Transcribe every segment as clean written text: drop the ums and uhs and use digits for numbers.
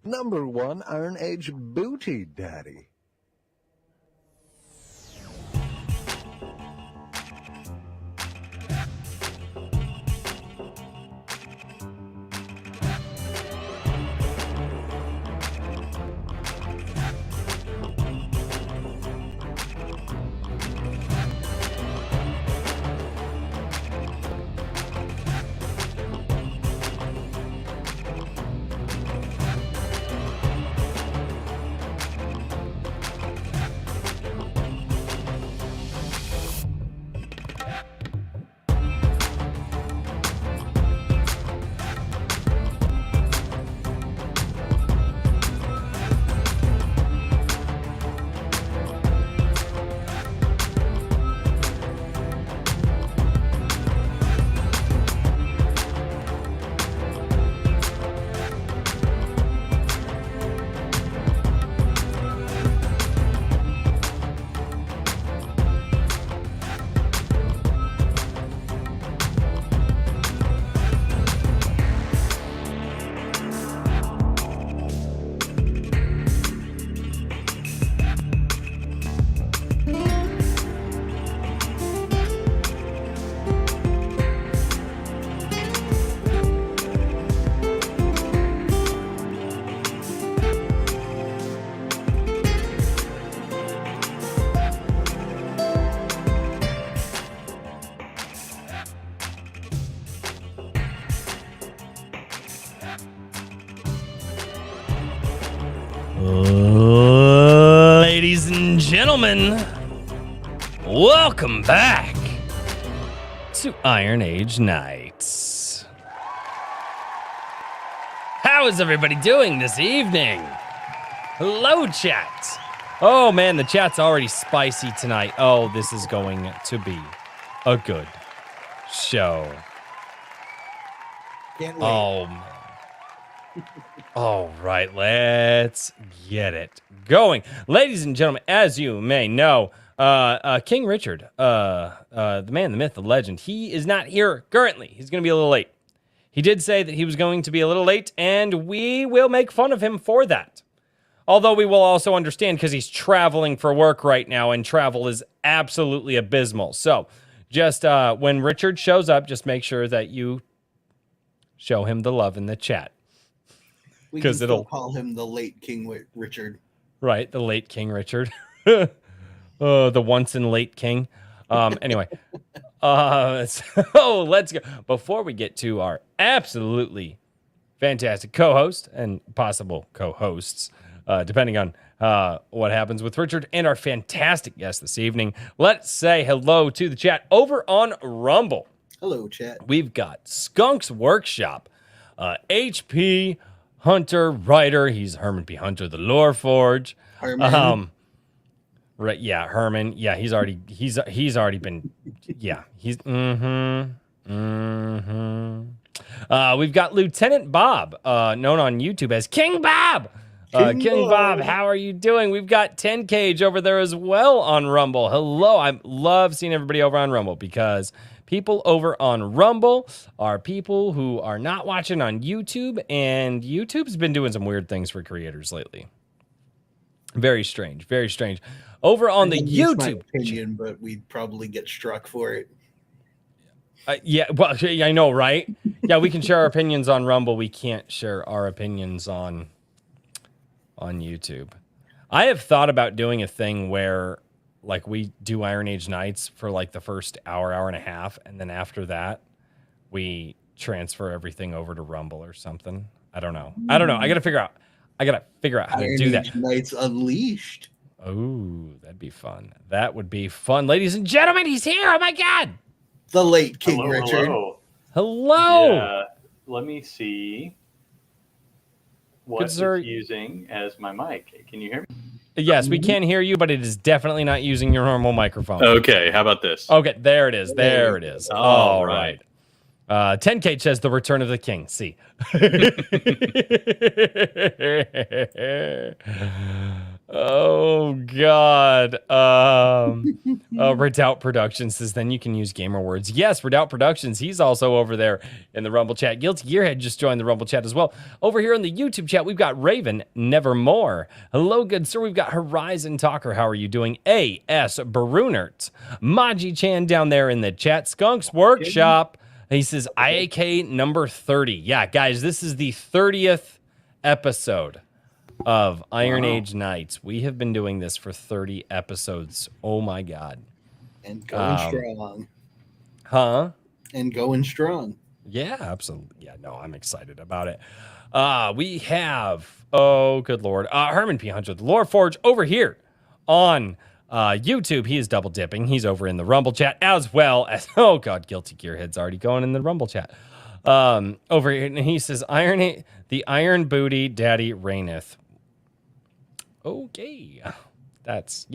#1 Iron Age booty daddy. Ladies and gentlemen, welcome back to Iron Age Nights. How is everybody doing this evening? Hello, chat. Oh man, the chat's already spicy tonight. Oh, this is going to be a good show. Can't wait. Oh man. All right, let's get it going. Ladies and gentlemen, as you may know, King Richard, the man, the myth, the legend, he is not here currently. He's going to be a little late. He did say that he was going to be a little late, and we will make fun of him for that. Although we will also understand because he's traveling for work right now, and travel is absolutely abysmal. So just when Richard shows up, just make sure that you show him the love in the chat. We can still call him the late King Richard. Right, the late King Richard. The once and late king. Anyway, so let's go. Before we get to our absolutely fantastic co-host and possible co-hosts, depending on what happens with Richard and our fantastic guest this evening, let's say hello to the chat over on Rumble. Hello, chat. We've got Skunk's Workshop, HP Hunter Writer. He's Herman P. Hunter, the Lore Forge. Herman. Right, yeah, Herman. Yeah, he's already been. Yeah, he's. We've got Lieutenant Bob, known on YouTube as King Bob. King Bob, how are you doing? We've got 10 Cage over there as well on Rumble. Hello, I love seeing everybody over on Rumble because people over on Rumble are people who are not watching on YouTube, and YouTube's been doing some weird things for creators lately. Very strange, very strange. Over on the YouTube, my opinion, but we'd probably get struck for it. Yeah, well, I know, right? Yeah, we can share our opinions on Rumble. We can't share our opinions on YouTube. I have thought about doing a thing where, like, we do Iron Age Nights for like the first hour and a half, and then after that, we transfer everything over to Rumble or something. I don't know. I gotta figure out how to do that. Iron Age Nights Unleashed. Oh, that'd be fun. That would be fun, ladies and gentlemen. He's here. Oh my God. The late King Richard. Hello. Yeah, let me see what it's using as my mic. Can you hear me? Yes, we can hear you, but it is definitely not using your normal microphone. Okay, how about this? Okay, there it is. There it is. All right. 10K says the return of the king. See. Oh God. Redoubt Productions says then you can use gamer words. Yes, Redoubt Productions. He's also over there in the Rumble chat. Guilty Gearhead just joined the Rumble chat as well. Over here in the YouTube chat, we've got Raven Nevermore. Hello, good sir. We've got Horizon Talker. How are you doing? A.S. Barunert. Maji Chan down there in the chat. Skunks Workshop. He says IAK number 30. Yeah, guys, this is the 30th episode of Iron Age Nights. We have been doing this for 30 episodes. Oh my God. And going strong. Huh? And going strong. Yeah, absolutely. Yeah, no, I'm excited about it. We have, oh, good Lord, Herman P. Hunter, the Lore Forge over here on YouTube. He is double dipping. He's over in the Rumble chat as well as, oh God, Guilty Gearhead's already going in the Rumble chat. Over here, and he says, the Iron Booty Daddy reigneth. Okay. That's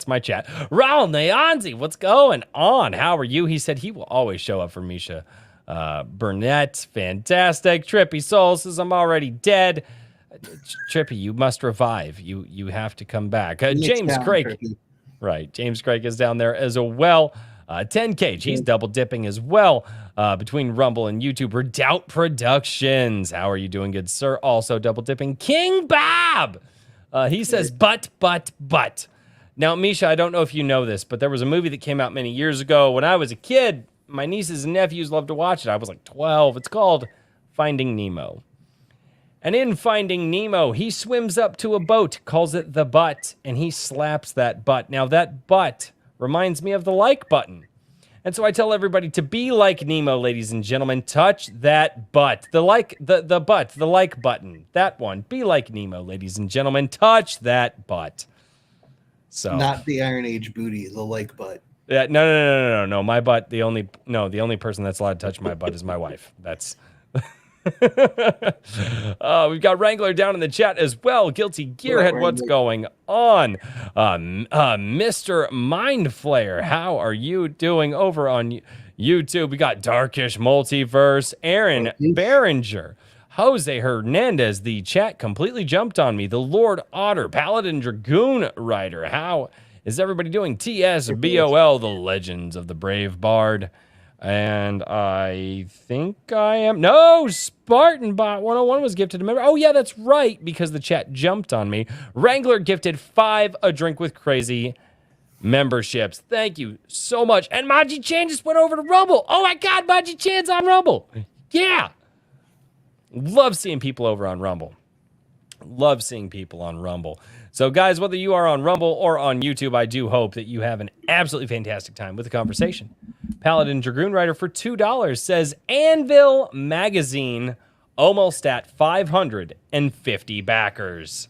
my chat. Raul Neonzi, what's going on? How are you? He said he will always show up for Misha Burnett. Fantastic. Trippy Soul says, I'm already dead. Trippy, you must revive. You have to come back. James Craig. Trippy. Right. James Craig is down there as well. 10K, he's double dipping as well between Rumble and YouTube. Redoubt Productions. How are you doing, good sir? Also double dipping. King Bob. He says, but. Now, Misha, I don't know if you know this, but there was a movie that came out many years ago. When I was a kid, my nieces and nephews loved to watch it. I was like 12. It's called Finding Nemo. And in Finding Nemo, he swims up to a boat, calls it the butt, and he slaps that butt. Now, that butt reminds me of the like button. And so I tell everybody to be like Nemo, ladies and gentlemen. Touch that butt. The like button. That one. Be like Nemo, ladies and gentlemen. Touch that butt. So not the Iron Age booty, the like butt. Yeah, no. My butt, the only person that's allowed to touch my butt is my wife. That's we've got Wrangler down in the chat as well. Guilty Gearhead, what's going on? Mr. Mind Flayer, how are you doing over on YouTube? We got Darkish Multiverse, Aaron Behringer, Jose Hernandez. The chat completely jumped on me. The Lord Otter, Paladin Dragoon Rider. How is everybody doing? TSBOL, the Legends of the Brave Bard. And I think I am. No, Spartan Bot 101 was gifted a member. Oh, yeah, that's right, because the chat jumped on me. Wrangler gifted 5 A Drink with Crazy memberships. Thank you so much. And Maji Chan just went over to Rumble. Oh, my God, Maji Chan's on Rumble. Yeah. Love seeing people over on Rumble. Love seeing people on Rumble. So, guys, whether you are on Rumble or on YouTube, I do hope that you have an absolutely fantastic time with the conversation. Paladin Dragoon Rider for $2 says, Anvil Magazine almost at 550 backers.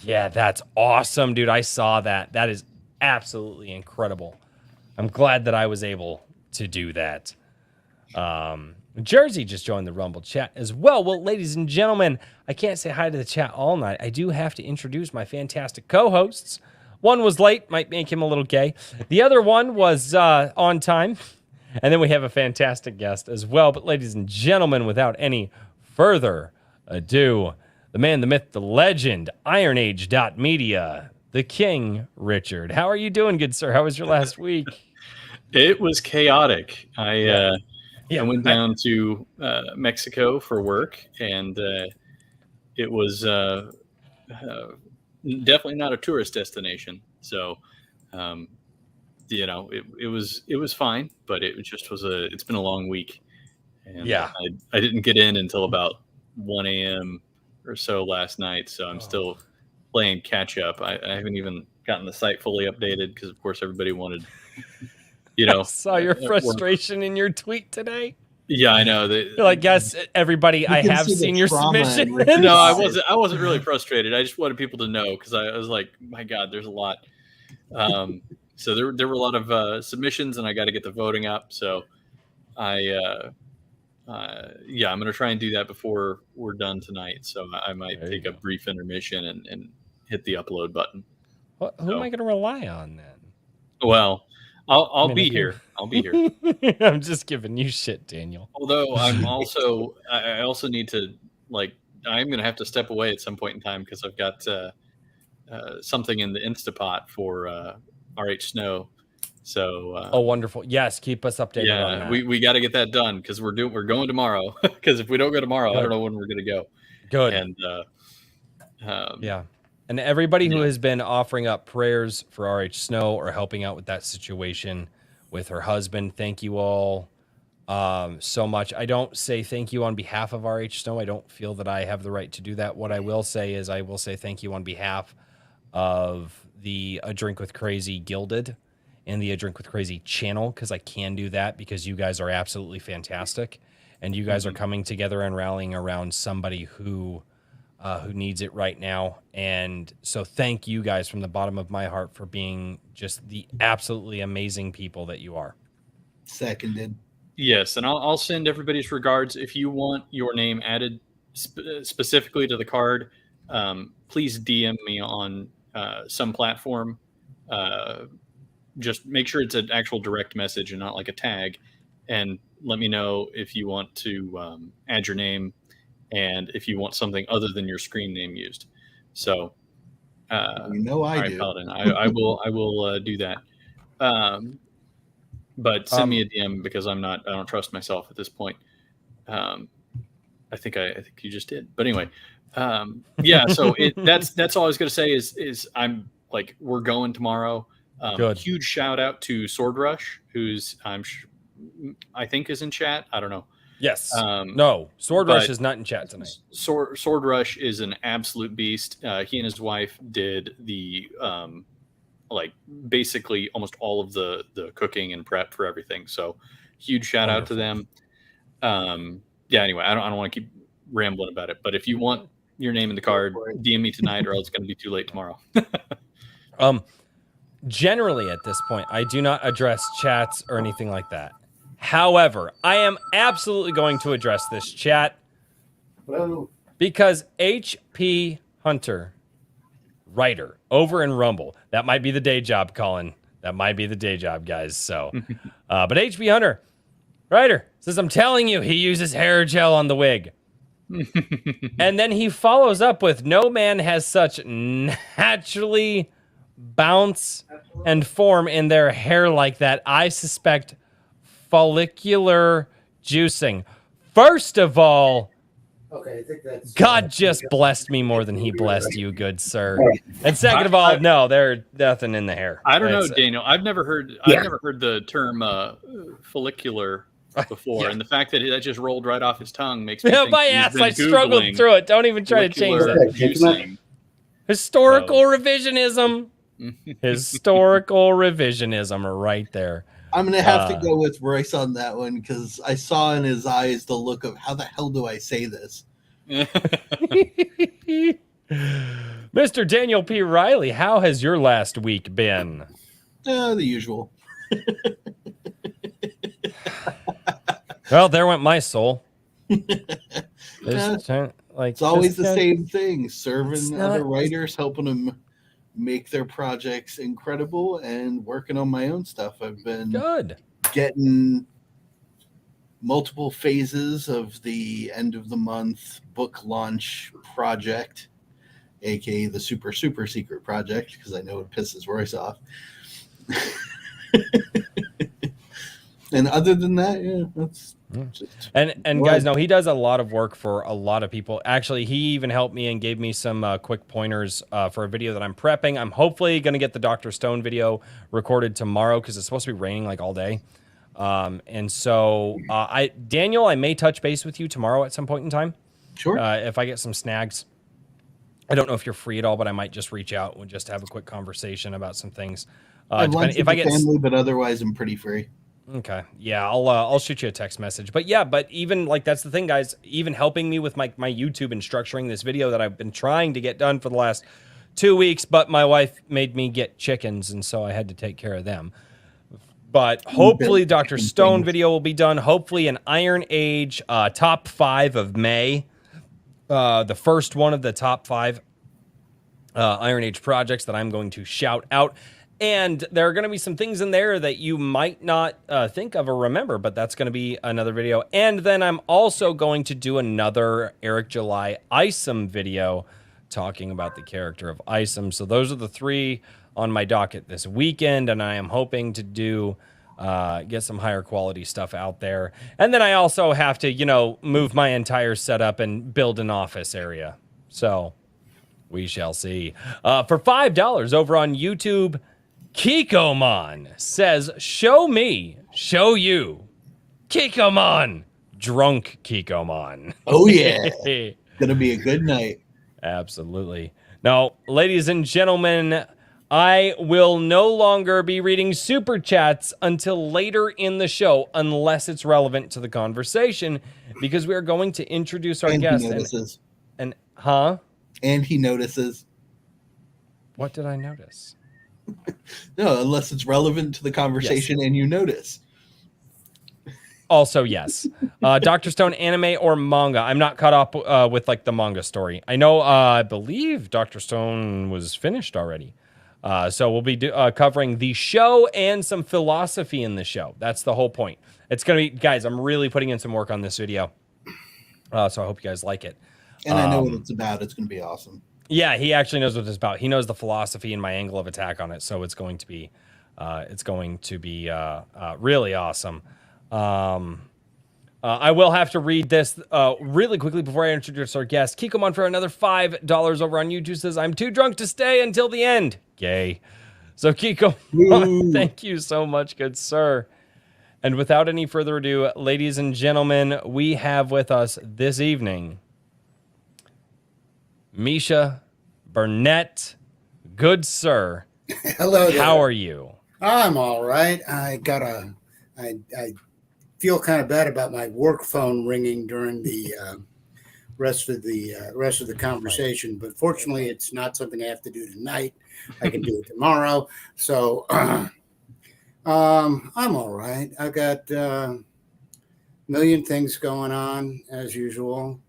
Yeah, that's awesome, dude. I saw that. That is absolutely incredible. I'm glad that I was able to do that. Jersey just joined the Rumble chat as well. Well, ladies and gentlemen, I can't say hi to the chat all night. I do have to introduce my fantastic co-hosts. One was late, might make him a little gay. The other one was on time. And then we have a fantastic guest as well. But ladies and gentlemen, without any further ado, the man, the myth, the legend, IronAge.media, the King Richard. How are you doing, good sir? How was your last week? It was chaotic. I went down to Mexico for work, and it was definitely not a tourist destination. So, it was fine, but it's been a long week. And I didn't get in until about 1 a.m. or so last night. So I'm still playing catch up. I haven't even gotten the site fully updated because, of course, everybody wanted, I saw your frustration in your tweet today. Yeah, I know. Yes, everybody, I have seen your submission. No, I wasn't really frustrated. I just wanted people to know because I was like, my God, there's a lot. So there were a lot of submissions, and I got to get the voting up. So I'm going to try and do that before we're done tonight. So I might take a brief intermission and hit the upload button. Who am I going to rely on then? Well, I'll be here. I'll be here. I'm just giving you shit, Daniel. Although I also need to I'm going to have to step away at some point in time because I've got something in the Instapot for RH Snow. So oh, wonderful! Yes, keep us updated on that. we got to get that done because we're going tomorrow. Because if we don't go tomorrow, I don't know when we're going to go. Good. And yeah. And everybody who has been offering up prayers for RH Snow or helping out with that situation with her husband, thank you all so much. I don't say thank you on behalf of RH Snow. I don't feel that I have the right to do that. What I will say is I will say thank you on behalf of the A Drink with Crazy Gilded and the A Drink with Crazy channel, because I can do that because you guys are absolutely fantastic. And you guys are coming together and rallying around somebody who needs it right now. And so thank you guys from the bottom of my heart for being just the absolutely amazing people that you are. Seconded. Yes, and I'll send everybody's regards. If you want your name added specifically to the card, please DM me on some platform. Just make sure it's an actual direct message and not like a tag. And let me know if you want to add your name and if you want something other than your screen name used. So, I do. Paladin, I will do that. But send me a DM because I don't trust myself at this point. I think you just did. But anyway, yeah. So that's all I was going to say is I'm like, we're going tomorrow. Huge shout out to Sword Rush, who's I think is in chat. I don't know. Yes. No, Sword Rush is not in chat tonight. Sword Rush is an absolute beast. He and his wife did the like basically almost all of the cooking and prep for everything. So huge shout out to them. Yeah. Anyway, I don't want to keep rambling about it, but if you want your name in the card, DM me tonight, or else it's going to be too late tomorrow. Generally, at this point, I do not address chats or anything like that. However, I am absolutely going to address this chat because HP Hunter, writer, over in Rumble, that might be the day job, Colin. That might be the day job, guys. So, but HP Hunter, writer, says, I'm telling you, he uses hair gel on the wig. And then he follows up with, no man has such naturally bounce and form in their hair like that. I suspect follicular juicing. First of all, okay, I think that's God just blessed me more than he blessed you, good sir. And second of all, no, there's nothing in the hair. I don't know, Daniel. I've never heard the term follicular before, and the fact that that just rolled right off his tongue makes me think my ass, I struggled through it. Don't even try to change that. Historical revisionism. Historical revisionism right there. I'm going to have to go with Royce on that one because I saw in his eyes the look of how the hell do I say this? Mr. Daniel P. Riley, how has your last week been? The usual. Well, there went my soul. It's always the same thing. Serving other writers, helping them make their projects incredible, and working on my own stuff. I've been getting multiple phases of the end of the month book launch project, aka the super secret project, because I know it pisses Royce off. And other than that, that's just and guys, no, he does a lot of work for a lot of people. Actually, he even helped me and gave me some quick pointers for a video that I'm prepping. I'm hopefully going to get the Dr. Stone video recorded tomorrow because it's supposed to be raining like all day. And so Daniel, I may touch base with you tomorrow at some point in time. Sure. If I get some snags. I don't know if you're free at all, but I might just reach out and just have a quick conversation about some things. If I get family, but otherwise I'm pretty free. Okay. Yeah, I'll shoot you a text message. But yeah, but even like that's the thing, guys, even helping me with my YouTube and structuring this video that I've been trying to get done for the last 2 weeks, but my wife made me get chickens, and so I had to take care of them. But hopefully Dr. Stone video will be done. Hopefully an Iron Age top 5 of May. The first one of the top 5 Iron Age projects that I'm going to shout out. And there are going to be some things in there that you might not think of or remember, but that's going to be another video. And then I'm also going to do another Eric July Isom video talking about the character of Isom. So those are the 3 on my docket this weekend, and I am hoping to do get some higher quality stuff out there. And then I also have to, move my entire setup and build an office area. So we shall see. For $5 over on YouTube, Kikomon says, show me, show you. Kikomon. Drunk Kikomon. Oh, yeah. Gonna be a good night. Absolutely. Now, ladies and gentlemen, I will no longer be reading super chats until later in the show, unless it's relevant to the conversation, because we are going to introduce our guest. He notices. And he notices. What did I notice? No, unless it's relevant to the conversation, yes. And you notice. Also, yes. Dr. Stone, anime or manga? I'm not caught up with like the manga story. I know, I believe Dr. Stone was finished already. So we'll be covering the show and some philosophy in the show. That's the whole point. It's going to be, guys, I'm really putting in some work on this video. So I hope you guys like it. And I know what it's about. It's going to be awesome. Yeah, he actually knows what it's about. He knows the philosophy and my angle of attack on it. So it's going to be really awesome. I will have to read this really quickly before I introduce our guest. Kikomon for another $5 over on YouTube says, I'm too drunk to stay until the end. Gay. So Kikomon, thank you so much, good sir. And without any further ado, ladies and gentlemen, we have with us this evening Misha Burnett. Good sir. Hello there. How are you? I'm all right. I feel kind of bad about my work phone ringing during the rest of the conversation, but fortunately, it's not something I have to do tonight. I can do it tomorrow. So I'm all right. I got a million things going on as usual.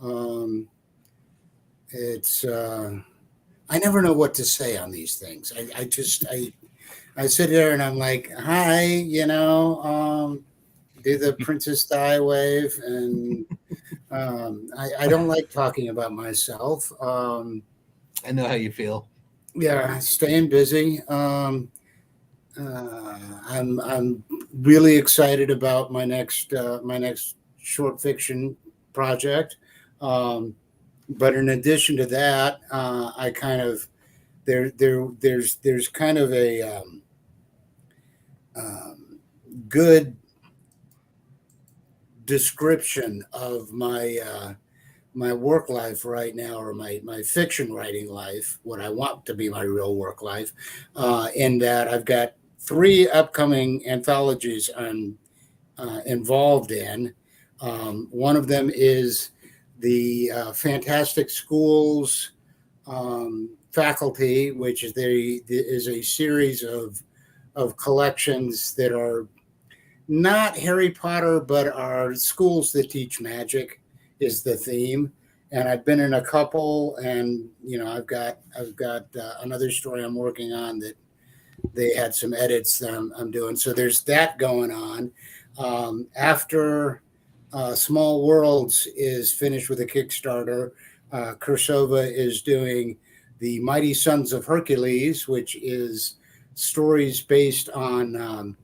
I never know what to say on these things. I sit there and I'm like, hi, do the Princess Di wave. And I don't like talking about myself. I know how you feel. Yeah, staying busy. I'm really excited about my next short fiction project. But in addition to that, I kind of there's kind of a good description of my my work life right now, or my fiction writing life, what I want to be my real work life, in that I've got 3 upcoming anthologies I'm involved in. One of them is the Fantastic Schools Faculty, which is a series of collections that are not Harry Potter, but are schools that teach magic is the theme. And I've been in a couple, and I've got another story I'm working on that they had some edits I'm doing. So there's that going on. After Small Worlds is finished with a Kickstarter, Kursova is doing the Mighty Sons of Hercules, which is stories based on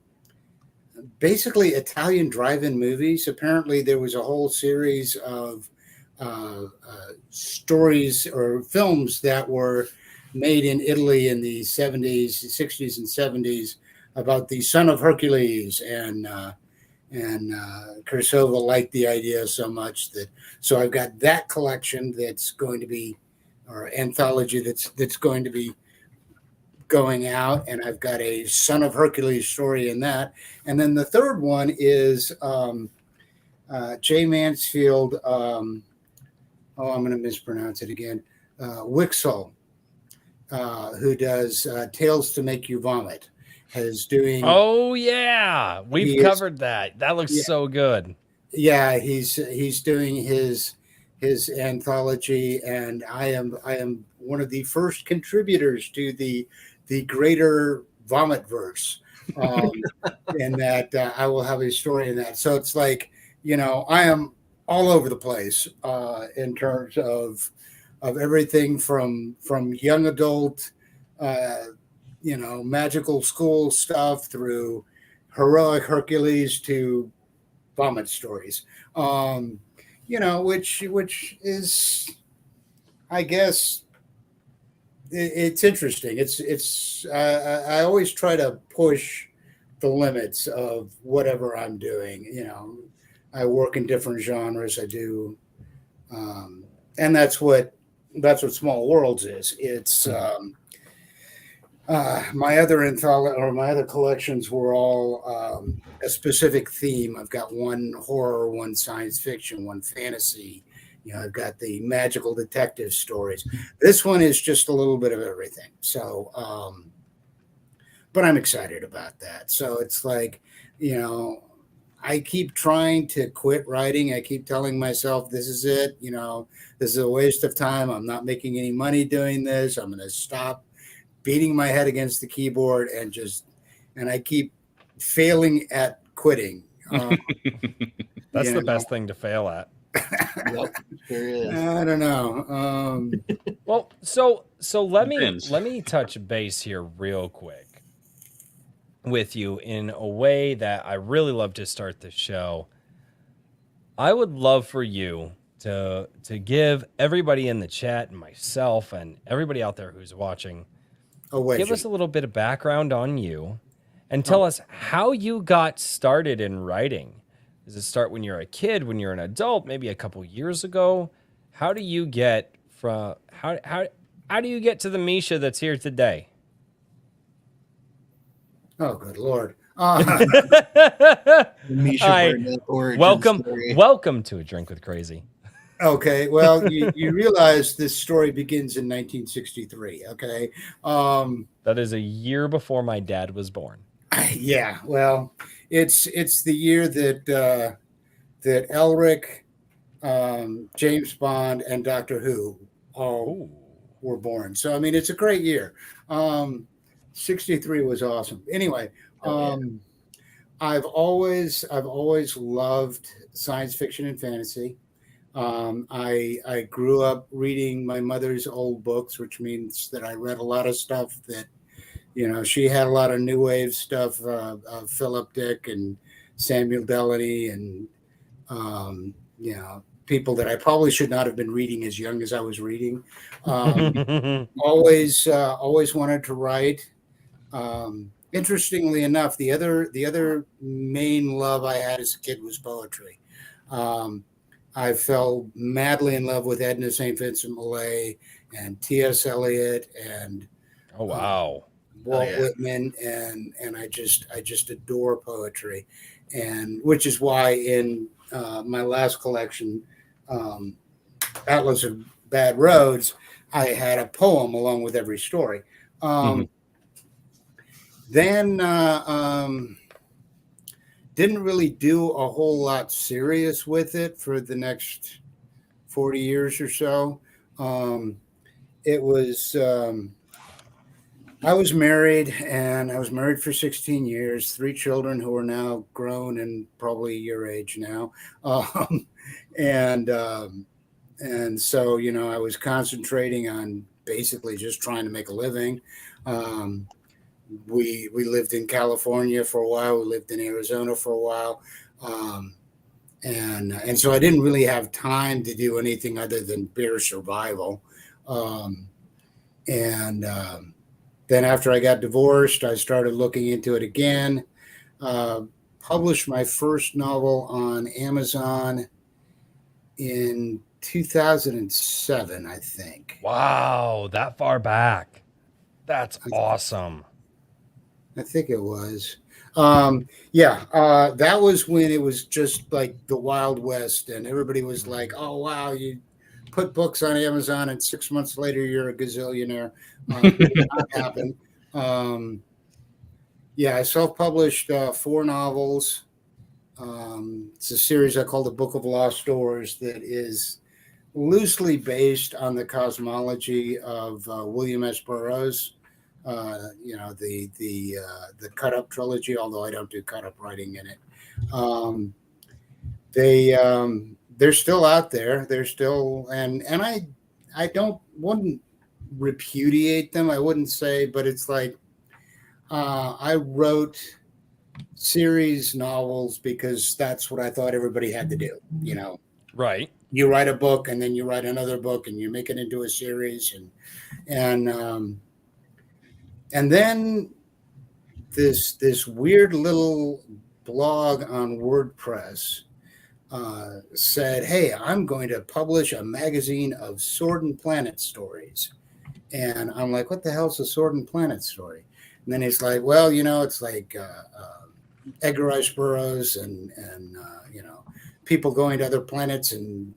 basically Italian drive-in movies. Apparently there was a whole series of stories or films that were made in Italy in the 70s, 60s and 70s about the son of Hercules, and Kursova liked the idea so much so I've got that collection that's going to be, or anthology that's going to be going out, and I've got a Son of Hercules story in that. And then the third one is Jay Mansfield, I'm going to mispronounce it again, Wixel, who does Tales to Make You Vomit, is doing. Oh yeah, we've covered that. That looks so good. Yeah, he's doing his anthology, and I am one of the first contributors to the greater vomit verse, and that I will have a story in that. So it's like, I am all over the place in terms of everything from young adult, magical school stuff through heroic Hercules to vomit stories. Which is, I guess, it's interesting. I always try to push the limits of whatever I'm doing. I work in different genres. I do, and that's what Small Worlds is. It's my other collections were all a specific theme. I've got one horror, one science fiction, one fantasy. I've got the magical detective stories. This one is just a little bit of everything. So, but I'm excited about that. So it's like, I keep trying to quit writing. I keep telling myself, this is it. This is a waste of time. I'm not making any money doing this. I'm going to stop beating my head against the keyboard and I keep failing at quitting. That's the best thing to fail at. Yep, sure is. I don't know. Well, so let me touch base here real quick with you in a way that I really love to start the show. I would love for you to give everybody in the chat and myself and everybody out there who's watching, give us a little bit of background on you and tell us how you got started in writing. Does it start when you're a kid, when you're an adult, maybe a couple years ago? How do you get from how do you get to the Misha that's here today? Oh, good Lord. Misha Burnett origin story. Welcome to A Drink with Crazy. Okay, well, you realize this story begins in 1963, okay? That is a year before my dad was born. Yeah, well, it's the year that Elric, James Bond, and Doctor Who all were born. So, I mean, it's a great year. 63 was awesome. Anyway, I've always loved science fiction and fantasy. I grew up reading my mother's old books, which means that I read a lot of stuff that, she had a lot of new wave stuff, Philip Dick and Samuel Delany and, people that I probably should not have been reading as young as I was reading. Always wanted to write. Interestingly enough, the other main love I had as a kid was poetry. I fell madly in love with Edna St. Vincent Millay and T.S. Eliot and Walt Whitman, and I just adore poetry, and which is why in my last collection, Atlas of Bad Roads, I had a poem along with every story. Then didn't really do a whole lot serious with it for the next 40 years or so. It was I was married, and I was married for 16 years, 3 children who are now grown and probably your age now. And so, I was concentrating on basically just trying to make a living. We lived in California for a while. We lived in Arizona for a while. And so I didn't really have time to do anything other than bare survival. Then after I got divorced, I started looking into it again. Published my first novel on Amazon in 2007, I think. Wow, that far back. That's awesome. I think it was. That was when it was just like the Wild West, and everybody was like, oh, wow, you put books on Amazon and 6 months later you're a gazillionaire. It did not happen. I self-published 4 novels. It's a series I call the Book of Lost Doors that is loosely based on the cosmology of William S. Burroughs. The Cut Up trilogy, although I don't do cut up writing in it. They're still out there. They're still, and wouldn't repudiate them. I wouldn't say, but it's like I wrote series novels because that's what I thought everybody had to do. You know, right? You write a book and then you write another book and you make it into a series, and then this weird little blog on WordPress said, "Hey, I'm going to publish a magazine of Sword and Planet stories." And I'm like, "What the hell's a Sword and Planet story?" And then he's like, "Well, you know, it's like Edgar Rice Burroughs and you know, people going to other planets and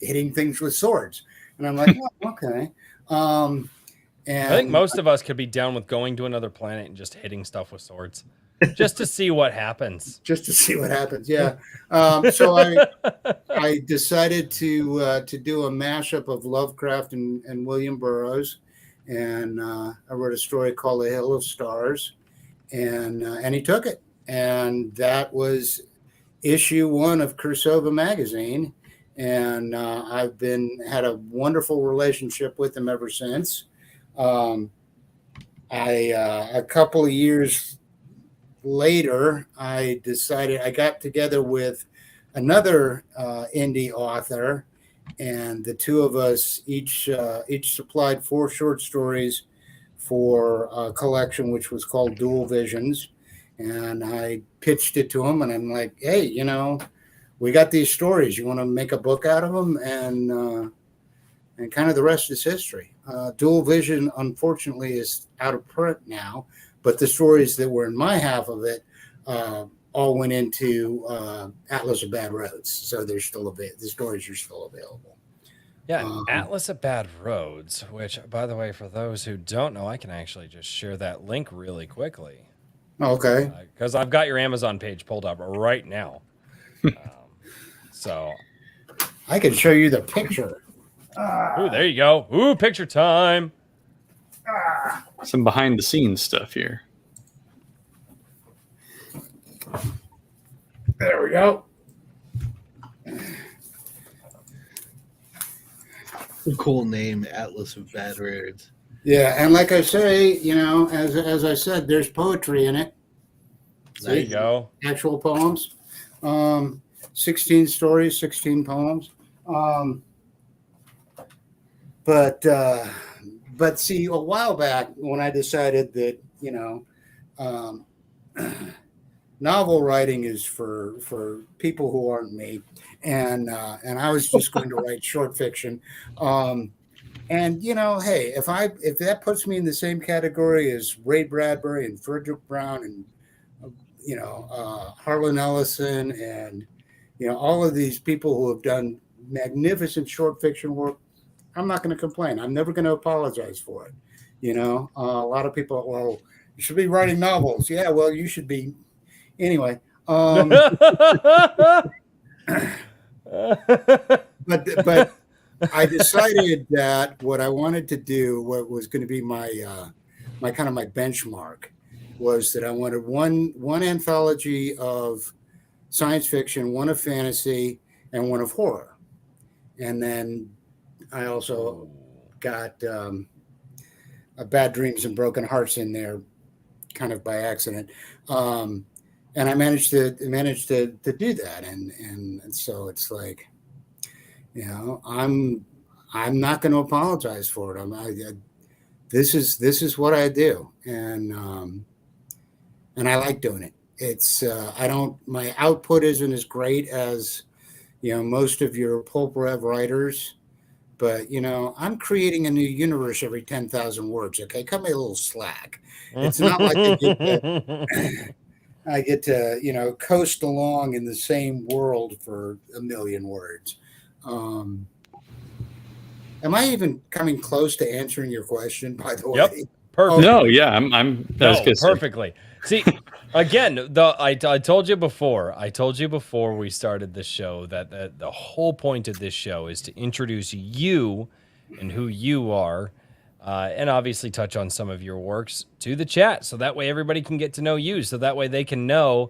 hitting things with swords." And I'm like, "Oh, okay." And I think most of us could be down with going to another planet and just hitting stuff with swords, just to see what happens. Just to see what happens, yeah. So I decided to do a mashup of Lovecraft and William Burroughs, and I wrote a story called The Hill of Stars, and he took it, and that was issue 1 of Kursova magazine, and I've had a wonderful relationship with him ever since. A couple of years later, I decided I got together with another indie author, and the two of us each supplied 4 short stories for a collection which was called Dual Visions. And I pitched it to him, and I'm like, "Hey, you know, we got these stories. You want to make a book out of them?" And kind of the rest is history. Dual Vision, unfortunately, is out of print now, but the stories that were in my half of it all went into Atlas of Bad Roads, so they're still the stories are still available. Yeah, Atlas of Bad Roads, which, by the way, for those who don't know, I can actually just share that link really quickly. Okay. Because I've got your Amazon page pulled up right now. So I can show you the picture. Ooh, there you go. Ooh, picture time. Some behind the scenes stuff here. There we go. A cool name, Atlas of Bad Roads. Yeah, and like I say, you know, as I said, there's poetry in it. There you go. Actual poems. 16 stories, 16 poems. But see, a while back when I decided that, you know, novel writing is for people who aren't me, and I was just going to write short fiction. And you know, hey, if that puts me in the same category as Ray Bradbury and Frederick Brown and you know Harlan Ellison and you know all of these people who have done magnificent short fiction work, I'm not going to complain. I'm never going to apologize for it. You know, a lot of people, well, you should be writing novels. Yeah, well, you should be. Anyway, but I decided that what I wanted to do, what was going to be my kind of my benchmark, was that I wanted one anthology of science fiction, one of fantasy, and one of horror, and then I also got Bad Dreams and Broken Hearts in there, kind of by accident, and I managed to do that, and so it's like, you know, I'm not going to apologize for it. This is what I do, and I like doing it. It's my output isn't as great as, you know, most of your pulp rev writers, but you know, I'm creating a new universe every 10,000 words. Okay, cut me a little slack. It's not like I get to you know coast along in the same world for a million words. Am I even coming close to answering your question? By the way, yep, perfect. No, yeah, I'm. Perfectly. See, again, I told you before. I told you before we started this show that the whole point of this show is to introduce you and who you are, and obviously touch on some of your works to the chat, so that way everybody can get to know you. So that way they can know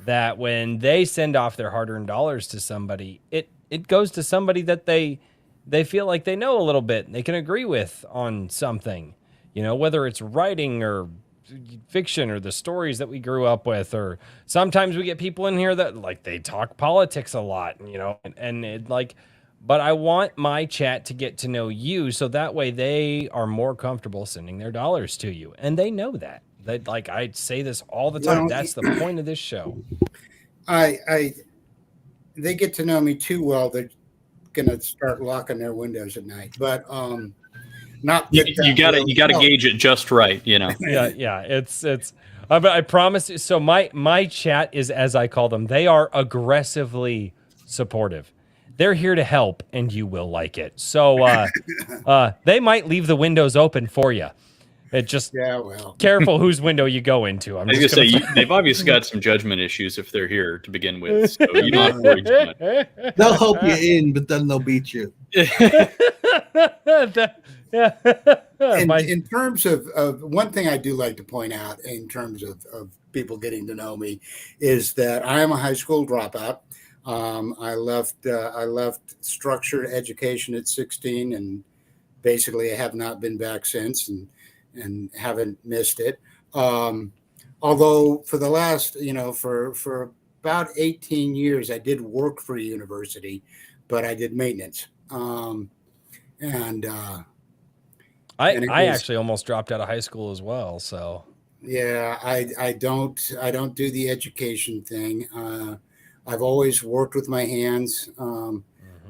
that when they send off their hard-earned dollars to somebody, it goes to somebody that they they feel like they know a little bit and they can agree with on something, whether it's writing or fiction or the stories that we grew up with, or sometimes we get people in here that like they talk politics a lot, and it like, but I want my chat to get to know you so that way they are more comfortable sending their dollars to you, and they know that. Like I say this all the time. That's the point of this show. They get to know me too well. They're gonna start locking their windows at night, but not you gotta gauge it just right, Yeah. It's but I promise you. So my chat is, as I call them, they are aggressively supportive. They're here to help, and you will like it. So they might leave the windows open for you. It just careful whose window you go into. I was gonna say they've obviously got some judgment issues if they're here to begin with. So you don't have to worry too much. They'll help you in, but then they'll beat you. In terms of one thing I do like to point out in terms of people getting to know me is that I am a high school dropout. I left structured education at 16, and basically I have not been back since, and haven't missed it. Although for the last, for about 18 years, I did work for a university, but I did maintenance. I actually almost dropped out of high school as well. So yeah, I don't do the education thing. I've always worked with my hands.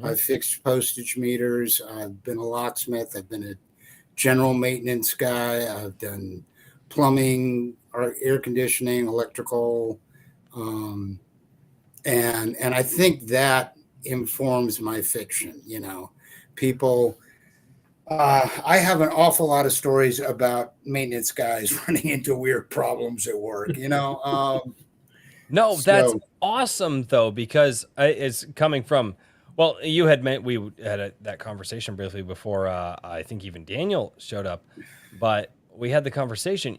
I've fixed postage meters. I've been a locksmith. I've been a general maintenance guy. I've done plumbing, air conditioning, electrical, and I think that informs my fiction. People. I have an awful lot of stories about maintenance guys running into weird problems at work. No, that's awesome though, because it's coming from. Well, we had that conversation briefly before. I think even Daniel showed up, but we had the conversation.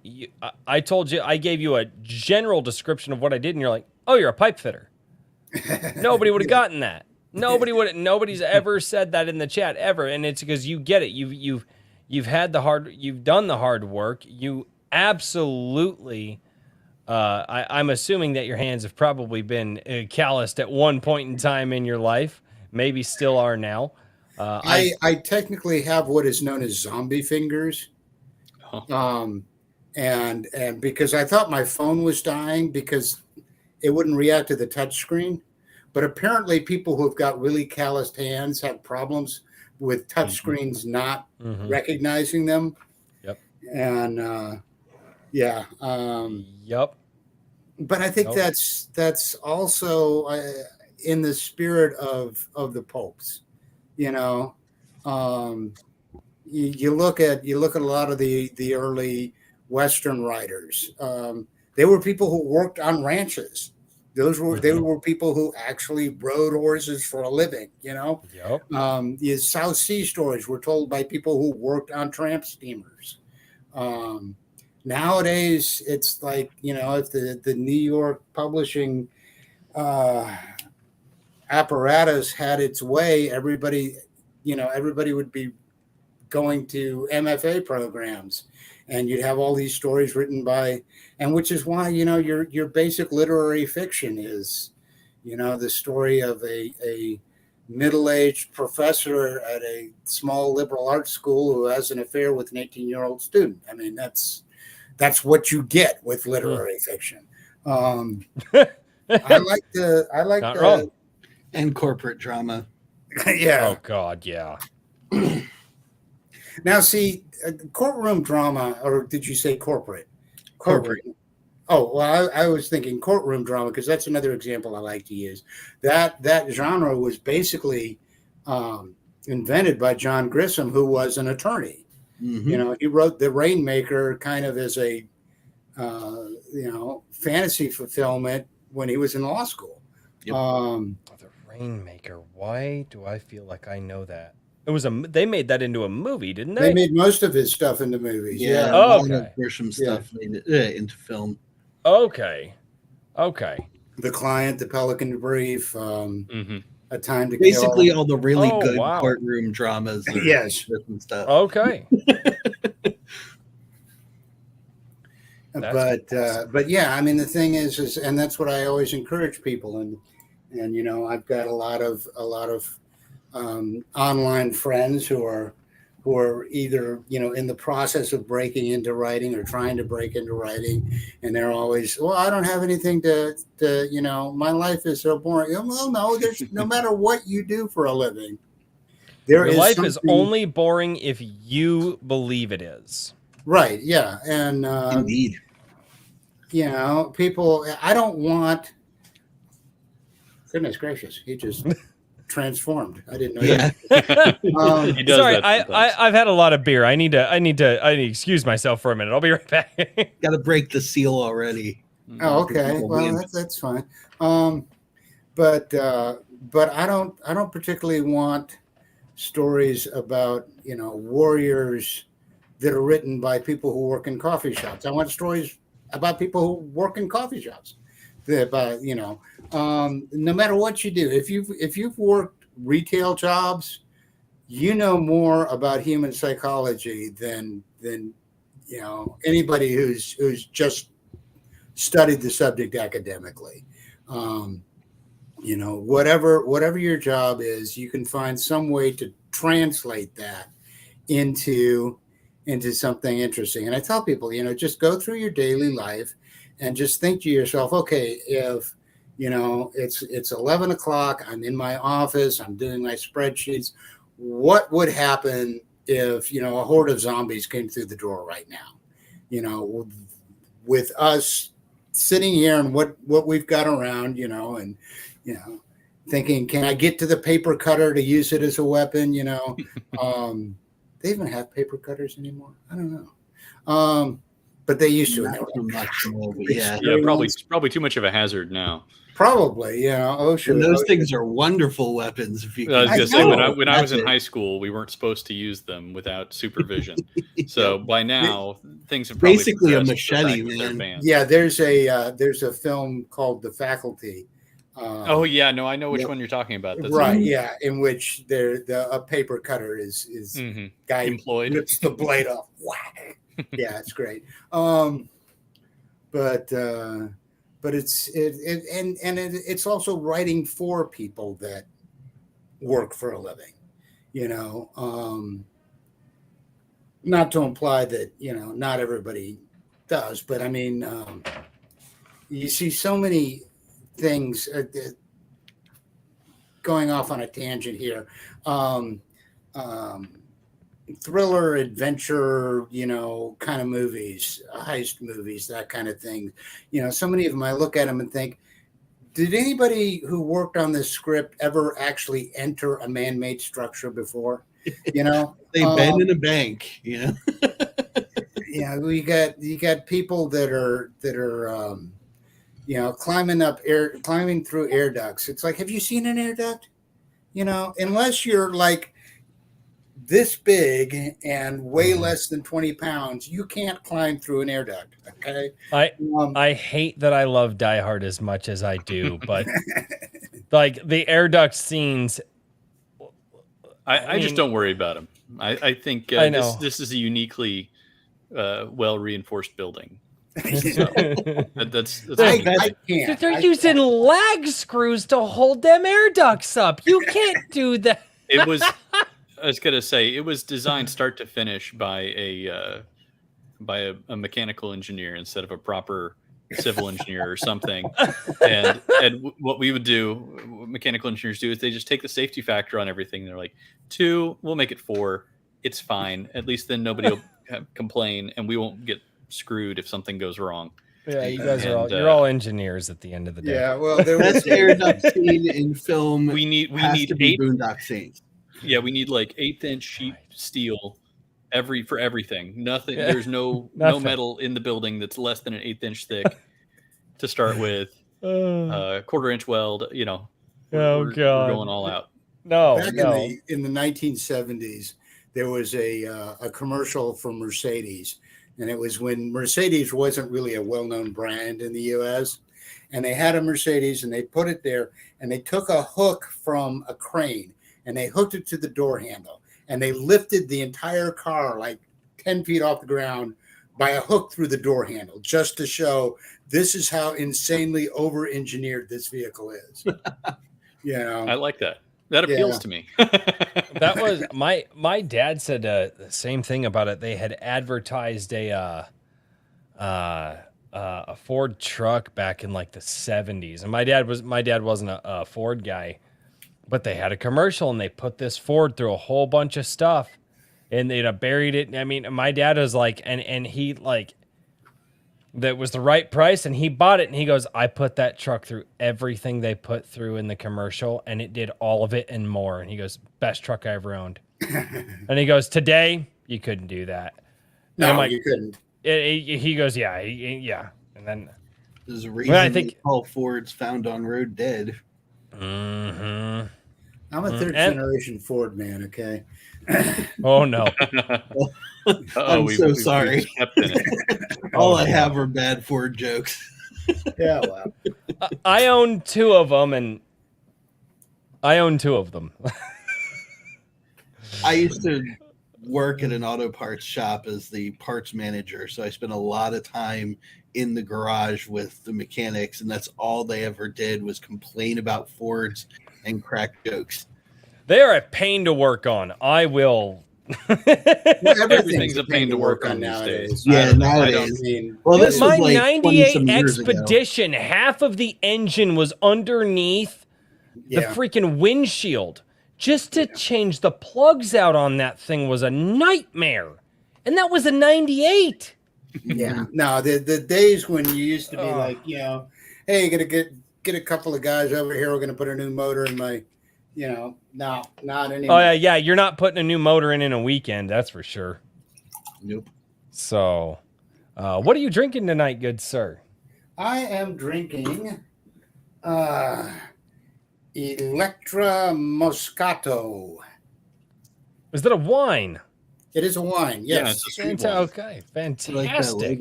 I told you, I gave you a general description of what I did, and you're like, "Oh, you're a pipe fitter." Nobody would have gotten that. Nobody's ever said that in the chat ever, and it's because you get it. You've done the hard work. You absolutely. I'm assuming that your hands have probably been calloused at one point in time in your life. Maybe still are now. I technically have what is known as zombie fingers. And because I thought my phone was dying because it wouldn't react to the touch screen. But apparently people who've got really calloused hands have problems with touch screens not recognizing them. Yep. And yep. But I think that's also in the spirit of the popes. You look at a lot of the early Western writers. They were people who worked on ranches. They were people who actually rode horses for a living. Yep. The South Sea stories were told by people who worked on tramp steamers. Nowadays, it's like, if the New York publishing apparatus had its way, everybody would be going to MFA programs, and you'd have all these stories written by, and which is why, your basic literary fiction is, the story of a middle-aged professor at a small liberal arts school who has an affair with an 18-year-old student. I mean, that's what you get with literary fiction. I like the and corporate drama. Yeah. Oh God, yeah. Now, see, courtroom drama, or did you say corporate? Corporate. Oh, well, I was thinking courtroom drama because that's another example I like to use. That genre was basically invented by John Grisham, who was an attorney. Mm-hmm. He wrote The Rainmaker kind of as a fantasy fulfillment when he was in law school. Yep. The Rainmaker. Why do I feel like I know that? They made that into a movie, didn't they? They made most of his stuff into movies. Yeah. Oh, okay. Grisham stuff made it into film. Okay. The Client, The Pelican Brief. A Time to Basically, Kill. all the really good wow. courtroom dramas. Yes. And stuff. Okay. But yeah, I mean, the thing is, and that's what I always encourage people. And you know, I've got a lot of online friends who are either, you know, in the process of breaking into writing or trying to break into writing, and they're always, well, I don't have anything to you know, my life is so boring. Well, no, there's no matter what you do for a living, your life is only boring if you believe it is. Right. Yeah. And indeed, you know, people, I don't want, goodness gracious, he just transformed. I didn't know. Yeah. He does Sorry, that I've had a lot of beer. I need to excuse myself for a minute. I'll be right back. Got to break the seal already. Oh, okay. Well, that's fine. But I don't particularly want stories about, you know, warriors that are written by people who work in coffee shops. I want stories about people who work in coffee shops. About, you know, no matter what you do, if you've worked retail jobs, you know more about human psychology than you know, anybody who's just studied the subject academically. You know, whatever your job is, you can find some way to translate that into something interesting. And I tell people, you know, just go through your daily life and just think to yourself, okay, if, you know, it's 11 o'clock, I'm in my office, I'm doing my spreadsheets. What would happen if, you know, a horde of zombies came through the door right now? You know, with us sitting here and what we've got around, you know, and, you know, thinking, can I get to the paper cutter to use it as a weapon? You know, they even have paper cutters anymore. I don't know. But they used to. Probably too much of a hazard now. Probably, yeah. OSHA. And those things are wonderful weapons. If you, I was going to say, when I was in high school, we weren't supposed to use them without supervision. So by now, things have probably basically a machete. Yeah, there's a film called The Faculty. Oh yeah, no, I know which one you're talking about. That's right, yeah, in which a paper cutter is guy employed, rips the blade off. Whack. Yeah, it's great. But it's also writing for people that work for a living, you know. Not to imply that, you know, not everybody does, but I mean, you see so many things going off on a tangent here. Thriller, adventure, you know, kind of movies, heist movies, that kind of thing. You know, so many of them, I look at them and think, did anybody who worked on this script ever actually enter a man-made structure before? You know, they've been in a bank. Yeah, yeah. You got people that are you know, climbing through air ducts. It's like, have you seen an air duct? You know, unless you're like this big and way less than 20 pounds, you can't climb through an air duct. Okay. I hate that I love Die Hard as much as I do, but like the air duct scenes, I just don't worry about them. I think this is a uniquely well reinforced building. So, that's I can't. They're using lag screws to hold them air ducts up. You can't do that. It was. I was gonna say it was designed start to finish by a mechanical engineer instead of a proper civil engineer or something. And what we would do, mechanical engineers do, is they just take the safety factor on everything. They're like, 2, we'll make it 4. It's fine. At least then nobody will complain, and we won't get screwed if something goes wrong. Yeah, you guys you're all engineers at the end of the day. Yeah, well, there was air duct scene in film. We need 8 boondock scenes. Yeah, we need like 1/8-inch sheet steel for everything. Nothing. Yeah. There's no metal in the building that's less than an 1/8-inch thick to start with. 1/4-inch weld. You know. We're going all out. Back in the 1970s, there was a commercial from Mercedes, and it was when Mercedes wasn't really a well-known brand in the U.S. and they had a Mercedes, and they put it there, and they took a hook from a crane, and they hooked it to the door handle, and they lifted the entire car like 10 feet off the ground by a hook through the door handle, just to show this is how insanely over-engineered this vehicle is. I like that. That appeals to me. That was my dad said the same thing about it. They had advertised a Ford truck back in like the 70s, and my dad wasn't a Ford guy, but they had a commercial and they put this Ford through a whole bunch of stuff. And they buried it. I mean, my dad was like, and he like, that was the right price, and he bought it, and he goes, I put that truck through everything they put through in the commercial, and it did all of it and more. And he goes, best truck I ever owned. And he goes, today you couldn't do that. And no, I'm like, you couldn't. He goes, yeah. And then there's a reason I think all Fords found on road dead. Mm-hmm. I'm a third generation Ford man. Okay. Oh no. I'm so sorry. All I have are bad Ford jokes. Yeah, well. I own two of them. I used to work at an auto parts shop as the parts manager, so I spent a lot of time in the garage with the mechanics, and that's all they ever did was complain about Fords and crack jokes. They are a pain to work on. I will. Everything's a pain to work on nowadays. Yeah, nowadays. Well, this my was like 98 Expedition, half of the engine was underneath the freaking windshield. Just to change the plugs out on that thing was a nightmare. And that was a 98. Yeah. No, the days when you used to be like, hey, you got to get a couple of guys over here. We're going to put a new motor in my, no, not anymore. Oh, yeah. You're not putting a new motor in a weekend. That's for sure. Nope. So, what are you drinking tonight, good sir? I am drinking Electra Moscato. Is that a wine? It is a wine. Yes. Yeah, it's a sweet wine. Okay, fantastic.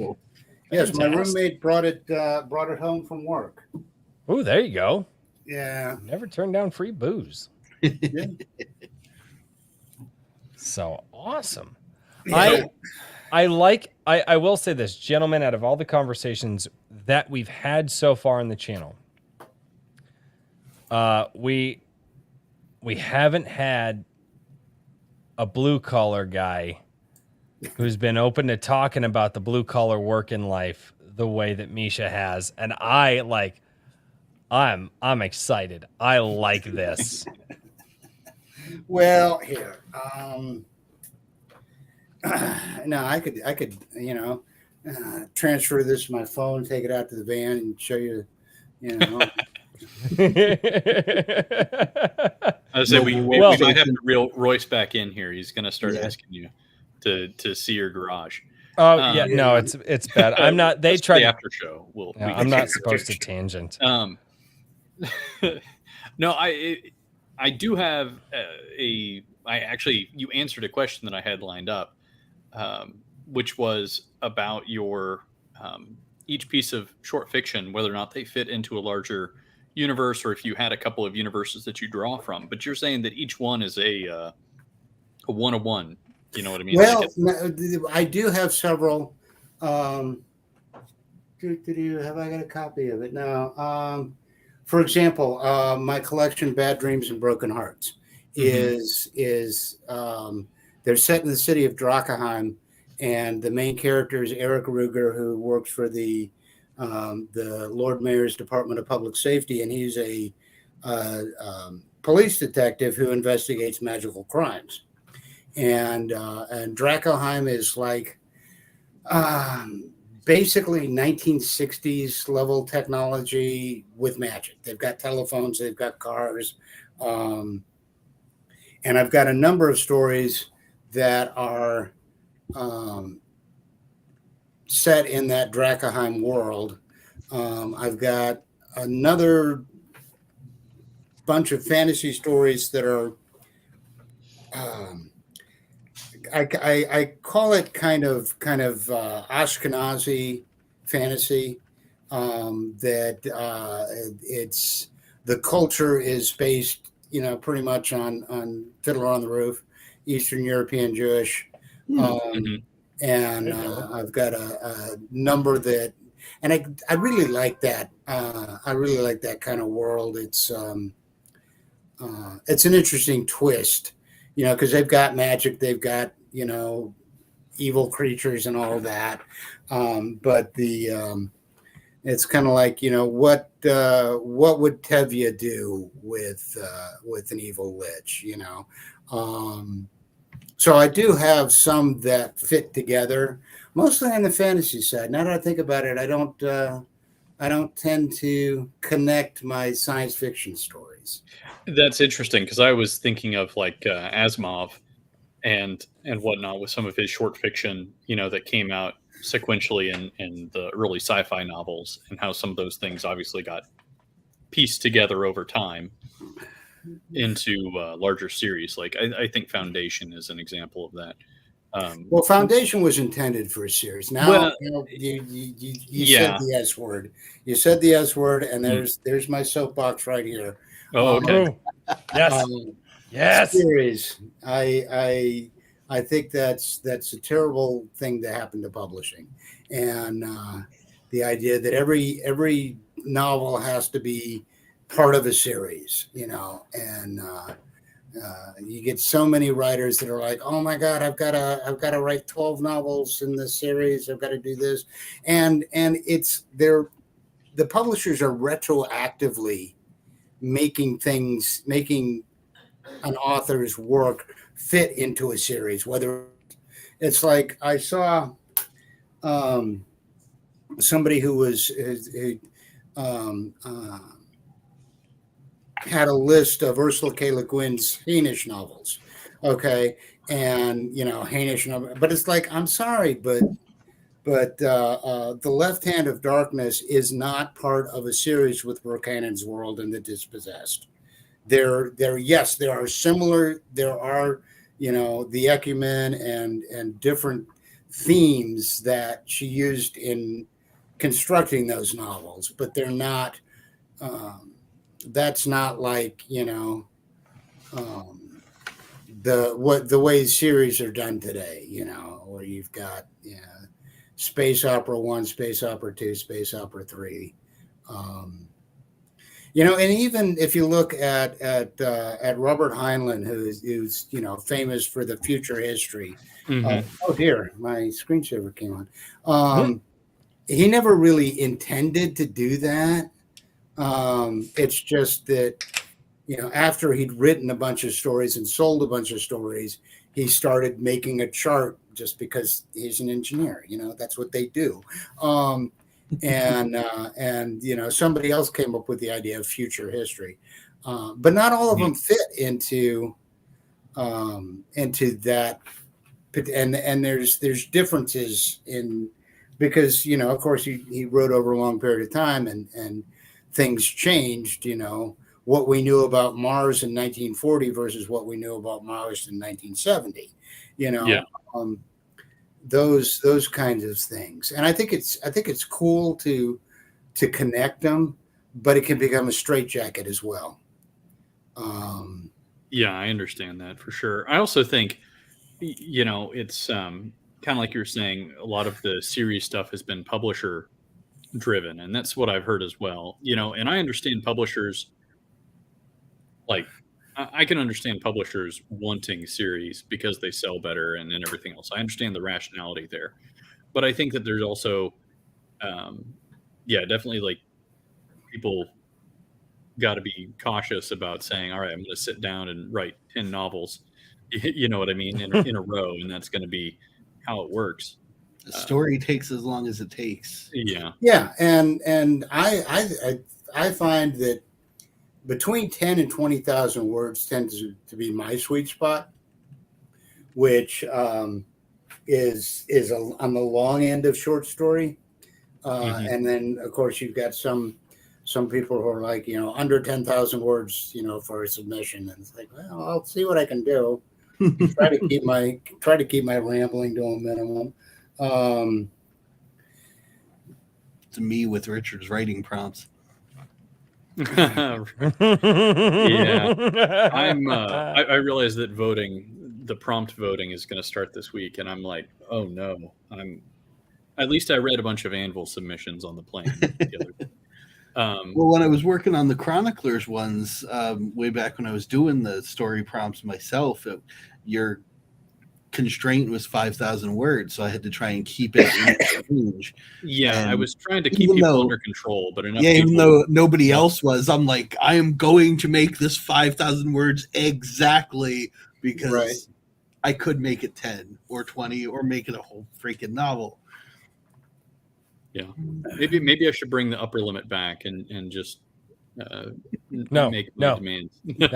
Yes, my roommate brought it home from work. Oh, there you go. Yeah. Never turn down free booze. Yeah. So awesome. Yeah. I will say this, gentlemen, out of all the conversations that we've had so far on the channel, we haven't had a blue collar guy who's been open to talking about the blue collar work in life the way that Misha has, and I'm excited. I like this. Well, here, no, I could, transfer this to my phone, take it out to the van, and show you, I say we might have to reel Royce back in here. He's going to start asking you to see your garage. Oh no, it's bad. I'm not. They tried the after show. I'm not supposed to tangent. No, I do have you answered a question that I had lined up, which was about your each piece of short fiction, whether or not they fit into a larger universe, or if you had a couple of universes that you draw from. But you're saying that each one is a one-on-one. You know what I mean? Well, I do have several. Have I got a copy of it now? For example, my collection, Bad Dreams and Broken Hearts, is they're set in the city of Drakenheim, and the main character is Eric Ruger, who works for the Lord Mayor's Department of Public Safety, and he's a police detective who investigates magical crimes. And Drakenheim is like basically 1960s level technology with magic. They've got telephones, they've got cars, and I've got a number of stories that are set in that Drakenheim world. I've got another bunch of fantasy stories that are I call it kind of Ashkenazi fantasy. it's the culture is based, pretty much on Fiddler on the Roof, Eastern European Jewish. And I've got a number that, and I really like that. I really like that kind of world. It's an interesting twist, because they've got magic, they've got, evil creatures and all that. But it's kind of like, what would Tevye do with an evil lich, So I do have some that fit together, mostly on the fantasy side. Now that I think about it, I don't tend to connect my science fiction stories. That's interesting, because I was thinking of like Asimov and whatnot with some of his short fiction, that came out sequentially in the early sci-fi novels, and how some of those things obviously got pieced together over time into larger series. Like I think Foundation is an example of that. Well, Foundation was intended for a series. Now, you said the S word. You said the S word, and there's my soapbox right here. Oh, okay. Yes. Series. I think that's a terrible thing to happen to publishing, and the idea that every novel has to be part of a series, and you get so many writers that are like, oh my God, I've got to write 12 novels in this series. I've got to do this. And the publishers are retroactively making an author's work fit into a series, whether it's like I saw somebody who had a list of Ursula K. Le Guin's Hainish novels. Okay. And, Hainish novel, but it's like, I'm sorry, but The Left Hand of Darkness is not part of a series with Brookhannon's World and the Dispossessed. Yes, there are similar, there are, the Ecumen and different themes that she used in constructing those novels, but they're not, that's not like, the way series are done today, where you've got, Space Opera 1, Space Opera 2, Space Opera 3. And even if you look at Robert Heinlein, who's famous for the future history. Oh dear, my screensaver came on. He never really intended to do that. It's just that after he'd written a bunch of stories and sold a bunch of stories, he started making a chart just because he's an engineer. That's what they do. And somebody else came up with the idea of future history, but not all of them fit into that. And there's differences in, because of course he wrote over a long period of time, and things changed. What we knew about Mars in 1940 versus what we knew about Mars in 1970. Those kinds of things. And I think it's cool to connect them, but it can become a straitjacket as well. Yeah, I understand that for sure. I also think, it's kind of like you're saying, a lot of the series stuff has been publisher driven, and that's what I've heard as well. And I understand publishers, like, I can understand publishers wanting series because they sell better and everything else. I understand the rationality there, but I think that there's also, definitely, like, people got to be cautious about saying, all right, I'm going to sit down and write 10 novels, you know what I mean, in a row, and that's going to be how it works. The story takes as long as it takes. Yeah, and I find that between 10 and 20,000 words tends to be my sweet spot, which is on the long end of short story. And then, of course, you've got some people who are like, under 10,000 words, for a submission. And it's like, well, I'll see what I can do. try to keep my rambling to a minimum. to me with Richard's writing prompts. Yeah, I realize that the prompt voting is going to start this week, and I'm like, oh no, at least I read a bunch of Anvil submissions on the plane the other day. Well, when I was working on the Chroniclers ones, way back when I was doing the story prompts myself, your constraint was 5,000 words, so I had to try and keep it in range. Yeah, and I was trying to keep people under control, but enough. Yeah, even though nobody else was, I'm like, I am going to make this 5,000 words exactly, because I could make it 10 or 20 or make it a whole freaking novel. Yeah, maybe I should bring the upper limit back and just make my demands. No,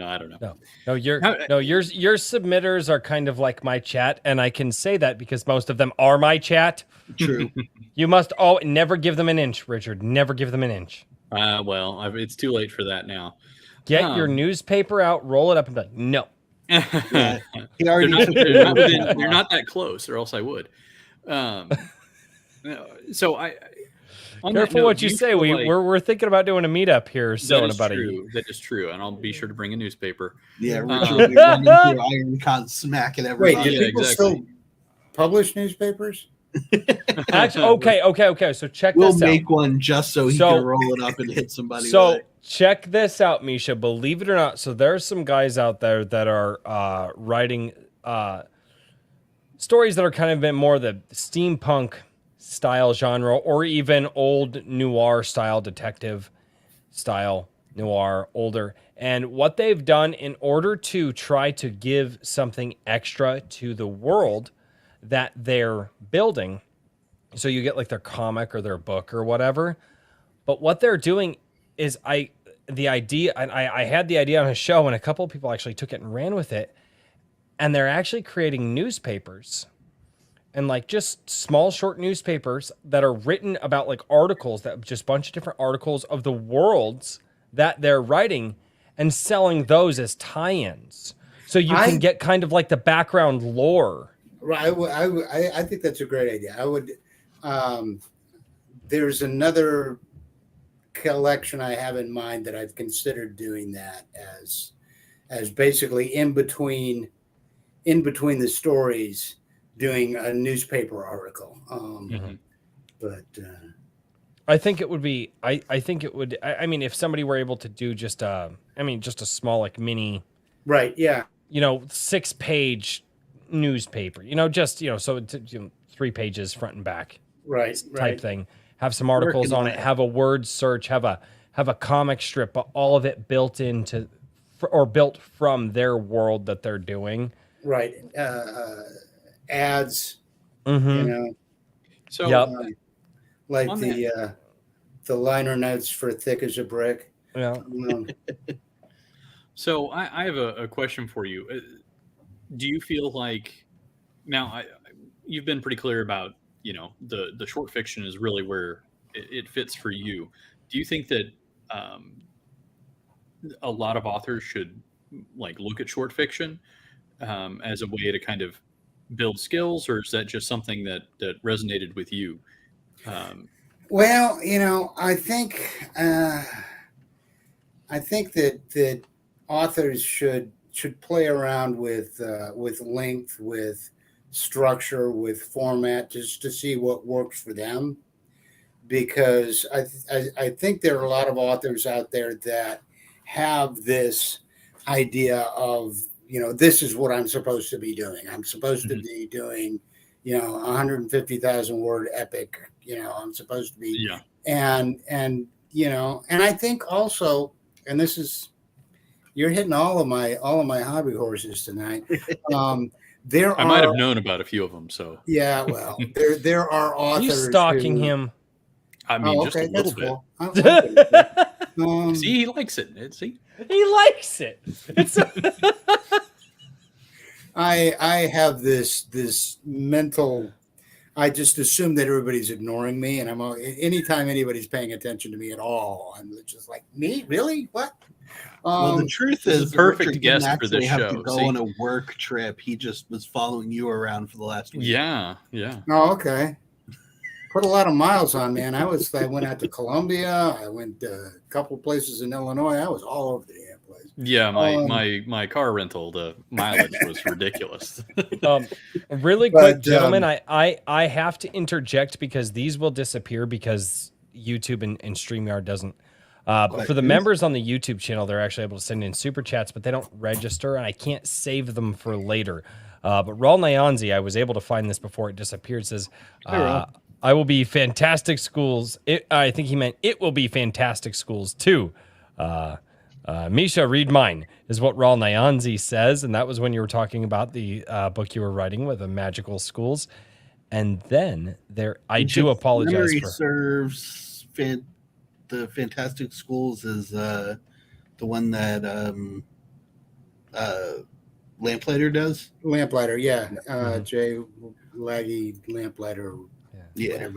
I don't know. Your submitters are kind of like my chat, and I can say that because most of them are my chat. True. You must never give them an inch, Richard. Never give them an inch. Well, it's too late for that now. Get your newspaper out, roll it up, and be like, no. Yeah, they're not that close, or else I would. So careful what you say. We're thinking about doing a meetup here. So in about that is true, and I'll be sure to bring a newspaper. Yeah, Richard will be running through Iron Con smacking everybody. Wait, do people still publish newspapers? Actually, okay. So check this out. We'll make one just so he can roll it up and hit somebody. So check this out, Misha. Believe it or not, so there's some guys out there that are writing stories that are kind of a bit more the steampunk style genre, or even old noir style, detective style noir, older. And what they've done in order to try to give something extra to the world that they're building, so you get like their comic or their book or whatever, but what they're doing is I had the idea on a show, and a couple of people actually took it and ran with it, and they're actually creating newspapers, and like just small short newspapers that are written about like articles, that just a bunch of different articles of the worlds that they're writing, and selling those as tie-ins, so you can get kind of like the background lore. Right. I think that's a great idea. I would. There's another collection I have in mind that I've considered doing that as basically in between the stories, doing a newspaper article. But I think it would be. I think it would. I mean, if somebody were able to do just a small like mini. Right. Yeah. 6-page newspaper. So it's 3 pages front and back. Right. Type thing. Have some articles on it. Have a word search. Have a comic strip. But all of it built into or built from their world that they're doing. Right. Ads. Mm-hmm. So like the liner notes for Thick as a Brick. Yeah. So I have a question for you. Do you feel like now you've been pretty clear about, the short fiction is really where it fits for you. Do you think that a lot of authors should like look at short fiction as a way to kind of build skills, or is that just something that resonated with you? Well, I think that authors should play around with length, with structure, with format, just to see what works for them. Because I think there are a lot of authors out there that have this idea of, this is what I'm supposed to be doing. I'm supposed to be doing, 150,000 word epic. I'm supposed to be, and I think also, and this is, you're hitting all of my hobby horses tonight. I might have known about a few of them. So yeah, well, there are authors. You stalking him? I mean, just a little bit. Cool. See, he likes it. See, he likes it. I have this mental. I just assume that everybody's ignoring me, and anytime anybody's paying attention to me at all, I'm just like, me, really? What? Well, the truth is, perfect guest for this have show. To go on a work trip. He just was following you around for the last week. Yeah. Oh, okay. put a lot of miles on, man. I went out to Columbia. I went a couple of places in Illinois. I was all over the damn place. Yeah, my car rental, the mileage was ridiculous. Really quick, gentlemen, I have to interject because these will disappear because YouTube and StreamYard doesn't. For the members on the YouTube channel, they're actually able to send in super chats, but they don't register, and I can't save them for later. But Raul Nyanzi, I was able to find this before it disappeared, says, I will be fantastic schools. I think he meant it will be fantastic schools too. Misha, read mine, is what Raul Nyanzi says. And that was when you were talking about the book you were writing with the magical schools. And then I do apologize for. Serves the Fantastic Schools is the one that Lamplighter does. Lamplighter, yeah. Jay Laggy Lamplighter. Yeah.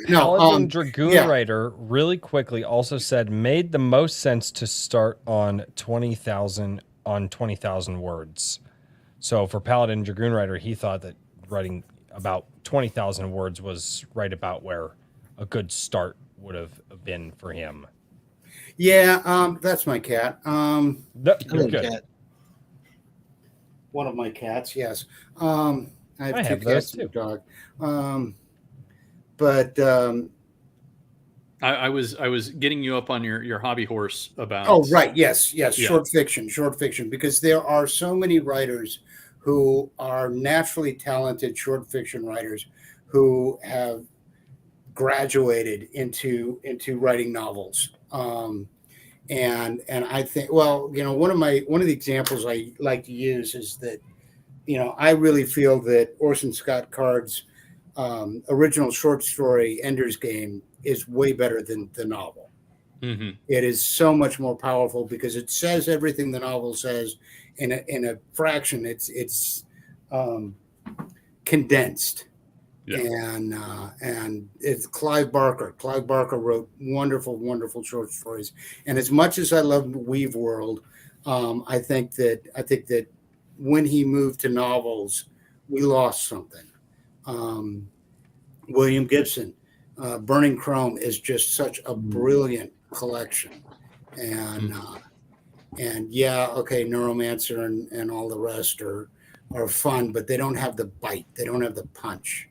Paladin Dragoon Writer really quickly also said made the most sense to start on 20,000 words. So for Paladin Dragoon Writer, he thought that writing about 20,000 words was right about where a good start would have been for him. Yeah, that's my cat. Good. Cat. One of my cats, yes. I have two cats and a dog. But I was getting you up on your hobby horse about. Oh, right. Yes. Short fiction, because there are so many writers who are naturally talented short fiction writers who have graduated into writing novels. And I think, well, one of the examples I like to use is that, I really feel that Orson Scott Card's original short story Ender's Game is way better than the novel. Mm-hmm. It is so much more powerful because it says everything the novel says in a fraction. It's condensed. Yeah. And it's Clive Barker. Clive Barker wrote wonderful short stories. And as much as I love Weave World, I think that when he moved to novels, we lost something. William Gibson, Burning Chrome is just such a brilliant collection. And Neuromancer and all the rest are fun, but they don't have the bite. They don't have the punch.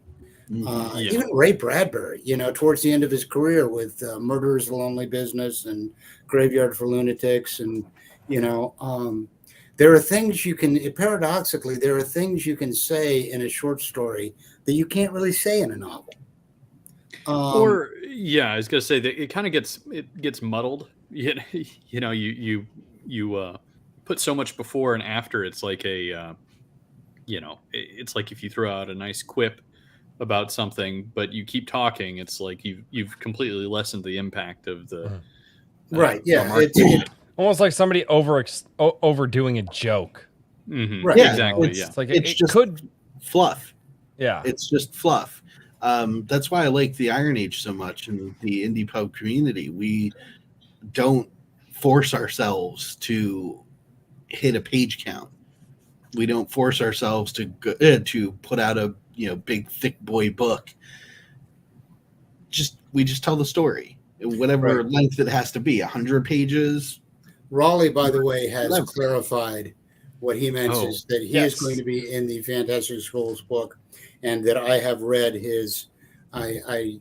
Even Ray Bradbury, towards the end of his career with Murderers, the Lonely Business and Graveyard for Lunatics. And, there are things paradoxically, there are things you can say in a short story that you can't really say in a novel. I was going to say that it kind of gets muddled. You put so much before and after. It's like it's like if you throw out a nice quip about something, but you keep talking, it's like you've completely lessened the impact of the right. Yeah, it's almost like somebody overdoing a joke. Mm-hmm. Right. Yeah, exactly. It's like it just could fluff. Yeah, it's just fluff. That's why I like the Iron Age so much and the indie pub community. We don't force ourselves to hit a page count. We don't force ourselves to put out a big thick boy book. We just tell the story, whatever length it has to be. 100 pages. Raleigh, by the way, has clarified what he meant is that he is going to be in the Fantastic Schools book, and that I have read his. I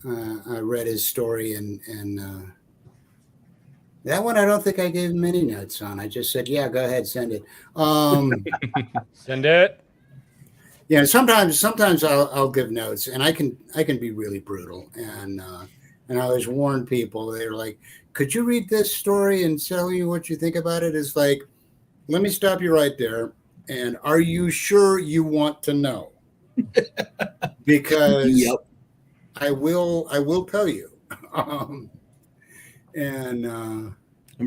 read his story, and that one I don't think I gave him any notes on. I just said, "Yeah, go ahead, send it." Send it. Yeah, sometimes I'll give notes, and I can be really brutal, and I always warn people. They're like, "Could you read this story and tell you what you think about it?" It's like, let me stop you right there. And are you sure you want to know? Because I will tell you. I'm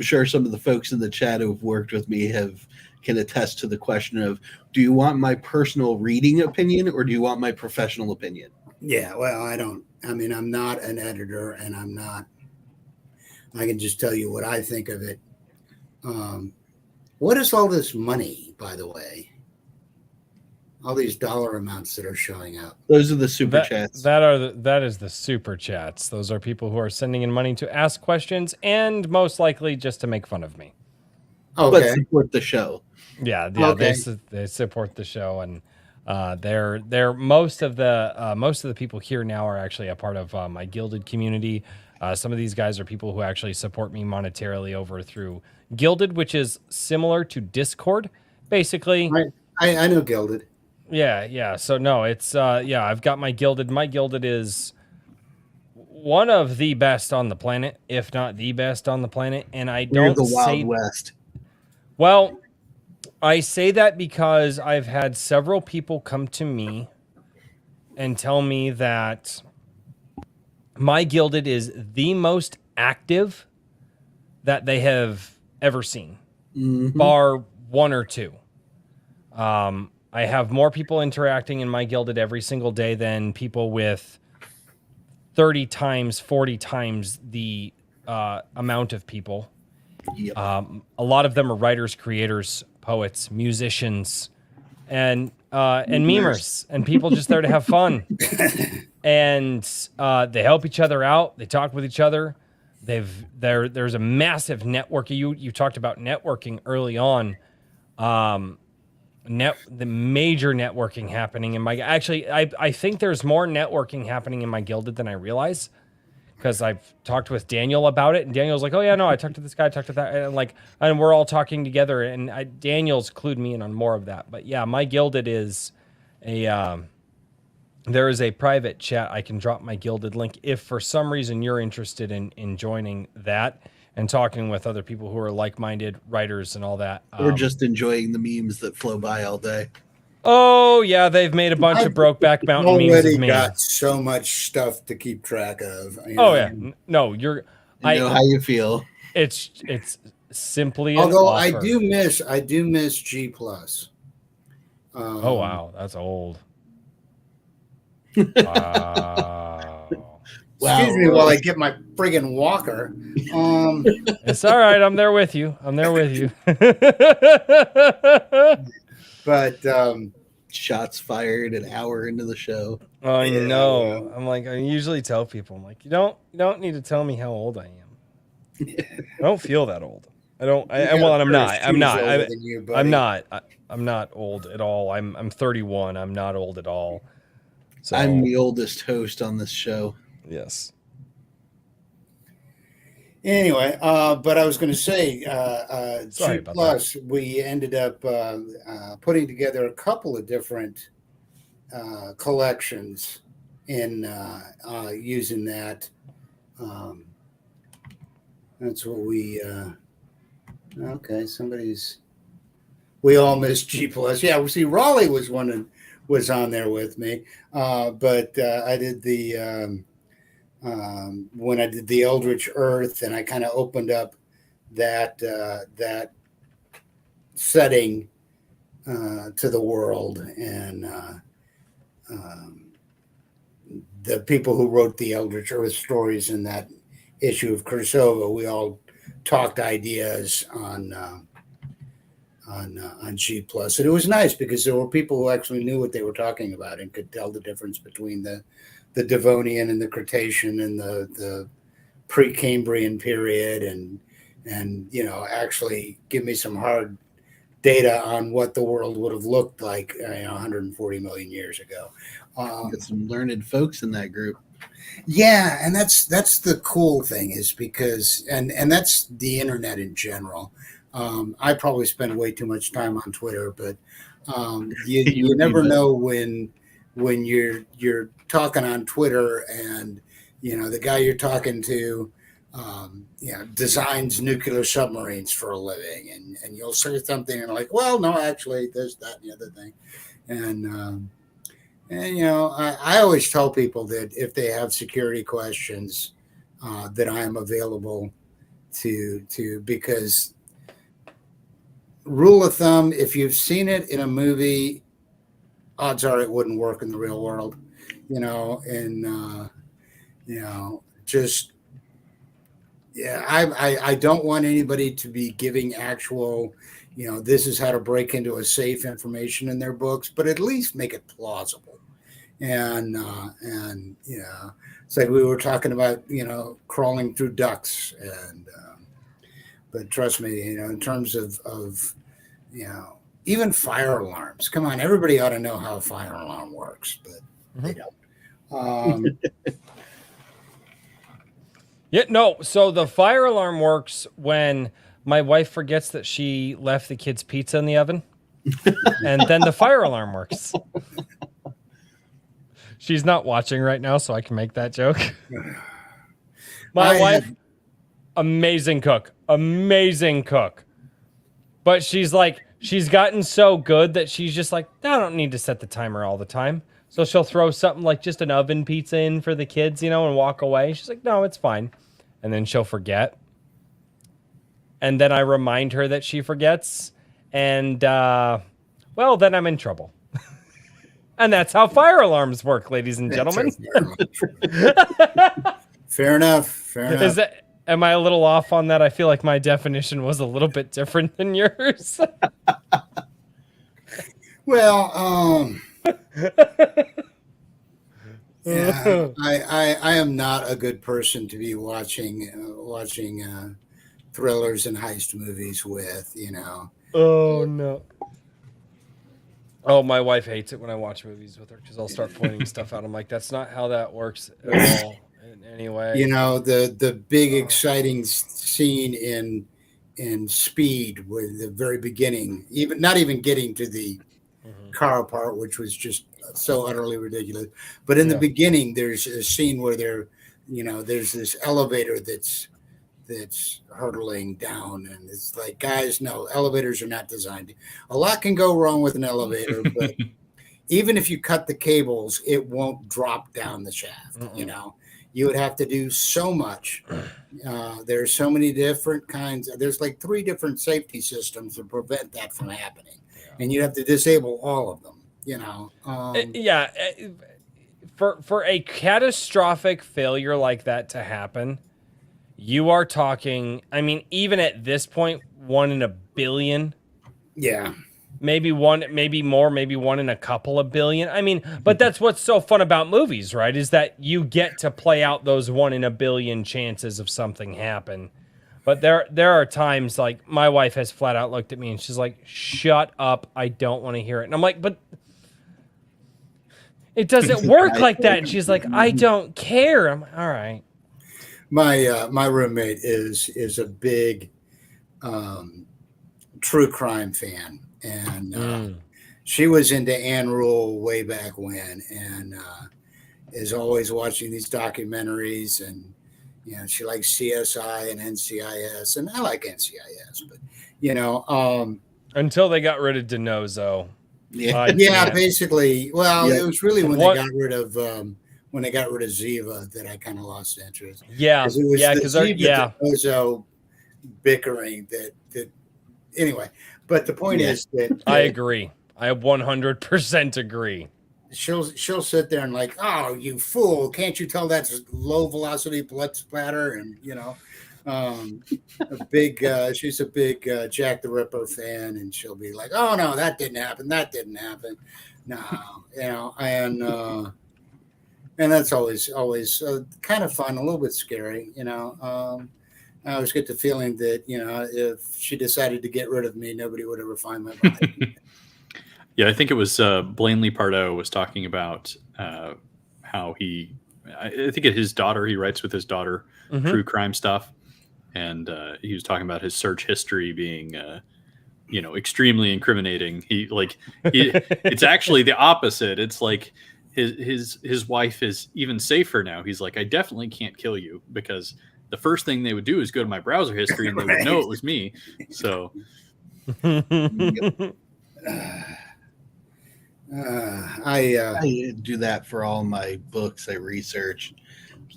sure some of the folks in the chat who have worked with me can attest to the question of, do you want my personal reading opinion or do you want my professional opinion? Yeah, well, I'm not an editor, and I can just tell you what I think of it. What is all this money, by the way? all these dollar amounts that are showing up. Those are the super chats. That is the super chats. Those are people who are sending in money to ask questions and most likely just to make fun of me. Okay. But support the show. Yeah, okay. They support the show, and they're most of the people here now are actually a part of my Gilded community. Some of these guys are people who actually support me monetarily over through Gilded, which is similar to Discord, basically. I know Gilded. Yeah. So no, it's I've got my Gilded. My Gilded is one of the best on the planet, if not the best on the planet, and I don't the Wild West. Well, I say that because I've had several people come to me and tell me that my Gilded is the most active that they have ever seen, bar one or two. I have more people interacting in my Gilded every single day than people with 30 times, 40 times the amount of people. Yep. A lot of them are writers, creators, poets, musicians, and memers, and people just there to have fun. And they help each other out. They talk with each other. There's a massive network. You talked about networking early on. The major networking happening in my I think there's more networking happening in my Gilded than I realize, because I've talked with Daniel about it, and Daniel's like, oh yeah, no, I talked to this guy, I talked to that, and we're all talking together, and Daniel's clued me in on more of that. But yeah, my Gilded is there is a private chat. I can drop my Gilded link if for some reason you're interested in joining that and talking with other people who are like-minded writers and all that. Or just enjoying the memes that flow by all day. Oh, yeah, they've made a bunch of Brokeback Mountain memes of me. Got so much stuff to keep track of. Yeah. No, I know how you feel. It's simply Although I do miss G+. Oh, wow, that's old. Wow. Excuse me while I get my friggin' walker. It's all right. I'm there with you. But shots fired an hour into the show. I know. I'm like, I usually tell people, I'm like, you don't need to tell me how old I am. I don't feel that old. I'm not old at all. I'm 31. I'm not old at all. So I'm the oldest host on this show. Yes. Anyway, but I was going to say, Sorry about that. We ended up putting together a couple of different collections in using that. That's what we. Okay, we all missed G+. Yeah, see, Raleigh was on there with me, but I did the. When I did the Eldritch Earth, and I kind of opened up that setting to the world, and the people who wrote the Eldritch Earth stories in that issue of Kursova, we all talked ideas on G+, and it was nice because there were people who actually knew what they were talking about and could tell the difference between the Devonian and the Cretacean and the Precambrian period, and actually give me some hard data on what the world would have looked like 140 million years ago. Got some learned folks in that group. Yeah, and that's the cool thing, is because and that's the internet in general. I probably spend way too much time on Twitter, but you never know when you're talking on Twitter and the guy you're talking to designs nuclear submarines for a living, and you'll say something and like, well, no, actually there's that and the other thing, and I always tell people that if they have security questions, that I am available to because rule of thumb, if you've seen it in a movie, odds are it wouldn't work in the real world, just Yeah, I don't want anybody to be giving actual, this is how to break into a safe information in their books, but at least make it plausible. And it's like we were talking about, crawling through ducts, and but trust me, in terms of even fire alarms. Come on, everybody ought to know how a fire alarm works, but they don't. Yeah, no. So the fire alarm works when my wife forgets that she left the kids' pizza in the oven, and then the fire alarm works. She's not watching right now, so I can make that joke. My wife, amazing cook, but she's gotten so good that she's just like, I don't need to set the timer all the time. So she'll throw something like just an oven pizza in for the kids, and walk away. She's like, no, it's fine. And then she'll forget. And then I remind her that she forgets. And, then I'm in trouble. And that's how fire alarms work, ladies and gentlemen. Fair enough. Am I a little off on that? I feel like my definition was a little bit different than yours. Well, yeah, I am not a good person to be watching thrillers and heist movies with, Oh, no. Oh, my wife hates it when I watch movies with her because I'll start pointing stuff out. I'm like, that's not how that works at all in any way. The big exciting scene in Speed with the very beginning, not even getting to the car part, which was just so utterly ridiculous. But in the beginning, there's a scene where there's this elevator that's hurtling down, and it's like, guys, no, elevators are not designed. A lot can go wrong with an elevator, but even if you cut the cables, it won't drop down the shaft. You would have to do so much. There's so many different kinds. There's like 3 different safety systems to prevent that from happening, and you have to disable all of them. For a catastrophic failure like that to happen, you are talking, I mean, even at this point, 1 in a billion. Yeah. Maybe more, maybe 1 in a couple of billion. I mean, but that's what's so fun about movies, right? Is that you get to play out those 1 in a billion chances of something happen. But there are times, like, my wife has flat out looked at me and she's like, shut up, I don't want to hear it. And I'm like, but it doesn't work like that. And she's like, I don't care. I'm all right. My roommate is a big true crime fan, and she was into Anne Rule way back when, and is always watching these documentaries, and she likes CSI and NCIS, and I like NCIS, but until they got rid of DiNozzo. Yeah, basically. Well, it was really when they got rid of Ziva that I kind of lost interest. Yeah, because DiNozzo bickering that anyway. But the point is that I agree. I 100% agree. She'll sit there and like, oh, you fool! Can't you tell that's low velocity blood splatter? And she's a big Jack the Ripper fan, and she'll be like, oh no, that didn't happen. No, and that's always kind of fun, a little bit scary. I always get the feeling that if she decided to get rid of me, nobody would ever find my body. Yeah, I think it was Blanley Pardo was talking about how I think his daughter, he writes with his daughter, true crime stuff. And he was talking about his search history being, extremely incriminating. It's actually the opposite. It's like his wife is even safer now. He's like, I definitely can't kill you because the first thing they would do is go to my browser history and they would know it was me. So I do that for all my books. I research,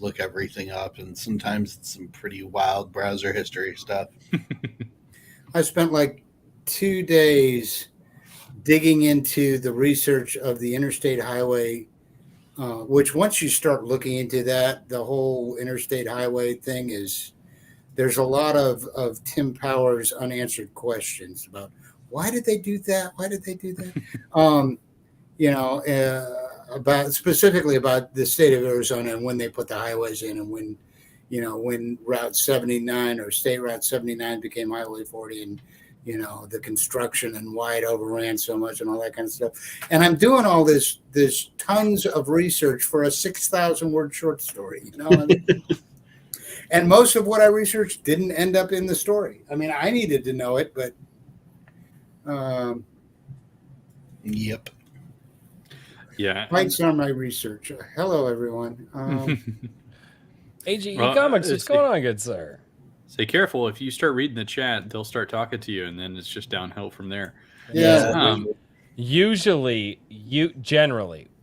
look everything up, and sometimes it's some pretty wild browser history stuff. I spent like 2 days digging into the research of the interstate highway, which once you start looking into that, the whole interstate highway thing there's a lot of Tim Powers unanswered questions about why did they do that? Why did they do that? About specifically about the state of Arizona and when they put the highways in and when Route 79 or State Route 79 became Highway 40 and, the construction and why it overran so much and all that kind of stuff. And I'm doing all this tons of research for a 6,000 word short story, And most of what I researched didn't end up in the story. I mean, I needed to know it, but yep. Yeah. Lights on my research. Hello, everyone. AGE Comics, what's going on, good sir? Say careful. If you start reading the chat, they'll start talking to you, and then it's just downhill from there. Yeah.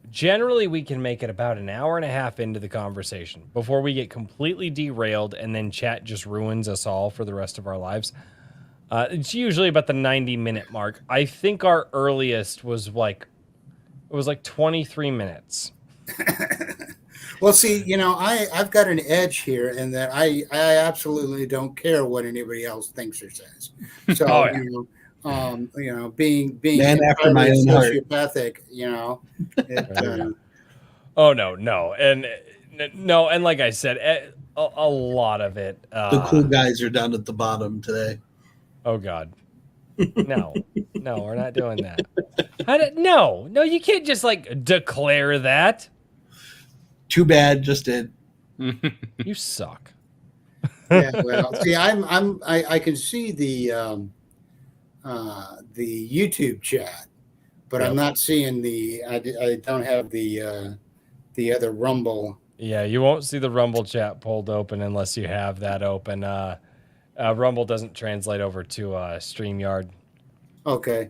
Generally, we can make it about an hour and a half into the conversation before we get completely derailed, and then chat just ruins us all for the rest of our lives. It's usually about the 90-minute mark. I think our earliest was like 23 minutes. Well, see, I've got an edge here in that I absolutely don't care what anybody else thinks or says. So, being man after my own heart, sociopathic, and like I said, a lot of it. The cool guys are down at the bottom today. Oh God, no, we're not doing that. No, you can't just declare that. Too bad, just did. You suck. Yeah, well, see, I can see the YouTube chat, but I'm not seeing I don't have the other Rumble. Yeah, you won't see the Rumble chat pulled open unless you have that open. Rumble doesn't translate over to StreamYard. Okay.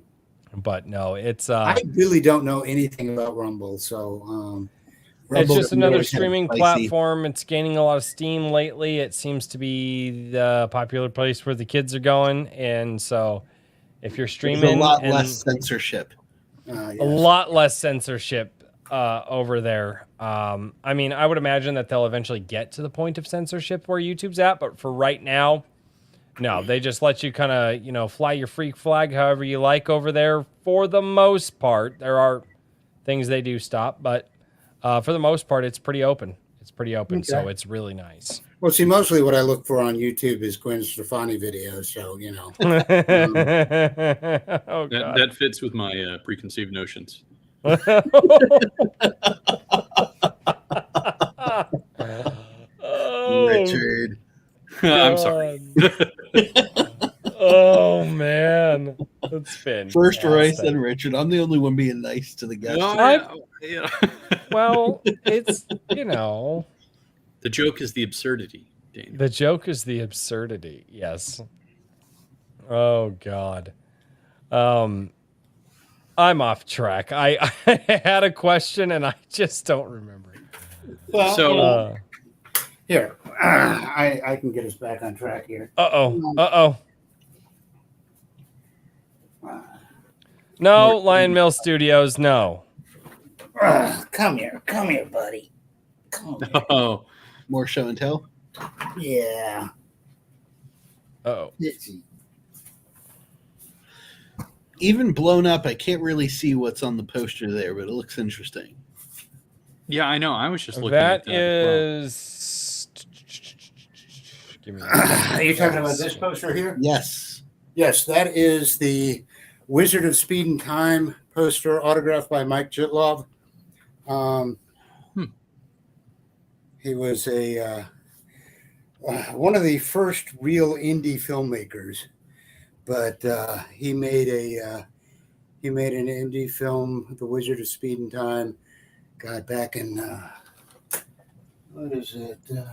But no, it's I really don't know anything about Rumble, so it's just another streaming platform. It's gaining a lot of steam lately. It seems to be the popular place where the kids are going, and so if you're streaming, there's a lot less censorship. A lot less censorship over there. I mean, I would imagine that they'll eventually get to the point of censorship where YouTube's at, but for right now, no, they just let you kind of, fly your freak flag however you like over there for the most part. There are things they do stop, but for the most part, it's pretty open. Okay. So it's really nice. Well, see, mostly what I look for on YouTube is Gwen Stefani videos, so, That fits with my preconceived notions. Richard. I'm sorry. Oh man, that's fantastic. First Royce and Richard. I'm the only one being nice to the guests. Well, it's the joke is the absurdity, Daniel. The joke is the absurdity. Yes. Oh God. I'm off track. I had a question and I just don't remember it. Well, here, I can get us back on track here. No, Lion Mill Studios, no. Come here, buddy. Come here. Oh, more show and tell. Yeah. Oh. Even blown up, I can't really see what's on the poster there, but it looks interesting. Yeah, I know. I was just looking at that. That is. Give me Are you talking about this poster here? Yes. Yes, that is the Wizard of Speed and Time poster autographed by Mike Jitlov. He was one of the first real indie filmmakers, but he made an indie film, The Wizard of Speed and Time. God, back in what is it? It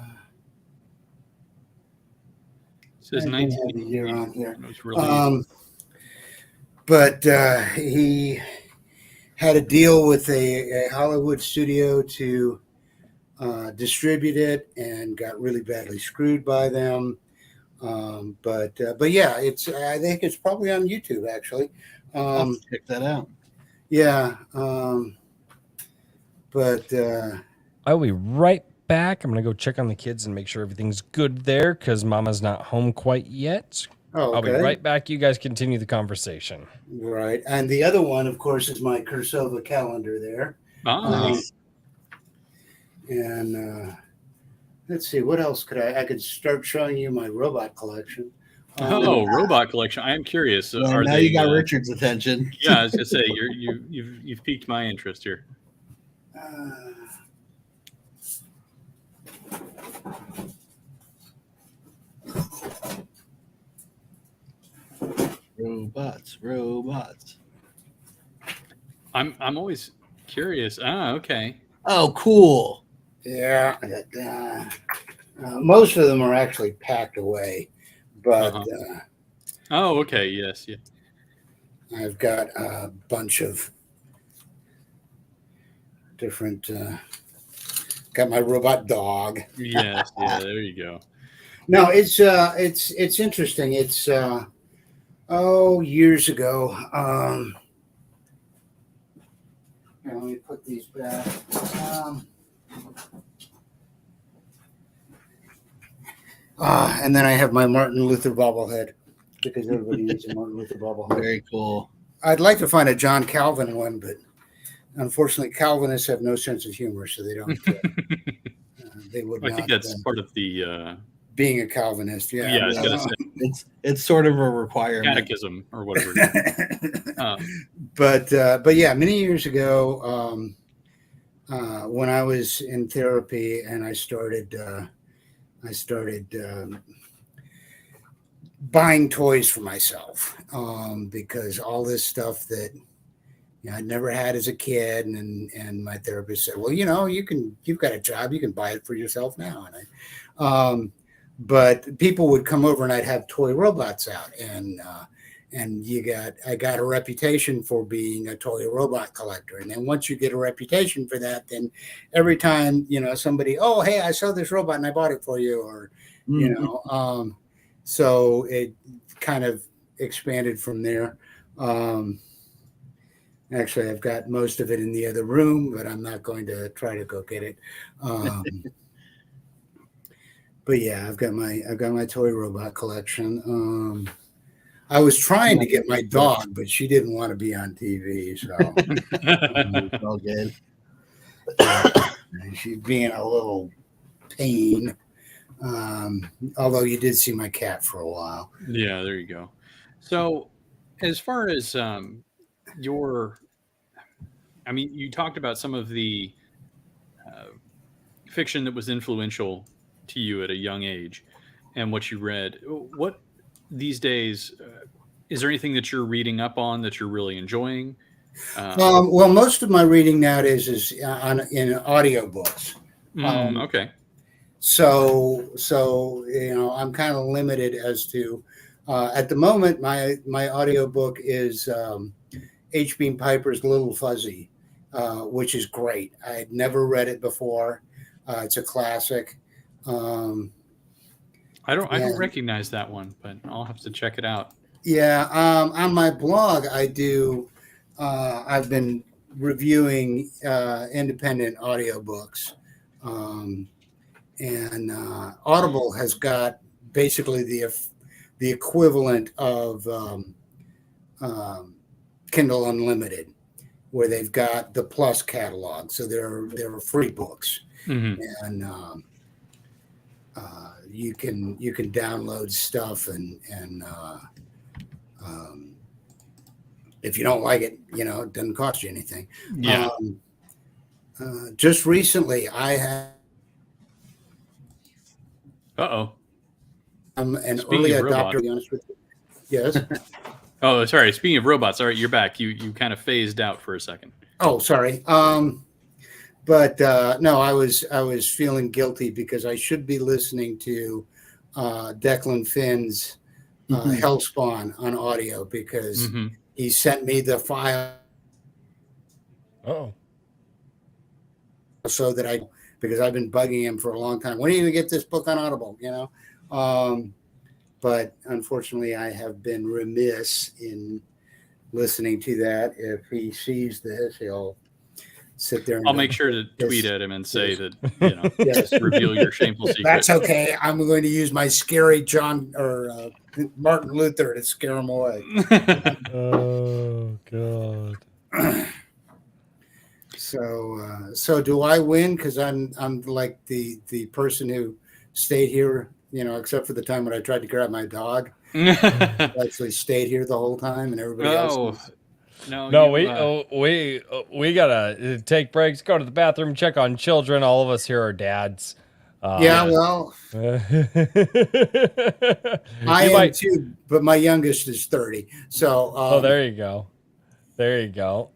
says 19. The year on here. It was really but he had a deal with a Hollywood studio to distribute it and got really badly screwed by them. But yeah, I think it's probably on YouTube actually. I'll check that out. Yeah. I'll be right back. I'm going to go check on the kids and make sure everything's good there because Mama's not home quite yet. Oh, okay. I'll be right back. You guys continue the conversation. Right. And the other one, of course, is my Kursova calendar there. Nice. And let's see, what else I could start showing you my robot collection. Robot collection. I am curious. Well, now you got Richard's attention. Yeah, I was gonna say you've piqued my interest here. Robots. I'm always curious. Okay. Oh, cool. Yeah. Most of them are actually packed away, but oh, okay. Yes. Yeah. I've got a bunch of different. Got my robot dog. Yes. Yeah. There you go. No, it's interesting. It's years ago. Let me put these back. And then I have my Martin Luther bobblehead because everybody needs a Martin Luther bobblehead. Very cool. I'd like to find a John Calvin one, but unfortunately, Calvinists have no sense of humor, so they don't. They would. I think that's part of the being a Calvinist. Yeah, I was gonna say it's sort of a requirement. Catechism or whatever. But yeah, many years ago, when I was in therapy and I started buying toys for myself because all this stuff that I'd never had as a kid, and my therapist said, well, you've got a job, you can buy it for yourself now. And but people would come over and I'd have toy robots out, and I got a reputation for being a toy robot collector. And then once you get a reputation for that, then every time, somebody, oh, hey, I saw this robot and I bought it for you, or, so it kind of expanded from there. Actually, I've got most of it in the other room, but I'm not going to try to go get it. But yeah, I've got my toy robot collection. I was trying to get my dog, but she didn't want to be on TV, so all good. She's being a little pain. Although you did see my cat for a while. Yeah, there you go. So, as far as you talked about some of the fiction that was influential to you at a young age and what you read. What these days, is there anything that you're reading up on that you're really enjoying? Well, most of my reading nowadays is in audiobooks. Okay. So I'm kind of limited as to at the moment my audiobook is H. Beam Piper's Little Fuzzy, which is great. I had never read it before. It's a classic. I don't recognize that one, but I'll have to check it out. Yeah, on my blog I do. I've been reviewing independent audiobooks, and Audible has got basically the equivalent of Kindle Unlimited, where they've got the Plus catalog, so there are free books, and you can download stuff, and if you don't like it, it doesn't cost you anything. Yeah. Just recently, I had. I'm an early adopter. To be honest with you. Yes. Oh, sorry. Speaking of robots, all right, you're back. You kind of phased out for a second. Oh, sorry. But no, I was feeling guilty because I should be listening to Declan Finn's Hellspawn on audio because he sent me the file. So that because I've been bugging him for a long time. When are you going to get this book on Audible? But unfortunately, I have been remiss in listening to that. If he sees this, he'll sit there. And I'll make sure to tweet at him and say that, you know, just reveal your shameful secret. That's okay. I'm going to use my scary Martin Luther to scare him away. Oh God. So do I win? Because I'm like the person who stayed here, you know, except for the time when I tried to grab my dog. I actually stayed here the whole time, and everybody else. No, we gotta take breaks, go to the bathroom, check on children. All of us here are dads. Well, I am too, but my youngest is 30. So, there you go. There you go.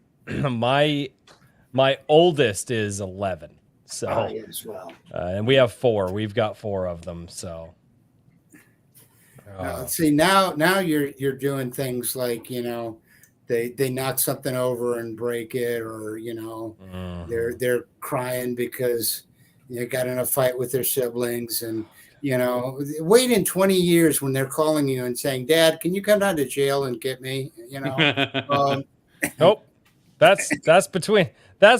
My oldest is 11. So, as well. And we have 4. We've got 4 of them. So, see now you're doing things like, you know, they knock something over and break it, or you know, they're crying because they got in a fight with their siblings, and you know, wait in 20 years when they're calling you and saying, "Dad, can you come down to jail and get me?" You know. Nope. That's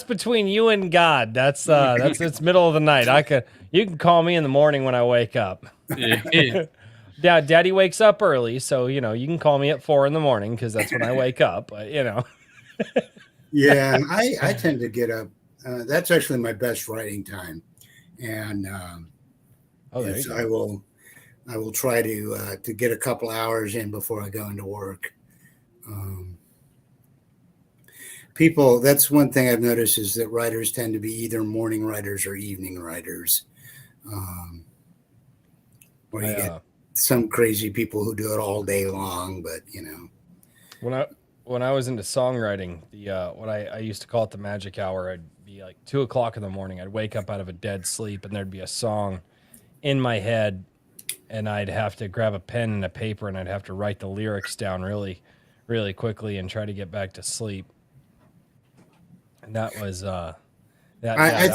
between you and God. That's it's middle of the night. You can call me in the morning when I wake up. Yeah, Daddy wakes up early, so you know you can call me at 4 a.m. because that's when I wake up. But you know. Yeah, I tend to get up. That's actually my best writing time, and I will try to get a couple hours in before I go into work. That's one thing I've noticed, is that writers tend to be either morning writers or evening writers. Or you get some crazy people who do it all day long, but you know. When I was into songwriting, what I used to call it the magic hour, I'd be like 2 o'clock in the morning. I'd wake up out of a dead sleep, and there'd be a song in my head, and I'd have to grab a pen and a paper, and I'd have to write the lyrics down really, really quickly and try to get back to sleep. And that was I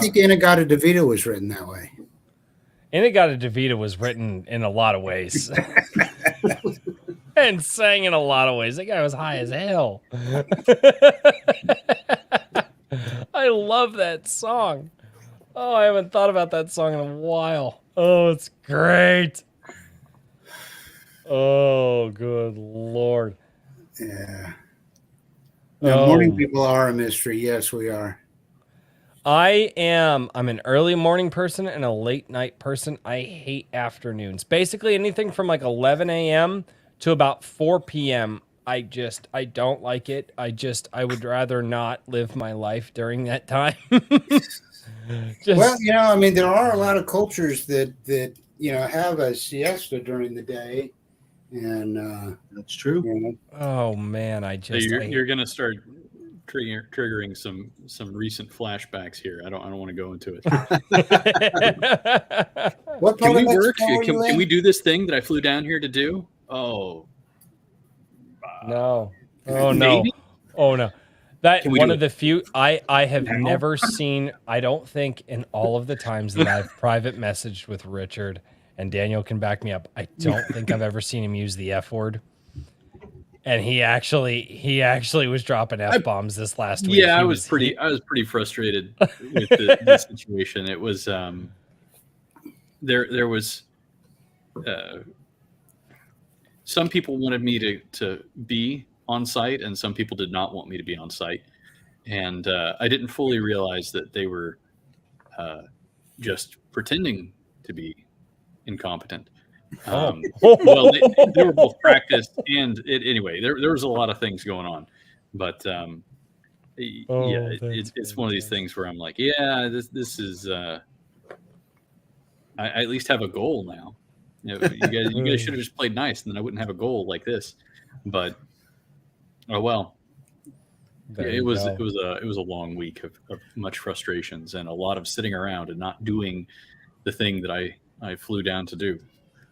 think In-A-Gadda-Da-Vida was written that way. In-A-Gadda-Da-Vida was written in a lot of ways. And sang in a lot of ways. That guy was high as hell. I love that song. Oh, I haven't thought about that song in a while. Oh, it's great. Oh, good Lord. Yeah. No, morning people are a mystery. Yes, we are. I'm an early morning person and a late night person. I hate afternoons. Basically anything from like 11 a.m. to about 4 p.m. I don't like it. I would rather not live my life during that time. Well, you know, I mean, there are a lot of cultures that you know, have a siesta during the day, and that's true. You know? Oh man, so you're gonna start triggering some recent flashbacks here. I don't want to go into it. What can we work? Can we do this thing that I flew down here to do? Oh no! Oh no! Oh no! That one of the few I have never seen. I don't think in all of the times that I've private messaged with Richard, and Daniel can back me up, I don't think I've ever seen him use the F word. And he actually was dropping F-bombs this last week. Yeah, I was pretty frustrated with the situation. It was there was some people wanted me to be on site, and some people did not want me to be on site. And I didn't fully realize that they were just pretending to be incompetent. Well, they were both practiced, and anyway, there was a lot of things going on, but it's one of these things where I'm like, yeah, this is I at least have a goal now. You guys should have just played nice, and then I wouldn't have a goal like this. But oh well. It was a long week of much frustrations and a lot of sitting around and not doing the thing that I flew down to do.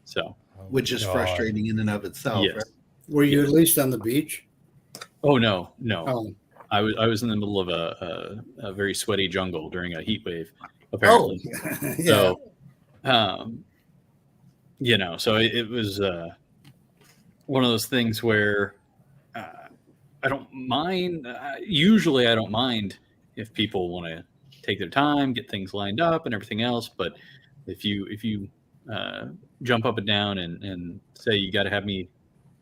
So, which is frustrating in and of itself. Yes. Right? Were you at least on the beach? Oh no. Oh. I was in the middle of a very sweaty jungle during a heat wave, apparently. Oh. Yeah. So, you know, so it was one of those things where I don't mind. Usually, I don't mind if people want to take their time, get things lined up and everything else. But if you jump up and down and say you got to have me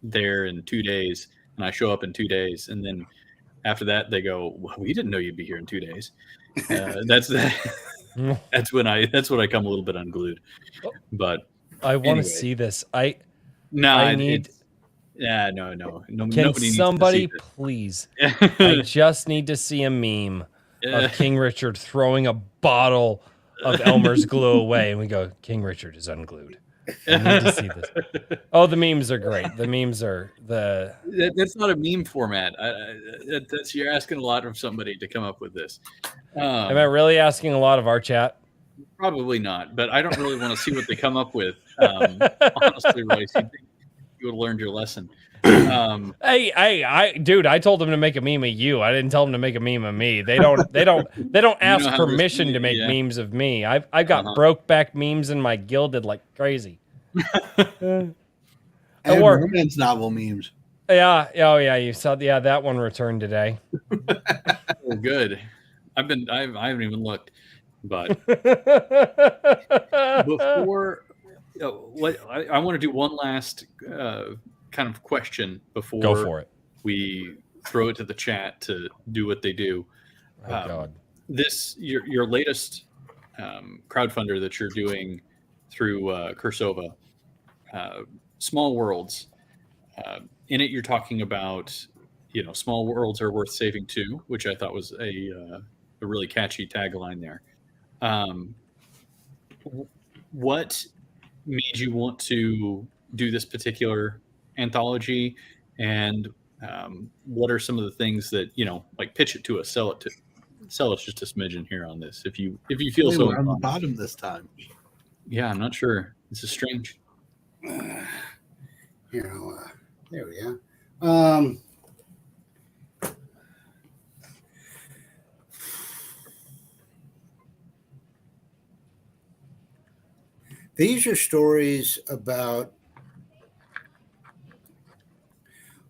there in 2 days, and I show up in 2 days, and then after that they go, well, we didn't know you'd be here in 2 days. That's when I come a little bit unglued. But I want to see this. I need. Yeah, no. Can somebody please? I just need to see a meme of King Richard throwing a bottle of Elmer's glue away, and we go, King Richard is unglued. I need to see this. Oh, the memes are great. The memes are the. That's not a meme format. That's you're asking a lot of somebody to come up with this. Am I really asking a lot of our chat? Probably not, but I don't really want to see what they come up with. Honestly, Royce, you would have learned your lesson. Dude, I told them to make a meme of you. I didn't tell them to make a meme of me. They don't ask permission to make memes of me. I've got Brokeback memes in my Gilded like crazy. And romance novel memes. Yeah. Oh yeah. You saw. Yeah, that one returned today. Oh, good. I haven't even looked, but before. I want to do one last kind of question before go for it. We throw it to the chat to do what they do. Oh God! This your latest crowdfunder that you're doing through Cursova, Small Worlds. In it, you're talking about small worlds are worth saving too, which I thought was a really catchy tagline there. What made you want to do this particular anthology, and what are some of the things that like pitch it to us, sell us just a smidgen here on this, if you feel so. We're on the bottom this time. Yeah, I'm not sure. This is strange. There we go. These are stories about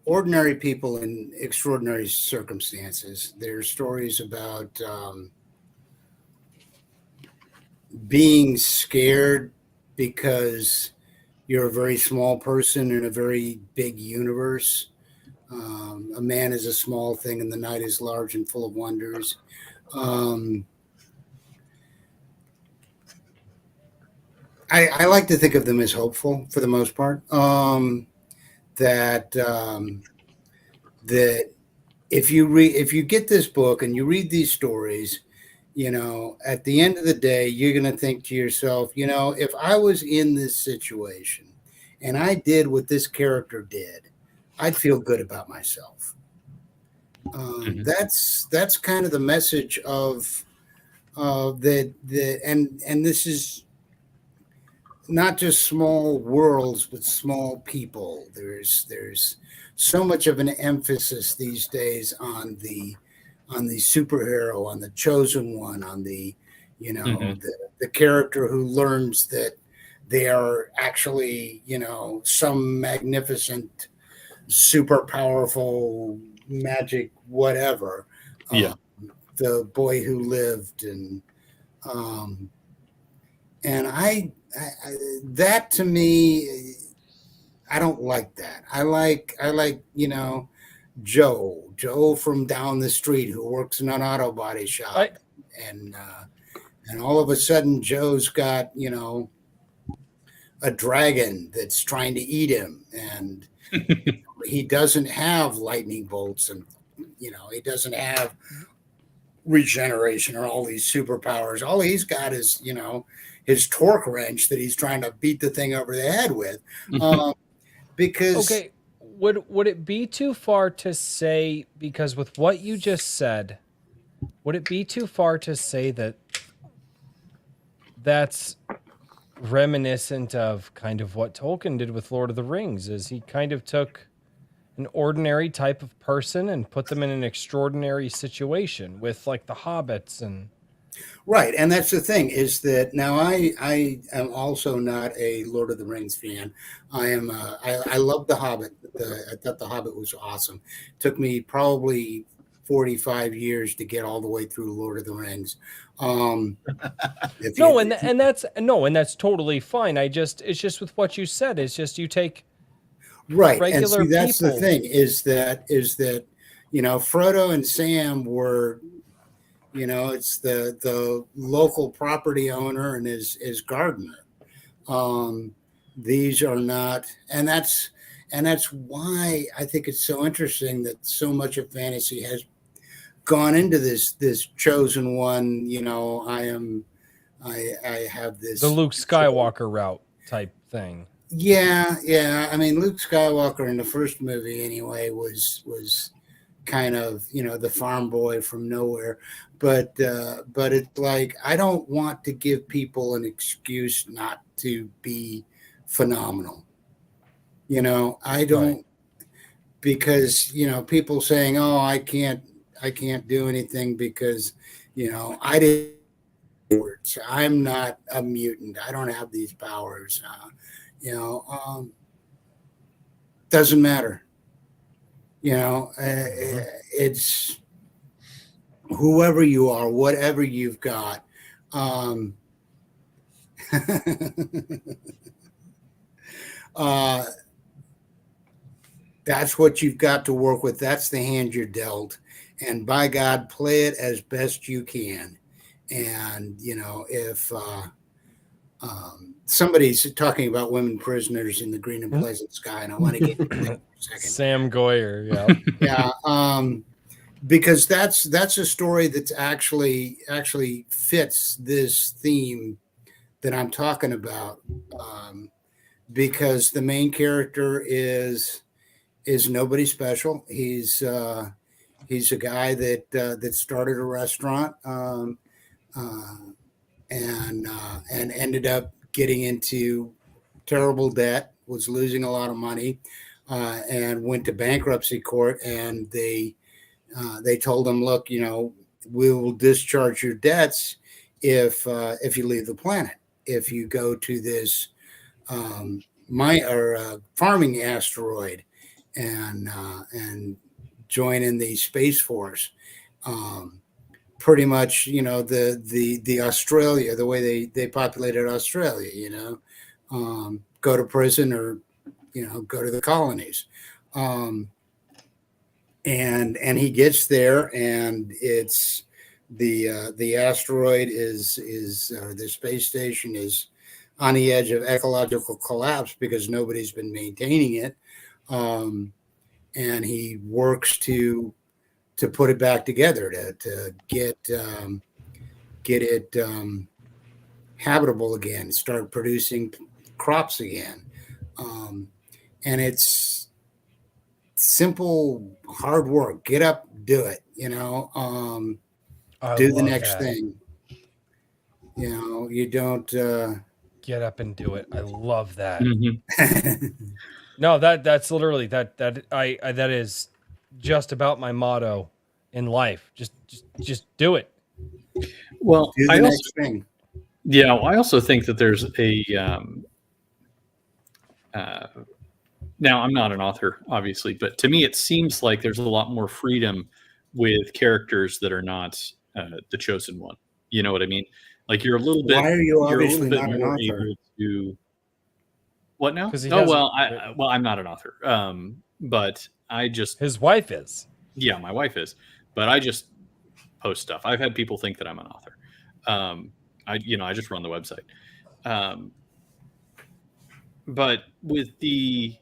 ordinary people in extraordinary circumstances. They're stories about being scared because you're a very small person in a very big universe. A man is a small thing and the night is large and full of wonders. I like to think of them as hopeful for the most part. That if you get this book and you read these stories, at the end of the day, you're going to think to yourself, if I was in this situation and I did what this character did, I'd feel good about myself. That's kind of the message of that, and this is not just small worlds, but small people. There's so much of an emphasis these days on the superhero, on the chosen one, on the the character who learns that they are actually some magnificent, super powerful magic whatever. The boy who lived, and I that to me, I don't like that. I like Joe from down the street who works in an auto body shop, and all of a sudden Joe's got a dragon that's trying to eat him, and he doesn't have lightning bolts, and he doesn't have regeneration or all these superpowers. All he's got is his torque wrench that he's trying to beat the thing over the head with. Because would it be too far to say, because with what you just said, would it be too far to say that that's reminiscent of kind of what Tolkien did with Lord of the Rings? Is he kind of took an ordinary type of person and put them in an extraordinary situation with like the hobbits and right. And that's the thing, is that now I am also not a Lord of the Rings fan. I love The Hobbit. I thought The Hobbit was awesome. It took me probably 45 years to get all the way through Lord of the Rings. And that's totally fine. It's just with what you said. It's just you take right, regular and see, that's people. the thing is that Frodo and Sam were, it's the local property owner and his gardener. These are not, and that's why I think it's so interesting that so much of fantasy has gone into this chosen one. I have this, the Luke Skywalker route type thing. Yeah. I mean, Luke Skywalker in the first movie anyway was kind of, the farm boy from nowhere, but it's like, I don't want to give people an excuse not to be phenomenal. I don't, right. Because, people saying, oh, I can't do anything because, I didn't, I'm not a mutant. I don't have these powers. Doesn't matter. It's whoever you are, whatever you've got. That's what you've got to work with. That's the hand you're dealt. And by God, play it as best you can. And, if somebody's talking about women prisoners in the Green and Pleasant Sky, and I want to get into that for a second. Sam Goyer, yeah. Because that's a story that's actually fits this theme that I'm talking about. Because the main character is nobody special. He's a guy that started a restaurant and ended up getting into terrible debt, was losing a lot of money, and went to bankruptcy court. And they told him, look, we will discharge your debts if you leave the planet, if you go to this farming asteroid and join in the Space Force. Pretty much, the Australia, the way they populated Australia, go to prison or, go to the colonies. And he gets there, and it's the asteroid is the space station is on the edge of ecological collapse because nobody's been maintaining it. And he works to put it back together, to get it habitable again, start producing crops again. And it's simple, hard work. Get up, do it, do the next thing. You don't get up and do it. I love that. Mm-hmm. No, that's literally that is just about my motto in life. Just do it. Well, do the next thing. Yeah, I also think that there's a now I'm not an author, obviously, but to me it seems like there's a lot more freedom with characters that are not the chosen one. You know what I mean? Like you're a little bit. Why are you obviously not an author? Able to, what now? Oh, I'm not an author. But I just his wife is. Yeah, my wife is, but I just post stuff. I've had people think that I'm an author. I just run the website. But with the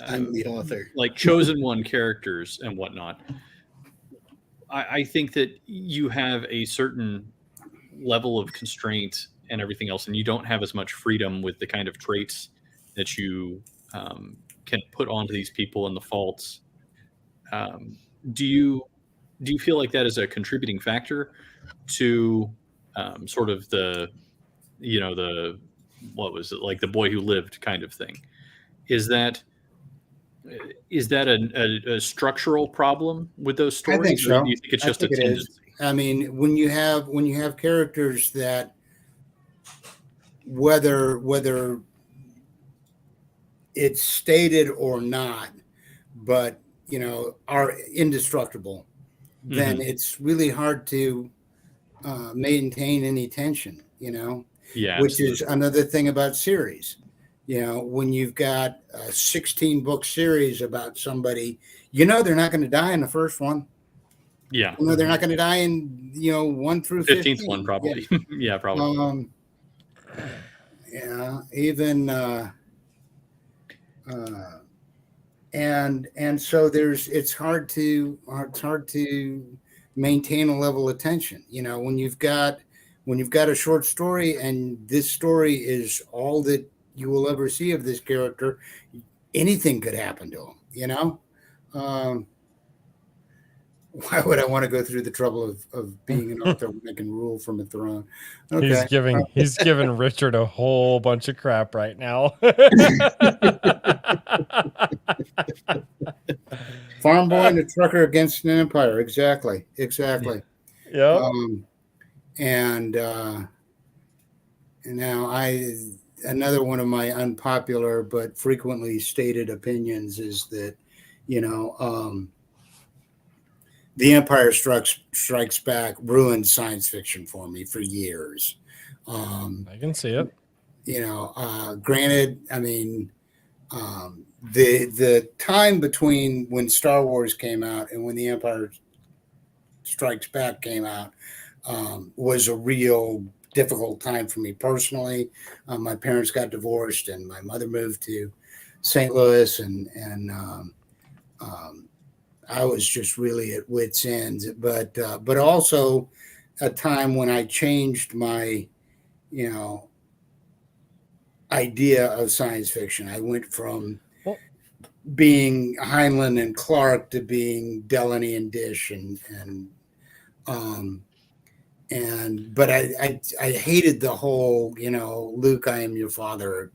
I'm the author, like chosen one characters and whatnot, I think that you have a certain level of constraint and everything else, and you don't have as much freedom with the kind of traits that you can put onto these people and the faults. Do you feel like that is a contributing factor to sort of the what was it, like the boy who lived kind of thing? Is that a structural problem with those stories? I think so. Or do you think it's just a tendency? I mean, when you have characters that whether it's stated or not, but are indestructible, then it's really hard to maintain any tension, Yeah, which is another thing about series. When you've got a 16-book series about somebody, they're not going to die in the first one. Yeah. They're not going to die in, 1 through 15th 15. one, probably. Yeah, yeah probably. Even, and so it's hard to maintain a level of tension. When you've got a short story and this story is all that you will ever see of this character, anything could happen to him. Why would I want to go through the trouble of being an author when I can rule from a throne? Okay. He's giving Richard a whole bunch of crap right now. Farm boy and a trucker against an empire. Exactly. Yeah. And now another one of my unpopular but frequently stated opinions is that, The Empire Strikes Back ruined science fiction for me for years. I can see it. Granted, I mean, the time between when Star Wars came out and when The Empire Strikes Back came out was a real difficult time for me personally. My parents got divorced and my mother moved to St. Louis, and I was just really at wit's end, but also a time when I changed my, idea of science fiction. I went from being Heinlein and Clark to being Delaney and Dish, but I hated the whole, Luke, I am your father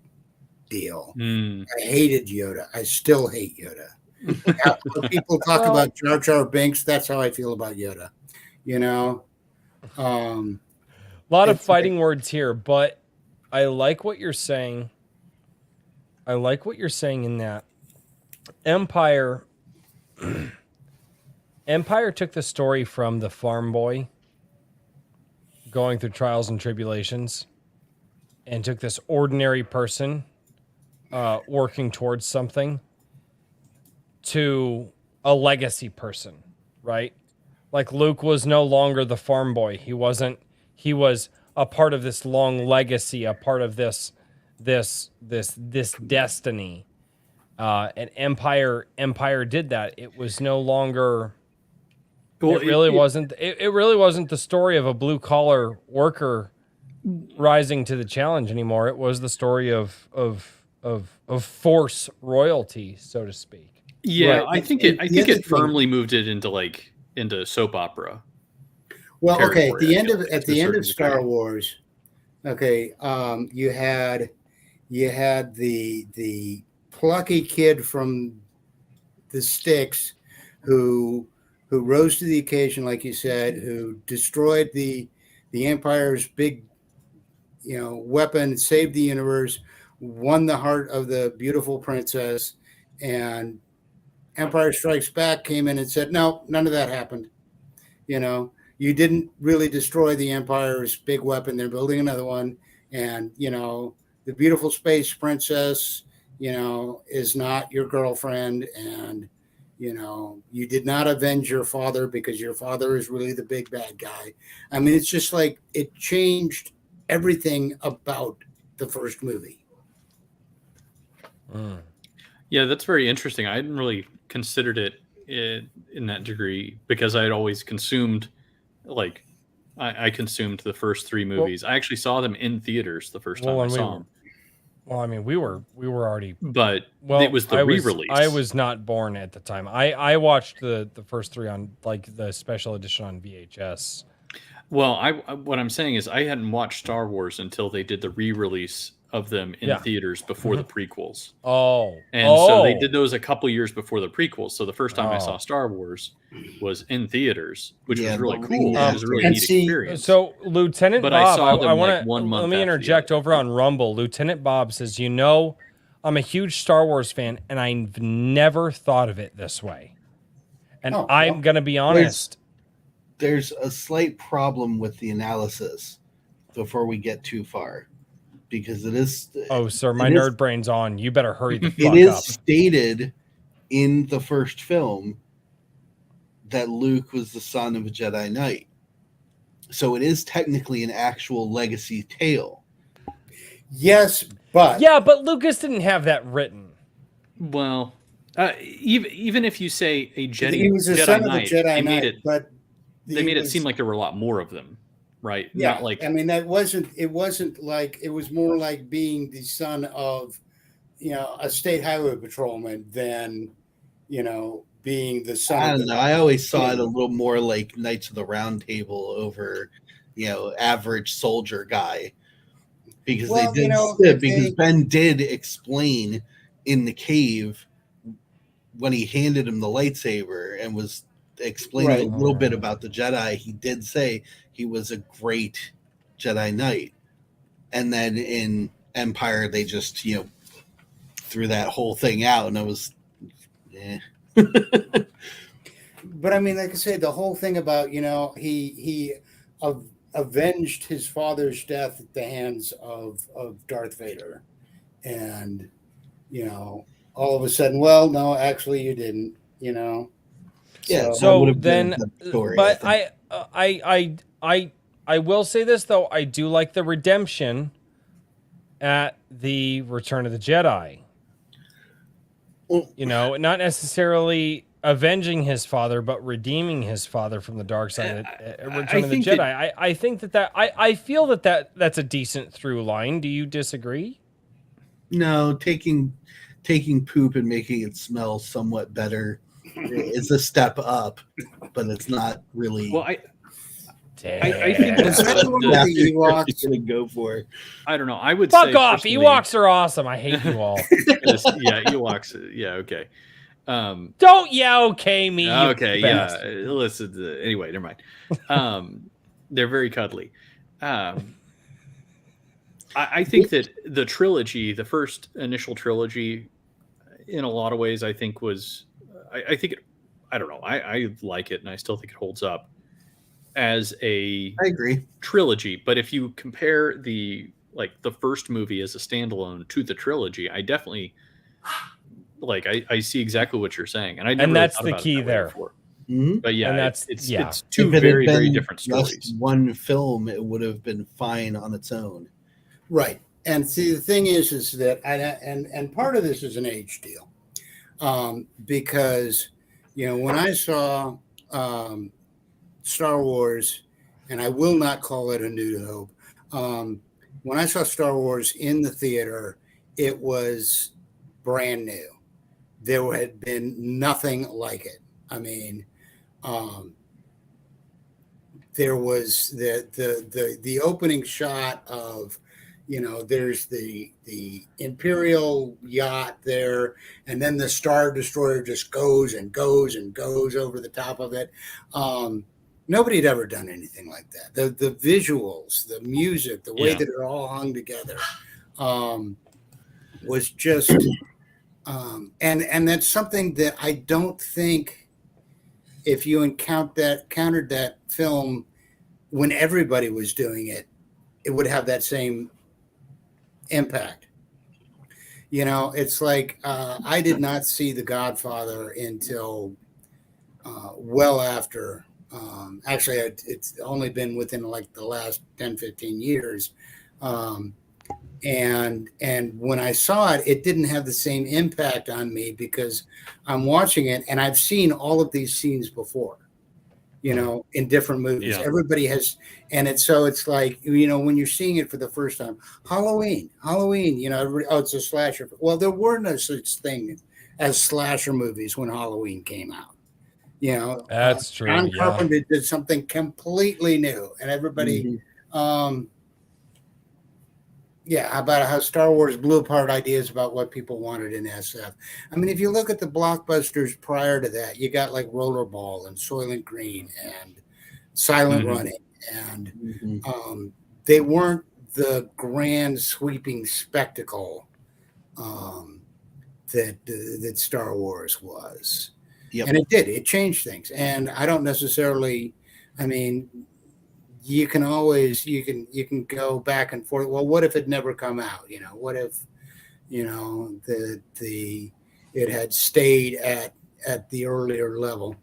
deal. I hated Yoda. I still hate Yoda. When people talk about Jar Jar Binks, that's how I feel about Yoda. A lot of fighting words here, but I like what you're saying. I like what you're saying in that Empire took the story from the farm boy going through trials and tribulations and took this ordinary person working towards something to a legacy person, right? Like Luke was no longer the farm boy. He was a part of this long legacy, a part of this destiny. And Empire did that. It was no longer. It really wasn't the story of a blue collar worker rising to the challenge anymore. It was the story of force royalty, so to speak. Yeah, right. I think it firmly moved it into soap opera. Well, okay, at the end of Star Wars, okay, you had the plucky kid from the sticks who rose to the occasion, like you said, who destroyed the Empire's big, weapon, saved the universe, won the heart of the beautiful princess, and Empire Strikes Back came in and said, no, none of that happened. You didn't really destroy the Empire's big weapon. They're building another one. And, the beautiful space princess, is not your girlfriend. And, you did not avenge your father because your father is really the big bad guy. I mean, it's just like it changed everything about the first movie. Yeah, that's very interesting. I hadn't really considered it in that degree because I had always consumed, I consumed the first three movies. I actually saw them in theaters the first time I saw them. Well, I mean, we were already, but it was the re-release. I was not born at the time. I watched the first three on the special edition on VHS. Well, what I'm saying is I hadn't watched Star Wars until they did the re-release of them in theaters before the prequels. So they did those a couple years before the prequels. So the first time I saw Star Wars was in theaters, which was really cool. It was a really neat experience. So Lieutenant Bob, I saw them I want 1 month. Let me interject over on Rumble. Lieutenant Bob says, I'm a huge Star Wars fan, and I've never thought of it this way. And I'm going to be honest. There's a slight problem with the analysis before we get too far, because it is. Oh, sir, my nerd brain's on. You better hurry the fuck up. It is stated in the first film that Luke was the son of a Jedi Knight. So it is technically an actual legacy tale. Yes, but... Yeah, but Lucas didn't have that written. Well, even if you say a Jedi, he was the son of a Jedi Knight, but they made it seem like there were a lot more of them, right? Yeah, not like, I mean, it wasn't like, it was more like being the son of, a state highway patrolman than, being the son. I don't know. I always saw it a little more like Knights of the Round Table over, average soldier guy, because because Ben did explain in the cave when he handed him the lightsaber and was explaining a little bit about the Jedi. He did say he was a great Jedi Knight, and then in Empire they just threw that whole thing out, and it was. But I mean, like I said, the whole thing about he avenged his father's death at the hands of Darth Vader, and all of a sudden, well, no, actually, you didn't. Yeah. So then, story, but I will say this though, I do like the redemption at the Return of the Jedi. Not necessarily avenging his father, but redeeming his father from the dark side. Return of the Jedi. I think I feel that's a decent through line. Do you disagree? No, taking poop and making it smell somewhat better is a step up, but it's not really. Well, I think that's what the Ewoks going to go for. I don't know. I would fuck off. Ewoks are awesome. I hate you all. Yeah, Ewoks. Yeah, okay. Don't okay me. Okay, yeah. Listen. Anyway, never mind. They're very cuddly. I think that the trilogy, the first initial trilogy, in a lot of ways, I think was. I think it. I don't know. I like it, and I still think it holds up as I agree trilogy. But if you compare the first movie as a standalone to the trilogy, I definitely I see exactly what you're saying, and that's the key there. Mm-hmm. But yeah, and it's two very very different stories. One film, it would have been fine on its own, right? And see, the thing is that and part of this is an age deal, because when I saw Star Wars, and I will not call it A New Hope. When I saw Star Wars in the theater, it was brand new. There had been nothing like it. I mean, there was the opening shot of, there's the Imperial yacht there, and then the Star Destroyer just goes and goes and goes over the top of it. Nobody had ever done anything like that. The visuals, the music, the way that it all hung together was just, and that's something that I don't think, if you encountered that film when everybody was doing it, it would have that same impact. It's like I did not see The Godfather until well after. Actually, it's only been within the last 10, 15 years. And when I saw it, it didn't have the same impact on me because I'm watching it and I've seen all of these scenes before, in different movies. Yeah. Everybody has, and it's like, when you're seeing it for the first time, Halloween, everybody, it's a slasher. Well, there were no such thing as slasher movies when Halloween came out. That's true. John Carpenter did something completely new, and everybody, about how Star Wars blew apart ideas about what people wanted in SF. I mean, if you look at the blockbusters prior to that, you got like Rollerball and Soylent Green and Silent Running, and they weren't the grand sweeping spectacle that Star Wars was. And it did. It changed things. And I don't necessarily, I mean, you can always you can go back and forth. Well, what if it never come out? You know, what if, you know, the it had stayed at the earlier level.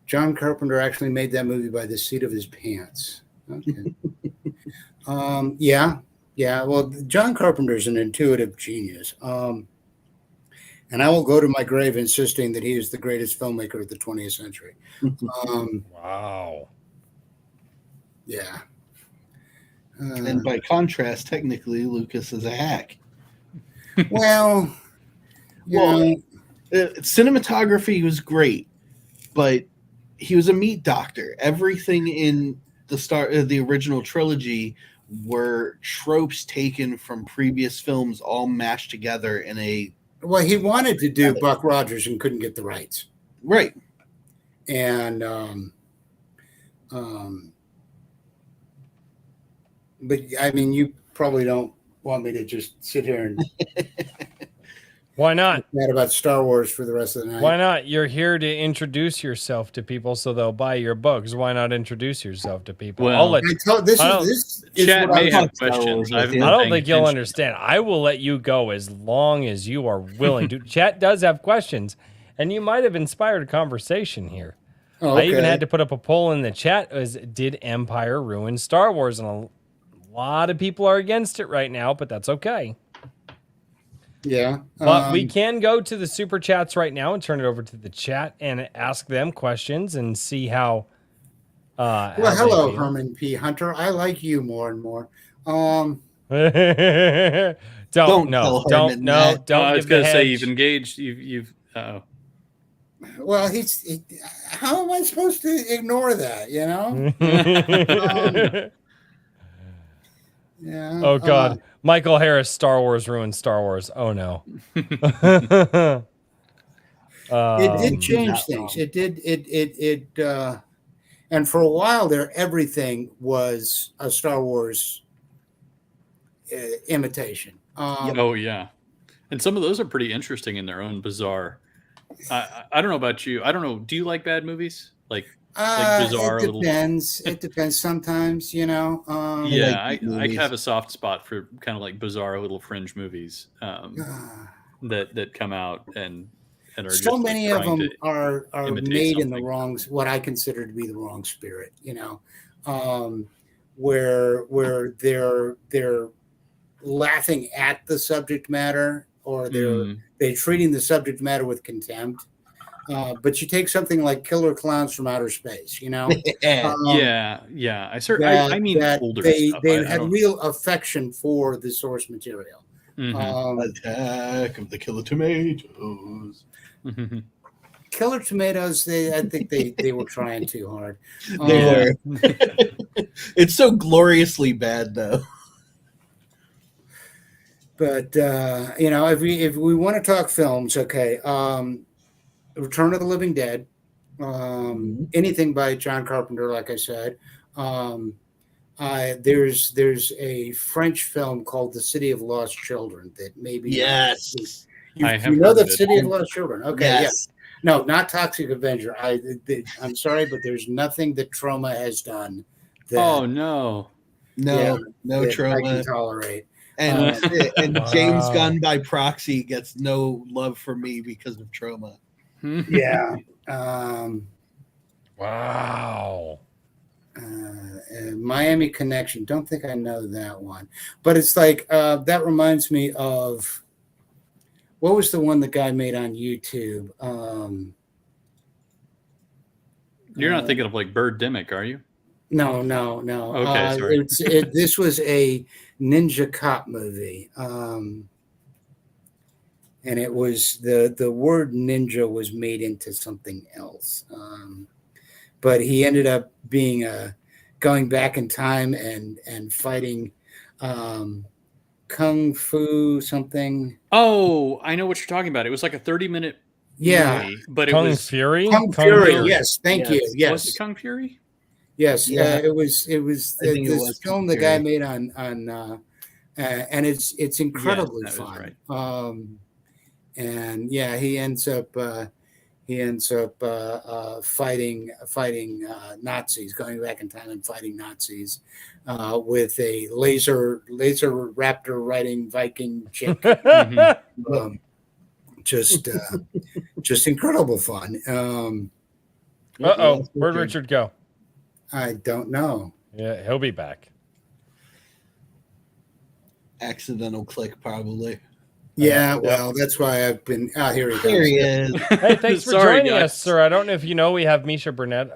John Carpenter actually made that movie by the seat of his pants. Okay. Yeah. Well, John Carpenter is an intuitive genius. And I will go to my grave insisting that he is the greatest filmmaker of the 20th century. Wow. Yeah. And by contrast, technically, Lucas is a hack. Well, cinematography was great, but he was a meat doctor. Everything in the original trilogy were tropes taken from previous films, all mashed together in a. Well, he wanted to do Buck Rogers and couldn't get the rights. Right. And but I mean, you probably don't want me to just sit here and why not? Mad about Star Wars for the rest of the night. Why not? You're here to introduce yourself to people so they'll buy your books. Why not introduce yourself to people? Well, I'll let this is chat what may I have questions. I don't think you'll understand. I will let you go as long as you are willing to. Chat does have questions, and you might have inspired a conversation here. Oh, okay. I even had to put up a poll in the chat: did Empire ruin Star Wars? And a lot of people are against it right now, but that's okay. Yeah. But we can go to the super chats right now and turn it over to the chat and ask them questions and see how. Well, hello, Herman P. Hunter. I like you more and more. Don't I was going to say you've engaged. You've. Well, how am I supposed to ignore that? You know. Yeah. Oh God, Michael Harris, Star Wars ruined Star Wars. Oh no. It did change things. It did. And for a while there, everything was a Star Wars imitation. Oh yeah, and some of those are pretty interesting in their own bizarre. I don't know about you. I don't know. Do you like bad movies? Like bizarre? It depends. It depends. Sometimes, you know. Yeah, I have a soft spot for kind of like bizarre little fringe movies that come out and are so just many like of them are made in the wrong, what I consider to be the wrong spirit. You know, where they're laughing at the subject matter, or they're treating the subject matter with contempt. But you take something like Killer Clowns from Outer Space, you know? I mean, older stuff. They had real affection for the source material. Attack of the Killer Tomatoes. Killer Tomatoes, I think they were trying too hard. They were. It's so gloriously bad, though. But you know, if we want to talk films, okay. Return of the Living Dead, anything by John Carpenter, like I said. There's a French film called The City of Lost Children that maybe you know the City of Lost Children. Okay, yes. Yeah. No, not Toxic Avenger. I'm sorry, but there's nothing that Trauma has done. No Trauma I can tolerate. And James Gunn by proxy gets no love from me because of Trauma. Yeah. Wow. Miami Connection. Don't think I know that one, but it's like that reminds me of what was the one the guy made on YouTube. You're not thinking of like Birdemic, are you? No. Okay, sorry. This was a ninja cop movie. And it was the word ninja was made into something else. But he ended up being going back in time and fighting kung fu something. Oh, I know what you're talking about. It was like a 30-minute movie, but it was Fury. Kung Fury. Yes, thank you. Yes, was it Kung Fury? Yes, it was this film the guy made on and it's incredibly fun. Right. and yeah, he ends up fighting Nazis, going back in time and fighting Nazis with a laser raptor riding Viking chick. Just incredible fun. Where'd Richard go? I don't know. Yeah, he'll be back. Accidental click, probably. Yeah, well, that's why I've been. Here he There he is. Hey, thanks for joining us, sir. I don't know if you know we have Misha Burnett.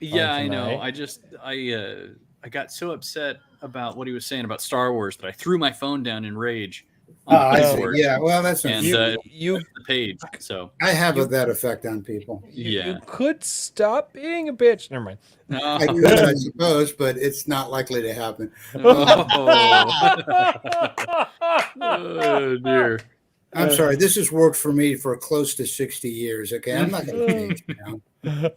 Yeah, I know. I got so upset about what he was saying about Star Wars that I threw my phone down in rage. I see. Yeah, well, that's and you the page. So I have that effect on people. You could stop being a bitch. Never mind. I could, I suppose, but it's not likely to happen. Oh dear. I'm sorry. This has worked for me for close to 60 years. Okay, I'm not going to change now.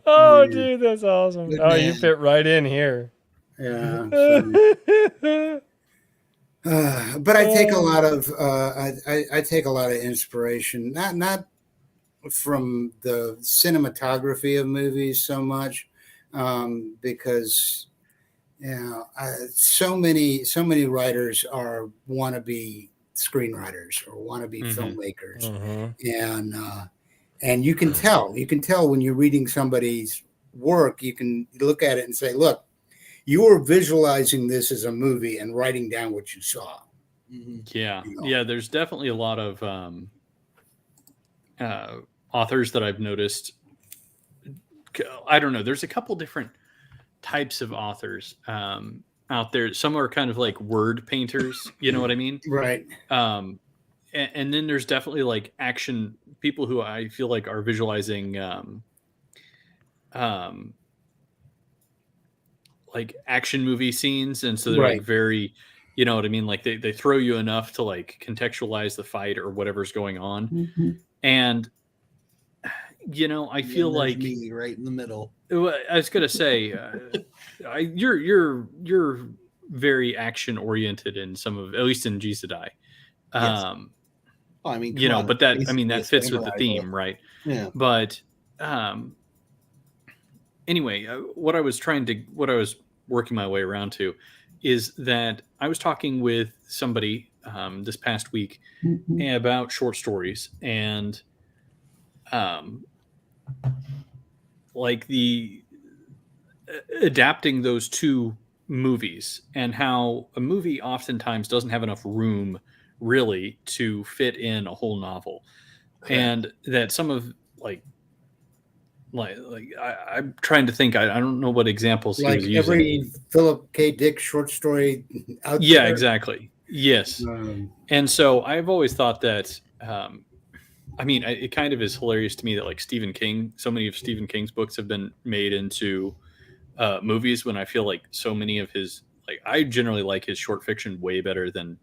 Oh, dude, that's awesome. You fit right in here. Yeah. But I take a lot of I take a lot of inspiration, not from the cinematography of movies so much, because so many writers are wannabe screenwriters or wannabe filmmakers, and you can tell when you're reading somebody's work. You can look at it and say, look, you are visualizing this as a movie and writing down what you saw. Yeah. Yeah. There's definitely a lot of authors that I've noticed. I don't know. There's a couple different types of authors out there. Some are kind of like word painters. You know what I mean? Right. And then there's definitely like action people who I feel like are visualizing like action movie scenes, and so they're like very, you know what I mean, like they throw you enough to like contextualize the fight or whatever's going on. And I feel like me right in the middle. I was gonna say you're very action oriented in some of, at least in G Sedai. I mean, but that fits with the theme, right? Yeah. But anyway, what I was working my way around to is that I was talking with somebody this past week about short stories and like the adapting those two movies, and how a movie oftentimes doesn't have enough room really to fit in a whole novel. Okay. And that some of I'm trying to think. I don't know what examples he was using. Every Philip K. Dick short story out there. Yeah, exactly. Yes. And so I've always thought that, it kind of is hilarious to me that like Stephen King, so many of Stephen King's books have been made into movies, when I feel like so many of his, I generally like his short fiction way better than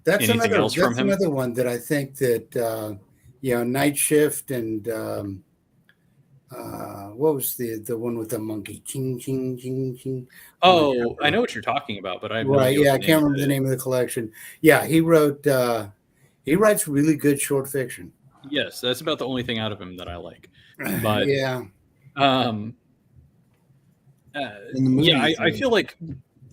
anything else from him. That's another one that I think that, Night Shift and what was the one with the monkey? Ching, ching, ching, ching. Oh, I know what you're talking about, but I have no idea I can't remember the name of the collection. Yeah, he writes really good short fiction. Yes, that's about the only thing out of him that I like. But I feel like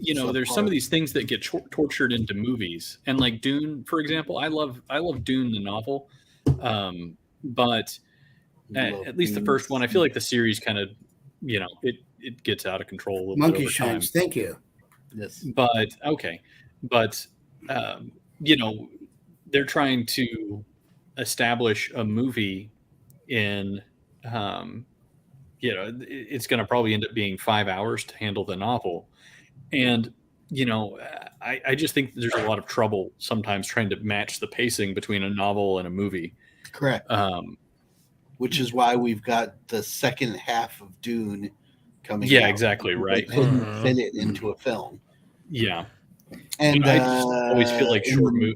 there's some of these things that get tortured into movies, and like Dune, for example. I love Dune the novel, but at least the first one, I feel like the series kind of, it gets out of control a little bit over time. Thank you. Yes. But okay. But they're trying to establish a movie in it's going to probably end up being 5 hours to handle the novel. And I just think there's a lot of trouble sometimes trying to match the pacing between a novel and a movie. Correct. Which is why we've got the second half of Dune coming out. Yeah, exactly, right. They couldn't fit it into a film. Yeah. And I just always feel like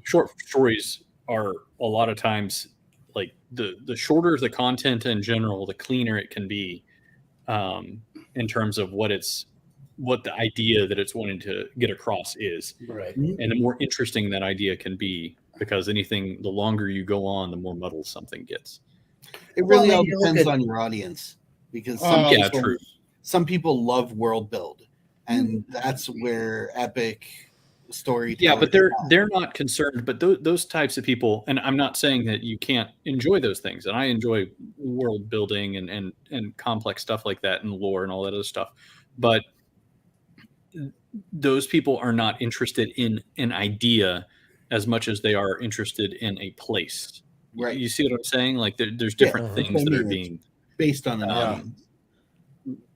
short stories are a lot of times, like the shorter the content in general, the cleaner it can be in terms of what the idea that it's wanting to get across is. Right. And the more interesting that idea can be, because the longer you go on, the more muddled something gets. It really all depends on your audience, because some people love world build, and that's where epic storytelling. Yeah, but they're not concerned. But those types of people, and I'm not saying that you can't enjoy those things, and I enjoy world building and complex stuff like that, and lore and all that other stuff. But those people are not interested in an idea as much as they are interested in a place. Right. You see what I'm saying? Like there's different things that are being based on an audience.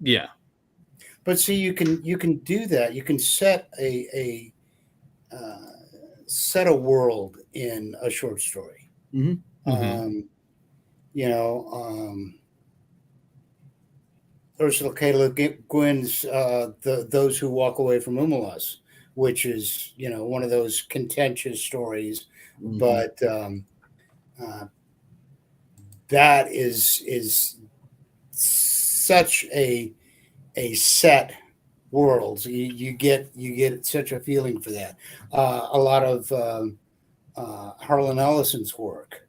Yeah. But see, you can do that. You can set a world in a short story. Mm-hmm. Ursula K. Le Guin's Those Who Walk Away from Umulas, which is, one of those contentious stories, but that is such a set world. You get such a feeling for that. A lot of Harlan Ellison's work.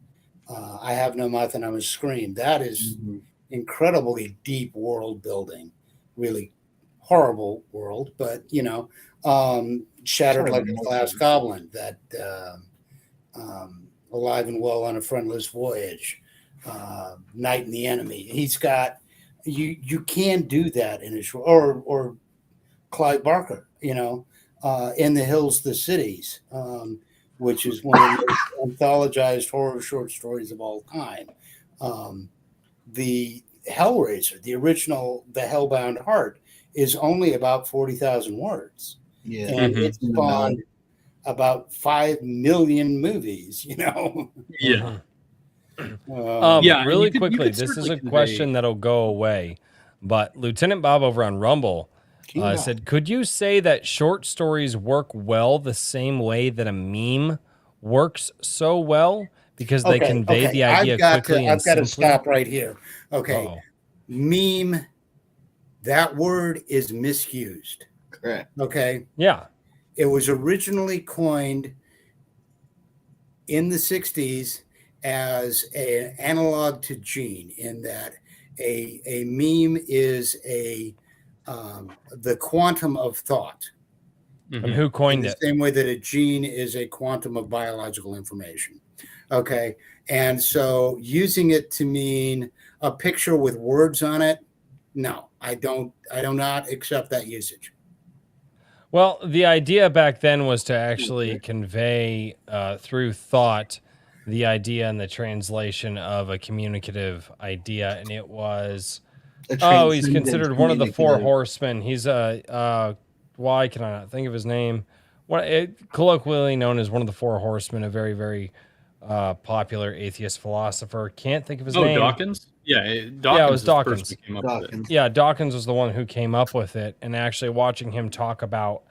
I Have No Mouth and I Must Scream. That is incredibly deep world building. Really horrible world, but Shattered Like a Glass Goblin. That Alive and Well on a Friendless Voyage. Night and the Enemy. He's got. You can do that in a short, or Clive Barker, In the Hills, the Cities, which is one of the most anthologized horror short stories of all time. The Hellraiser, the original, The Hellbound Heart, is only about 40,000 words. Yeah. And it's spawned about 5 million movies, Yeah. Really quickly, this is a question that'll go away, but Lieutenant Bob over on Rumble said, could you say that short stories work well the same way that a meme works so well? Because they convey the idea quickly and simply. I've got to stop right here. Okay. Uh-oh. Meme, that word is misused. Correct. Okay. Yeah. It was originally coined in the 60s as an analog to gene, in that a meme is the quantum of thought. And who coined it? The same way that a gene is a quantum of biological information. Okay. And so using it to mean a picture with words on it, no, I do not accept that usage. Well, the idea back then was to actually convey through thought the idea and the translation of a communicative idea, and it was he's considered one of the four horsemen. He's why can I not think of his name? Colloquially known as one of the four horsemen, a very, very popular atheist philosopher. Can't think of his name. Dawkins? It was Dawkins. Yeah, Dawkins was the one who came up with it, and actually watching him talk about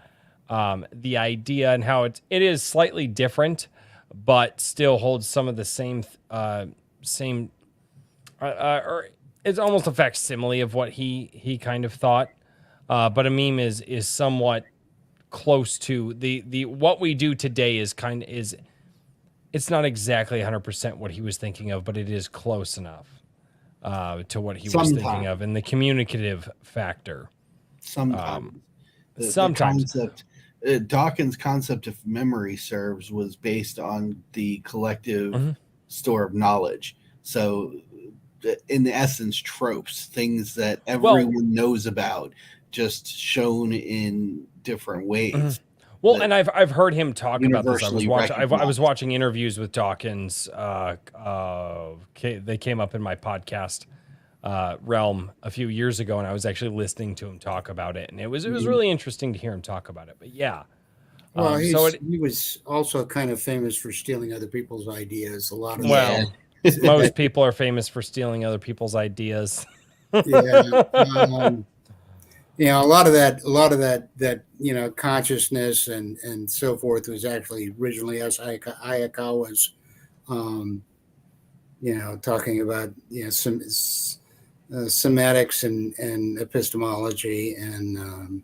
the idea and how it is slightly different, but still holds some of the same or it's almost a facsimile of what he kind of thought. But a meme is somewhat close to the what we do today is it's not exactly 100% what he was thinking of, but it is close enough to what he was thinking of, and the communicative factor. Sometimes. Sometimes. Dawkins' concept, if memory serves, was based on the collective store of knowledge. So, in the essence, tropes, things that everyone knows about, just shown in different ways. Well, and I've heard him talk about this. I was watching interviews with Dawkins. They came up in my podcast realm a few years ago, and I was actually listening to him talk about it, and it was really interesting to hear him talk about it. But yeah, well, he was also kind of famous for stealing other people's ideas. Most people are famous for stealing other people's ideas. A lot of that consciousness and so forth was actually originally as Hayakawa's, talking about some semantics and epistemology, and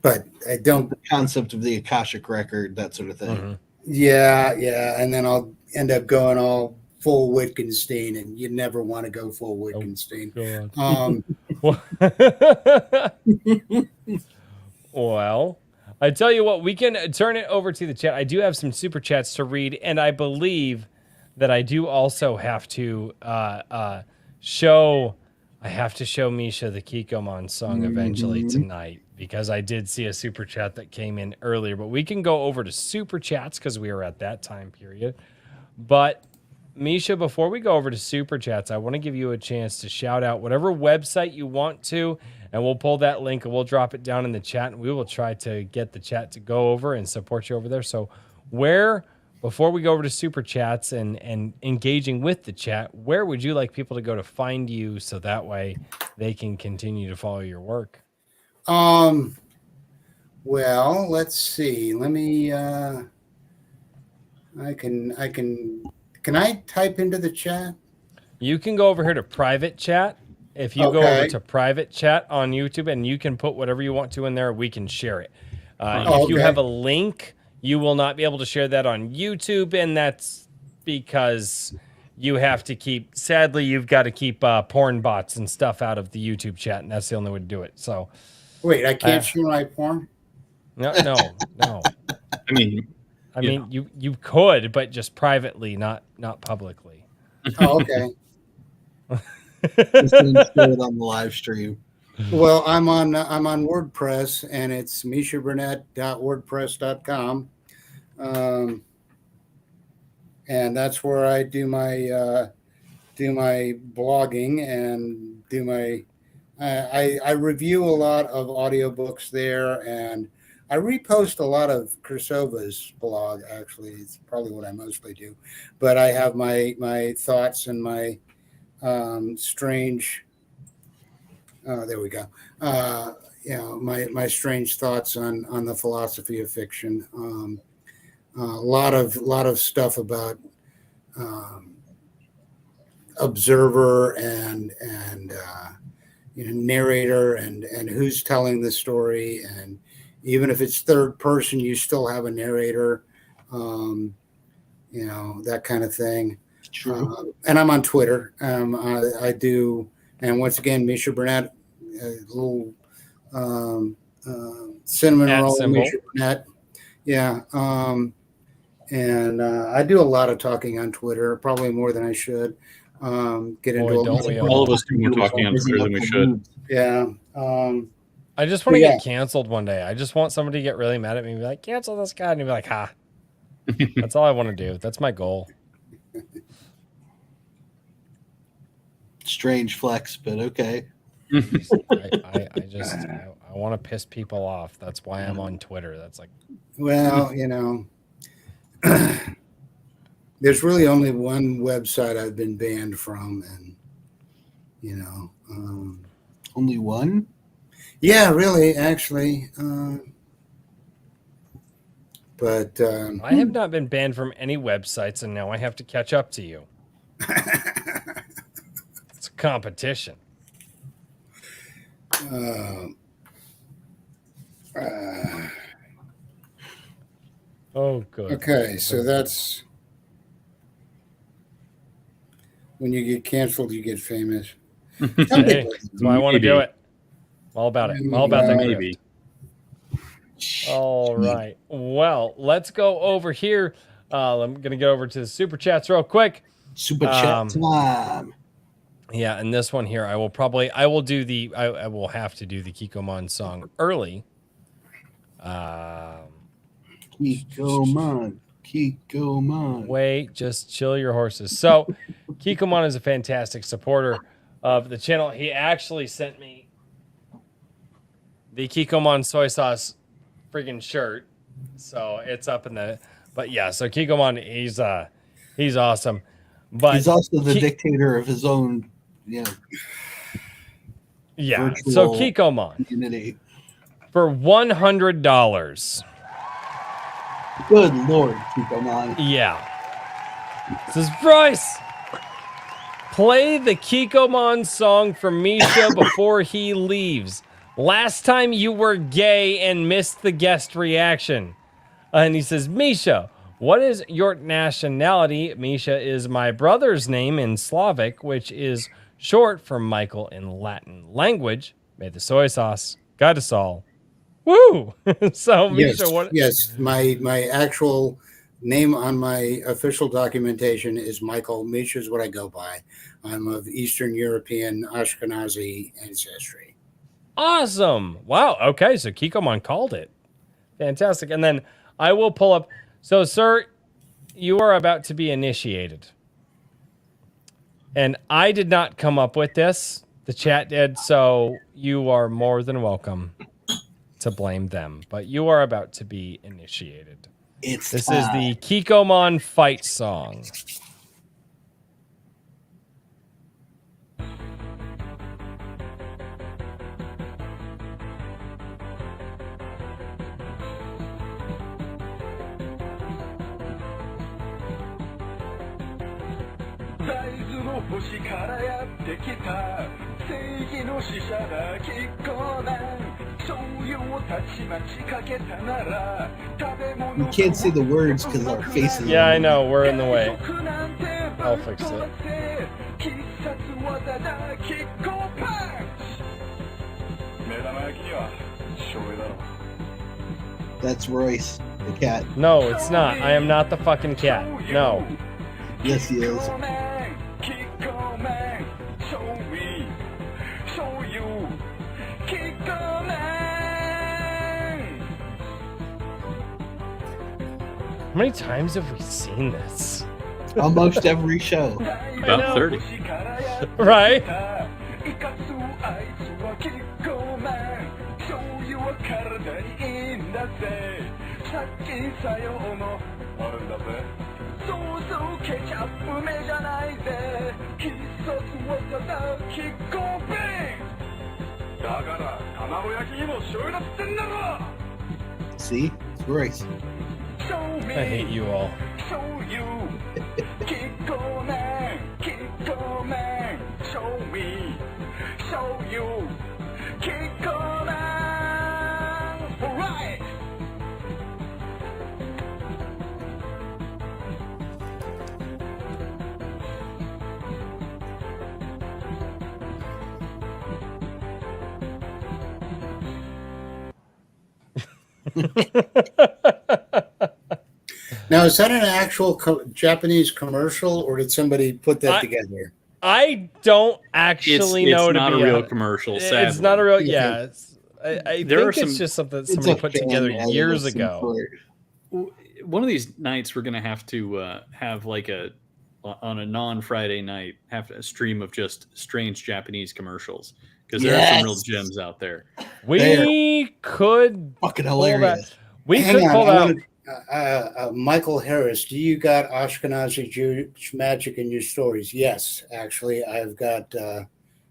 but I don't. The concept of the Akashic record, that sort of thing. Mm-hmm. Yeah, and then I'll end up going all full Wittgenstein, and you never want to go full Wittgenstein. Well, I tell you what, we can turn it over to the chat. I do have some super chats to read, and I believe that I do also have to show Misha the Kikomon song eventually tonight, because I did see a super chat that came in earlier. But we can go over to super chats because we are at that time period. But Misha, before we go over to super chats, I want to give you a chance to shout out whatever website you want to, and we'll pull that link and we'll drop it down in the chat, and we will try to get the chat to go over and support you over there. So before we go over to super chats and engaging with the chat, where would you like people to go to find you so that way they can continue to follow your work? Well, let's see. Let me can I type into the chat? You can go over here to private chat. If you go over to private chat on YouTube, and you can put whatever you want to in there, we can share it. If you have a link, you will not be able to share that on YouTube, and that's because you have to sadly, you've got to keep porn bots and stuff out of the YouTube chat, and that's the only way to do it. So, wait, I can't share my porn? No. I mean, you could, but just privately, not publicly. Oh, okay. Just share it on the live stream. Well, I'm on WordPress, and it's mishaburnett.wordpress.com, and that's where I do my blogging and do my. I review a lot of audiobooks there, and I repost a lot of Kursova's blog. Actually, it's probably what I mostly do, but I have my thoughts and my strange. There we go. My strange thoughts on the philosophy of fiction. A lot of stuff about observer and narrator and who's telling the story, and even if it's third person, you still have a narrator. That kind of thing. True. And I'm on Twitter. I do. And once again, Misha Burnett, a little cinnamon roll, Misha Burnett. Yeah. And I do a lot of talking on Twitter, probably more than I should. Get into all of us do more talking on Twitter than we should. Yeah. I just want to get canceled one day. I just want somebody to get really mad at me and be like, cancel this guy. And be like, ha. That's all I want to do. That's my goal. Strange flex, but okay. I want to piss people off. That's why I'm on Twitter. That's like, well, there's really only one website I've been banned from, and only one. Yeah, really, actually. But I have not been banned from any websites, and now I have to catch up to you. It's a competition. Oh, good. Okay, so that's when you get canceled, you get famous. Hey, that's why I want to do it. All about it. All about that. Maybe. All right. Well, let's go over here. I'm going to get over to the super chats real quick. Super chat time. Yeah, and this one here, I will have to do the Kikomon song early. Kikomon. Wait, just chill your horses. So, Kikomon is a fantastic supporter of the channel. He actually sent me the Kikomon soy sauce friggin' shirt. So, it's up in the... But yeah, so Kikomon, he's awesome. But he's also the dictator of his own, yeah. So Kikomon community. For $100. Good Lord, Kikomon. Yeah. This is Bryce. Play the Kikomon song for Misha before he leaves. Last time you were gay and missed the guest reaction. And he says, Misha, what is your nationality? Misha is my brother's name in Slavic, which is short for Michael in Latin language. May the soy sauce guide us all. Woo! So, Misha, what? Yes, my actual name on my official documentation is Michael. Misha is what I go by. I'm of Eastern European Ashkenazi ancestry. Awesome! Wow. Okay, so Kikomon called it. Fantastic. And then I will pull up. So, sir, you are about to be initiated. And I did not come up with this. The chat did, so you are more than welcome to blame them. But you are about to be initiated. This is the Kikomon fight song. You can't see the words because our faces. Yeah, I know. We're in the way. I'll fix it. That's Royce, the cat. No, it's not. I am not the fucking cat. No. Yes, he is. How many times have we seen this? Almost every show. About 30. Right? See? It's Royce. I hate you all. Now, is that an actual Japanese commercial, or did somebody put that together? I don't actually know. It's not a real commercial. Sadly. It's not a real. Yeah, I think it's just something somebody put together years ago. One of these nights, we're gonna have to have like on a non-Friday night, have a stream of just strange Japanese commercials, because there are some real gems out there. We could fucking hilarious. We could pull out. Michael Harris, do you got Ashkenazi Jewish magic in your stories? Yes, actually, I've got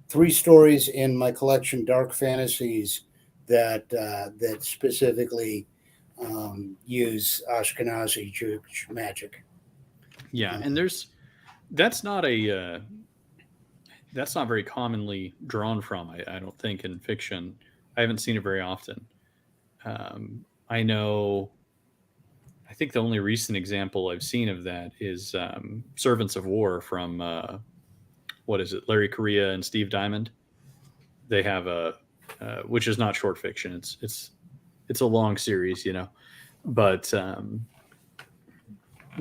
3 stories in my collection, Dark Fantasies, that specifically use Ashkenazi Jewish magic. Yeah, and that's not very commonly drawn from. I don't think in fiction. I haven't seen it very often. I think the only recent example I've seen of that is Servants of War from Larry Correia and Steve Diamond. They have which is not short fiction. It's a long series, but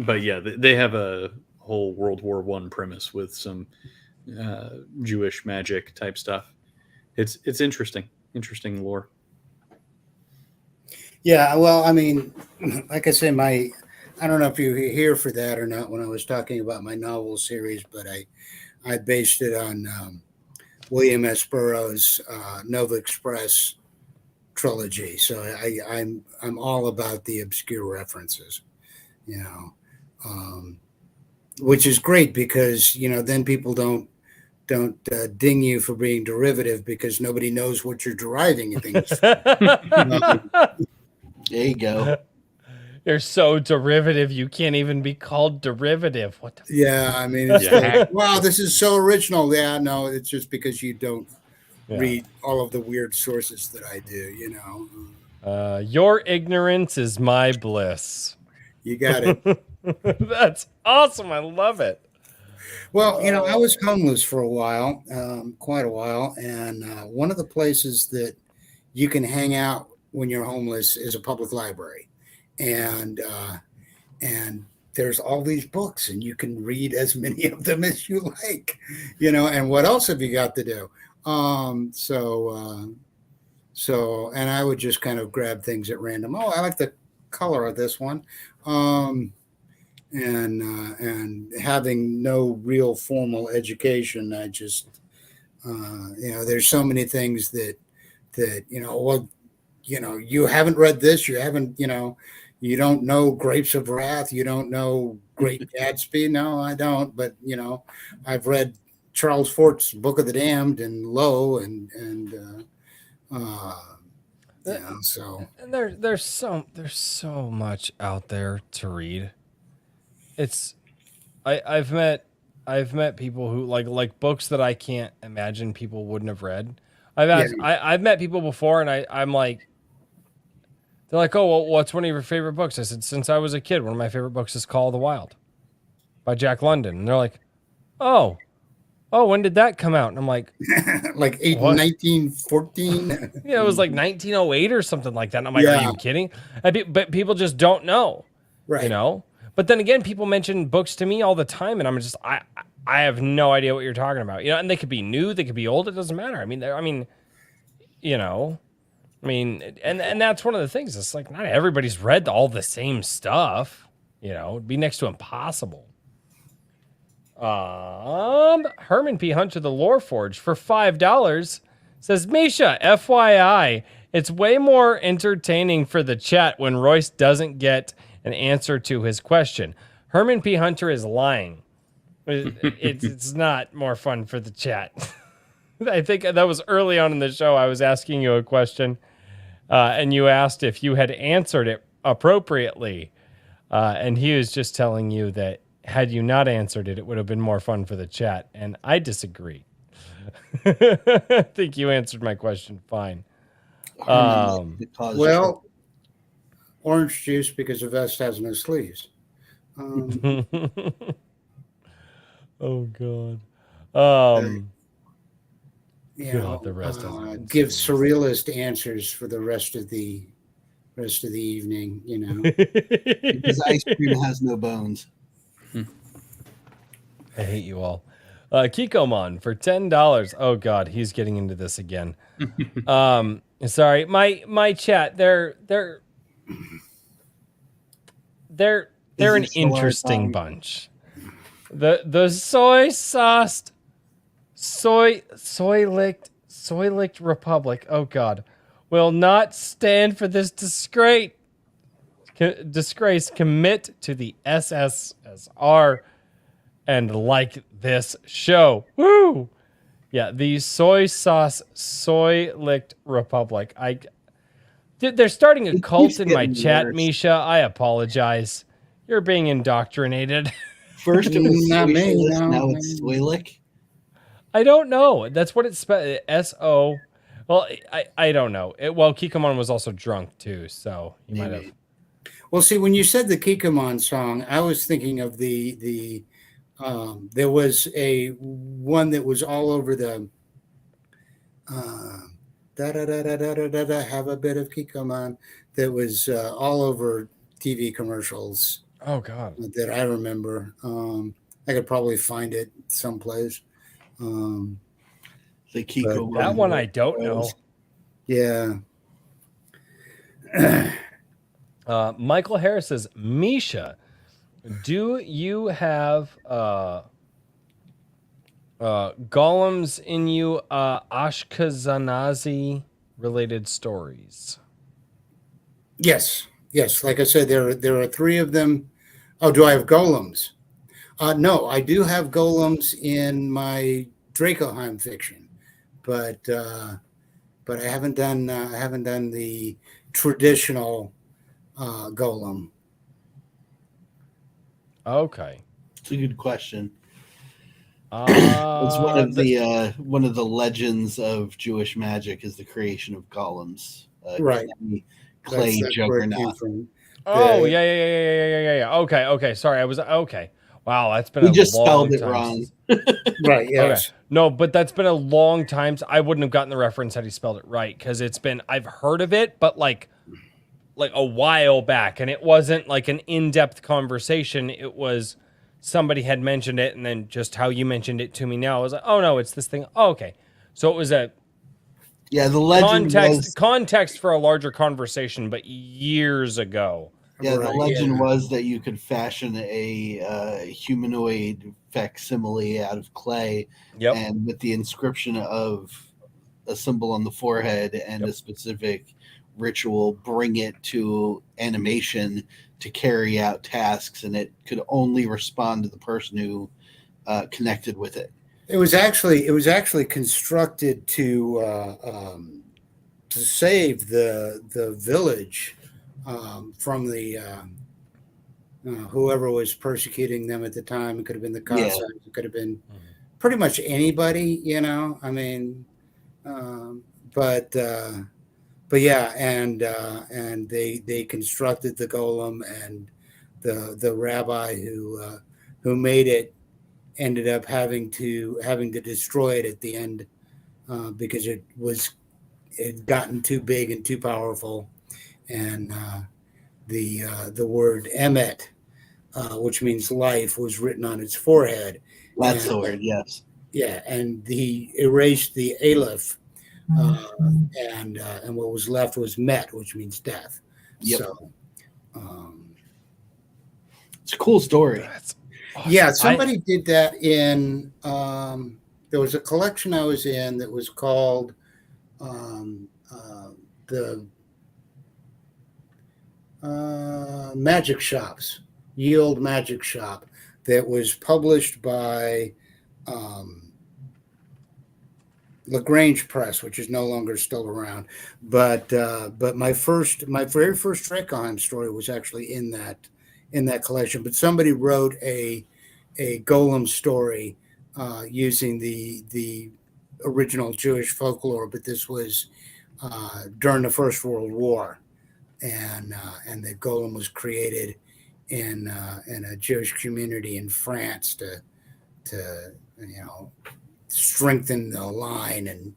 yeah, they have a whole World War I premise with some Jewish magic type stuff. It's interesting lore. Yeah, well, I mean, like I say, I don't know if you were here for that or not when I was talking about my novel series, but I based it on William S. Burroughs' Nova Express trilogy. So I'm all about the obscure references, which is great because then people don't ding you for being derivative because nobody knows what you're deriving things from. There you go. You're so derivative, you can't even be called derivative. What the I mean, it's like, wow, this is so original. Yeah, no, it's just because you don't read all of the weird sources that I do. Your ignorance is my bliss. You got it. That's awesome. I love it. Well, I was homeless for a while, quite a while, and one of the places that you can hang out when you're homeless is a public library, and there's all these books, and you can read as many of them as you like, And what else have you got to do? So, and I would just kind of grab things at random. Oh, I like the color of this one. And having no real formal education, I just, there's so many things that you haven't read this, you haven't, you don't know Grapes of Wrath, you don't know Great Gatsby. No, I don't. But I've read Charles Fort's Book of the Damned and Low, and so. And there's so much out there to read. I've met people who like books that I can't imagine people wouldn't have read. I've met people before, and I'm like, they're like, oh, well, what's one of your favorite books? I said, since I was a kid, one of my favorite books is Call of the Wild by Jack London. And they're like, oh, when did that come out? And I'm like, like 1914. Yeah, it was like 1908 or something like that. And I'm like, are you kidding? But people just don't know, right? But then again, people mention books to me all the time, and I'm just, I have no idea what you're talking about. And they could be new, they could be old. It doesn't matter. And that's one of the things. It's like not everybody's read all the same stuff. It'd be next to impossible. Herman P. Hunter, the Lore Forge, for $5 says, Misha, FYI, it's way more entertaining for the chat when Royce doesn't get an answer to his question. Herman P. Hunter is lying. It's not more fun for the chat. I think that was early on in the show. I was asking you a question, and you asked if you had answered it appropriately. And he was just telling you that had you not answered it, it would have been more fun for the chat. And I disagree. I think you answered my question fine. Well, orange juice because the vest has no sleeves. Oh God. The rest give surrealist answers for the rest of the evening. Because ice cream has no bones. I hate you all. Kikomon for $10. Oh God, he's getting into this again. Sorry, my chat. They're an interesting bunch. The soy licked Republic. Oh God, will not stand for this disgrace. Commit to the SSSR and like this show. Woo! Yeah, the soy licked Republic. They're starting a cult in my chat, worse. Misha. I apologize. You're being indoctrinated. First it was now it's soy lick. I don't know. That's what it's spelled. S-O. Well, I don't know. Kikomon was also drunk too, so he might have. Well, see, when you said the Kikomon song, I was thinking of the there was a one that was all over the have a bit of Kikomon that was all over TV commercials. Oh God, that I remember. I could probably find it someplace. The Kikomon. That one I don't know. Yeah. Michael Harris says, Misha, do you have golems in you Ashkenazi related stories? Yes. Like I said, there are three of them. Oh, do I have golems? No, I do have golems in my Dracoheim fiction, but I haven't done the traditional golem. Okay, it's a good question. It's one of the legends of Jewish magic is the creation of golems. Right. Clay juggernaut. Oh, yeah. Okay. Sorry, I was okay. Wow, that's been we a just long spelled it time wrong. Right. Yes. Okay. No, but that's been a long time. I wouldn't have gotten the reference had he spelled it right because I've heard of it, but like a while back, and it wasn't like an in-depth conversation. It was somebody had mentioned it, and then just how you mentioned it to me now, I was like, oh no, it's this thing. Oh, okay. So it was a the legend context for a larger conversation, but years ago. Yeah, the legend was that you could fashion a humanoid facsimile out of clay, and with the inscription of a symbol on the forehead and a specific ritual, bring it to animation to carry out tasks, and it could only respond to the person who connected with it. It was actually constructed to save the village from the whoever was persecuting them at the time. It could have been the Cossacks. It could have been pretty much anybody, I mean, but yeah, and they constructed the golem, and the rabbi who made it ended up having to destroy it at the end because it had gotten too big and too powerful, and the word emet, which means life, was written on its forehead. That's the word, yes. Yeah, and he erased the aleph, and what was left was met, which means death. Yep. So, it's a cool story. Awesome. Yeah, somebody did that in. There was a collection I was in that was called the Magic Shops, Yield Magic Shop, that was published by LaGrange Press, which is no longer still around. But my very first Dracoheim story was actually in that collection. But somebody wrote a golem story using the original Jewish folklore, but this was during the First World War, and the golem was created in a Jewish community in France to strengthen the line, and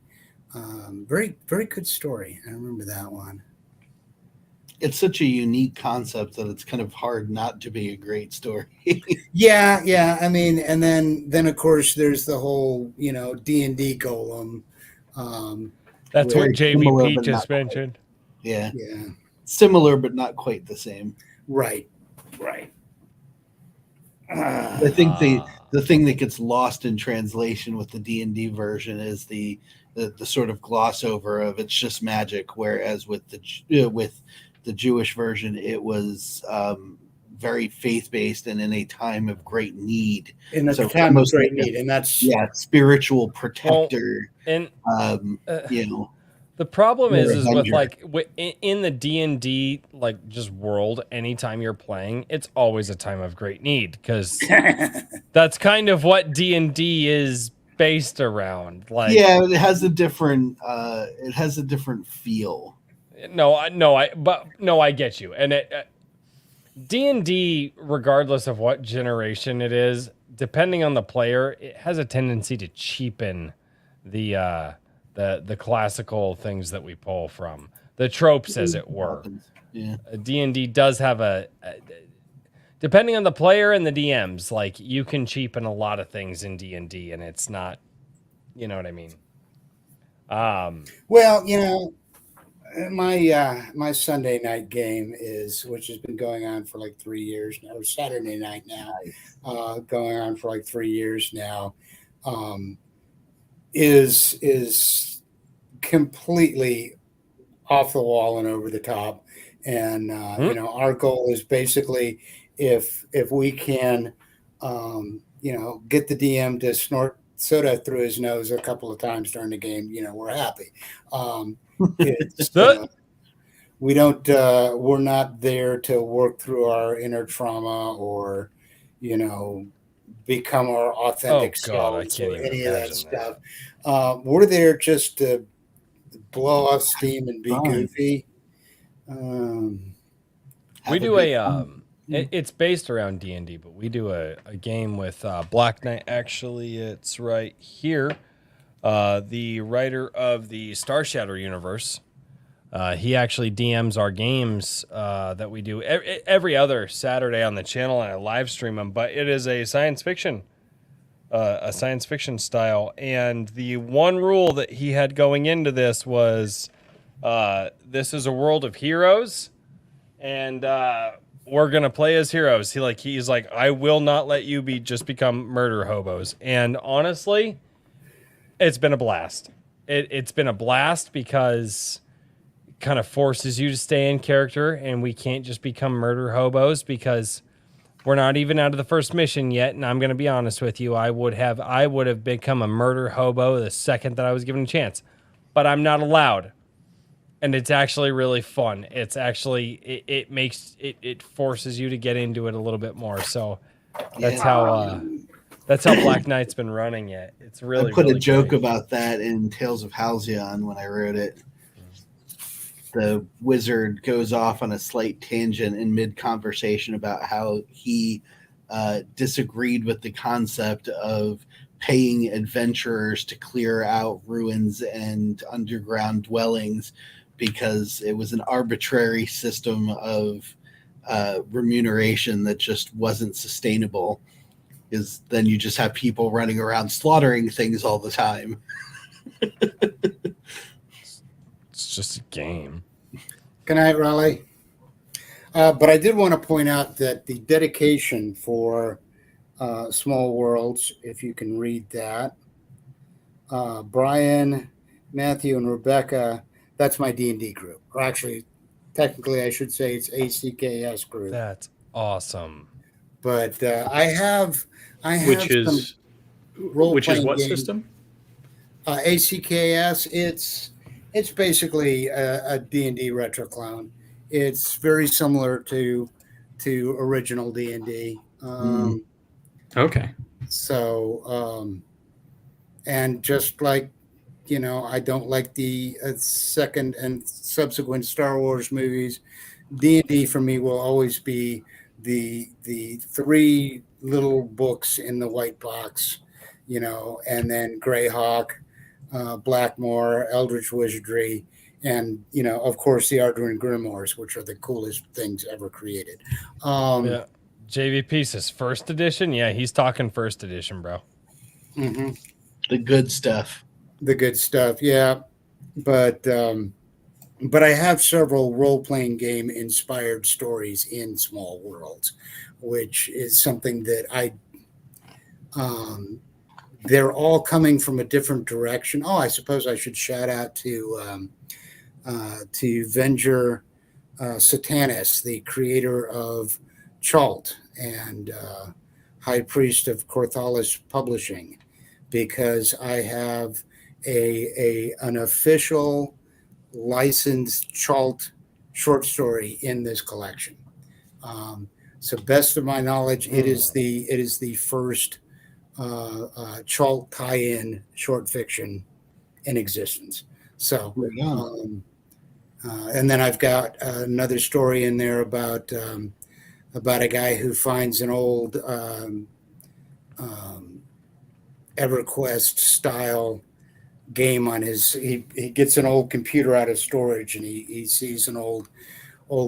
very, very good story. I remember that one. It's such a unique concept that it's kind of hard not to be a great story. Yeah. I mean, and then of course there's the whole D&D golem. That's what JVP just mentioned. Yeah. Similar, but not quite the same. Right. I think the thing that gets lost in translation with the D&D version is the sort of gloss over of it's just magic, whereas with the Jewish version, it was very faith-based and in a time of great need. And that's spiritual protector. The problem is with like in the D&D like just world, anytime you're playing, it's always a time of great need because that's kind of what D&D is based around. Like, yeah, it has a different feel. I get you. And D&D, regardless of what generation it is, depending on the player, it has a tendency to cheapen the classical things that we pull from, the tropes, as it were. Yeah. D&D does have depending on the player and the DMs, like you can cheapen a lot of things in D&D, and it's not, you know what I mean? Well, my Sunday night game which has been going on for like 3 years now, or Saturday night now, going on for like 3 years now, is completely off the wall and over the top. And our goal is basically if we can get the DM to snort soda through his nose a couple of times during the game, we're happy. We're not there to work through our inner trauma or become our authentic selves or any of that stuff. We're there just to blow off steam and be goofy. We do it's based around D&D, but we do a game with Black Knight. Actually, it's right here. The writer of the Star Shadow universe. He actually DMs our games that we do every other Saturday on the channel, and I live stream them. But it is a science fiction style. And the one rule that he had going into this was, this is a world of heroes, and we're gonna play as heroes. He's like, I will not let you become murder hobos. And honestly, it's been a blast. It's been a blast because it kind of forces you to stay in character, and we can't just become murder hobos because we're not even out of the first mission yet. And I'm gonna be honest with you, I would have become a murder hobo the second that I was given a chance, but I'm not allowed. And it's actually really fun. It's actually it forces you to get into it a little bit more. So that's how Black Knight's been running it. It's really. I put really a joke great. about that in Tales of Halcyon when I wrote it. The wizard goes off on a slight tangent in mid-conversation about how he disagreed with the concept of paying adventurers to clear out ruins and underground dwellings, because it was an arbitrary system of remuneration that just wasn't sustainable. Is then you just have people running around slaughtering things all the time. It's just a game. Good night, Raleigh. But I did want to point out that the dedication for Small Worlds, if you can read that, Brian, Matthew, and Rebecca, that's my D&D group. Or actually, technically, I should say it's ACKS group. That's awesome. But I have which is what games. System? ACKS. It's basically a D&D retro clone. It's very similar to original D&D. Okay. So, and just like, I don't like the second and subsequent Star Wars movies, D&D for me will always be the 3 little books in the white box, and then Greyhawk, Blackmore, Eldritch Wizardry, and of course the Arduin Grimoires, which are the coolest things ever created. Yeah. JVP says first edition. Yeah, he's talking first edition, bro. Mm-hmm. The good stuff. The good stuff, yeah. But I have several role-playing game inspired stories in Small Worlds, which is something that they're all coming from a different direction. Oh, I suppose I should shout out to Venger Satanis, the creator of Chalt and High Priest of Corthalis Publishing, because I have an official licensed Chalt short story in this collection. So, best of my knowledge, it is the first Chalt tie-in short fiction in existence. So, and then I've got another story in there about a guy who finds an old EverQuest style game on he gets an old computer out of storage, and he sees an old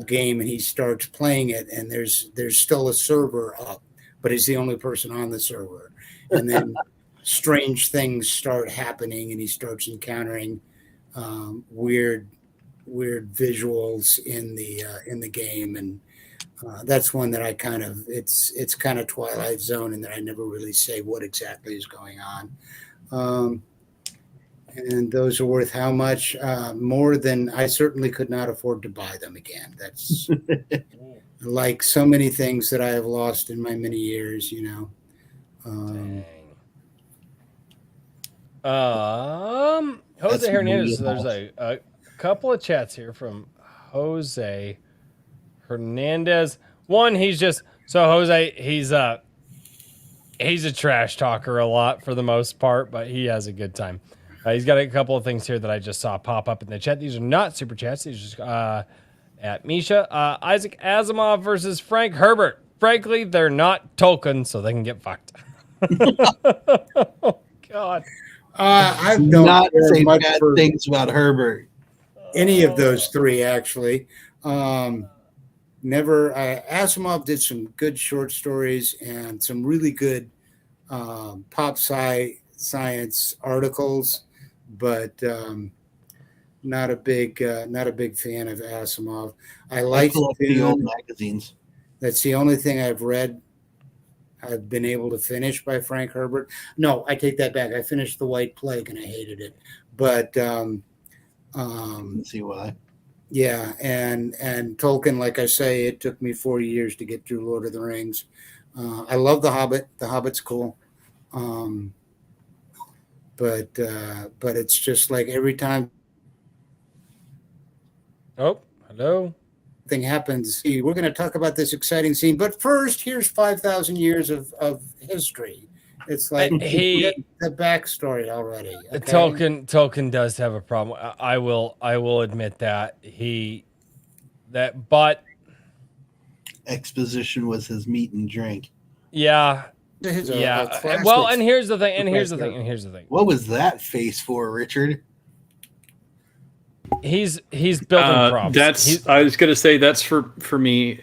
game, and he starts playing it, and there's still a server up, but he's the only person on the server, and then strange things start happening, and he starts encountering weird visuals in the game, and that's one that I kind of it's kind of Twilight Zone, in that I never really say what exactly is going on. And those are worth how much? More than I certainly could not afford to buy them again. That's like so many things that I have lost in my many years, Jose Hernandez. There's a couple of chats here from Jose Hernandez. One, he's just Jose. He's He's a trash talker a lot for the most part, but he has a good time. He's got a couple of things here that I just saw pop up in the chat. These are not super chats. These are just at Misha. Isaac Asimov versus Frank Herbert. Frankly, they're not Tolkien, so they can get fucked. Oh, God. I don't not say much bad for things about Herbert. any of those three, actually. Never. Asimov did some good short stories and some really good pop science articles, but not a big fan of Asimov. I like the old magazines. That's the only thing I've read. I've been able to finish by Frank Herbert. No, I take that back. I finished The White Plague and I hated it. But Let's see why. Yeah, and Tolkien, like I say, it took me 4 years to get through Lord of the Rings. I love The Hobbit. The Hobbit's cool. But it's just like every time. Oh, hello. Thing happens, we're going to talk about this exciting scene, but first, here's 5,000 years of history. It's like the backstory already. Okay? Tolkien does have a problem. I will admit that but exposition was his meat and drink. Yeah. Well, and here's the thing. What was that face for, Richard? He's building props. I was gonna say that's for me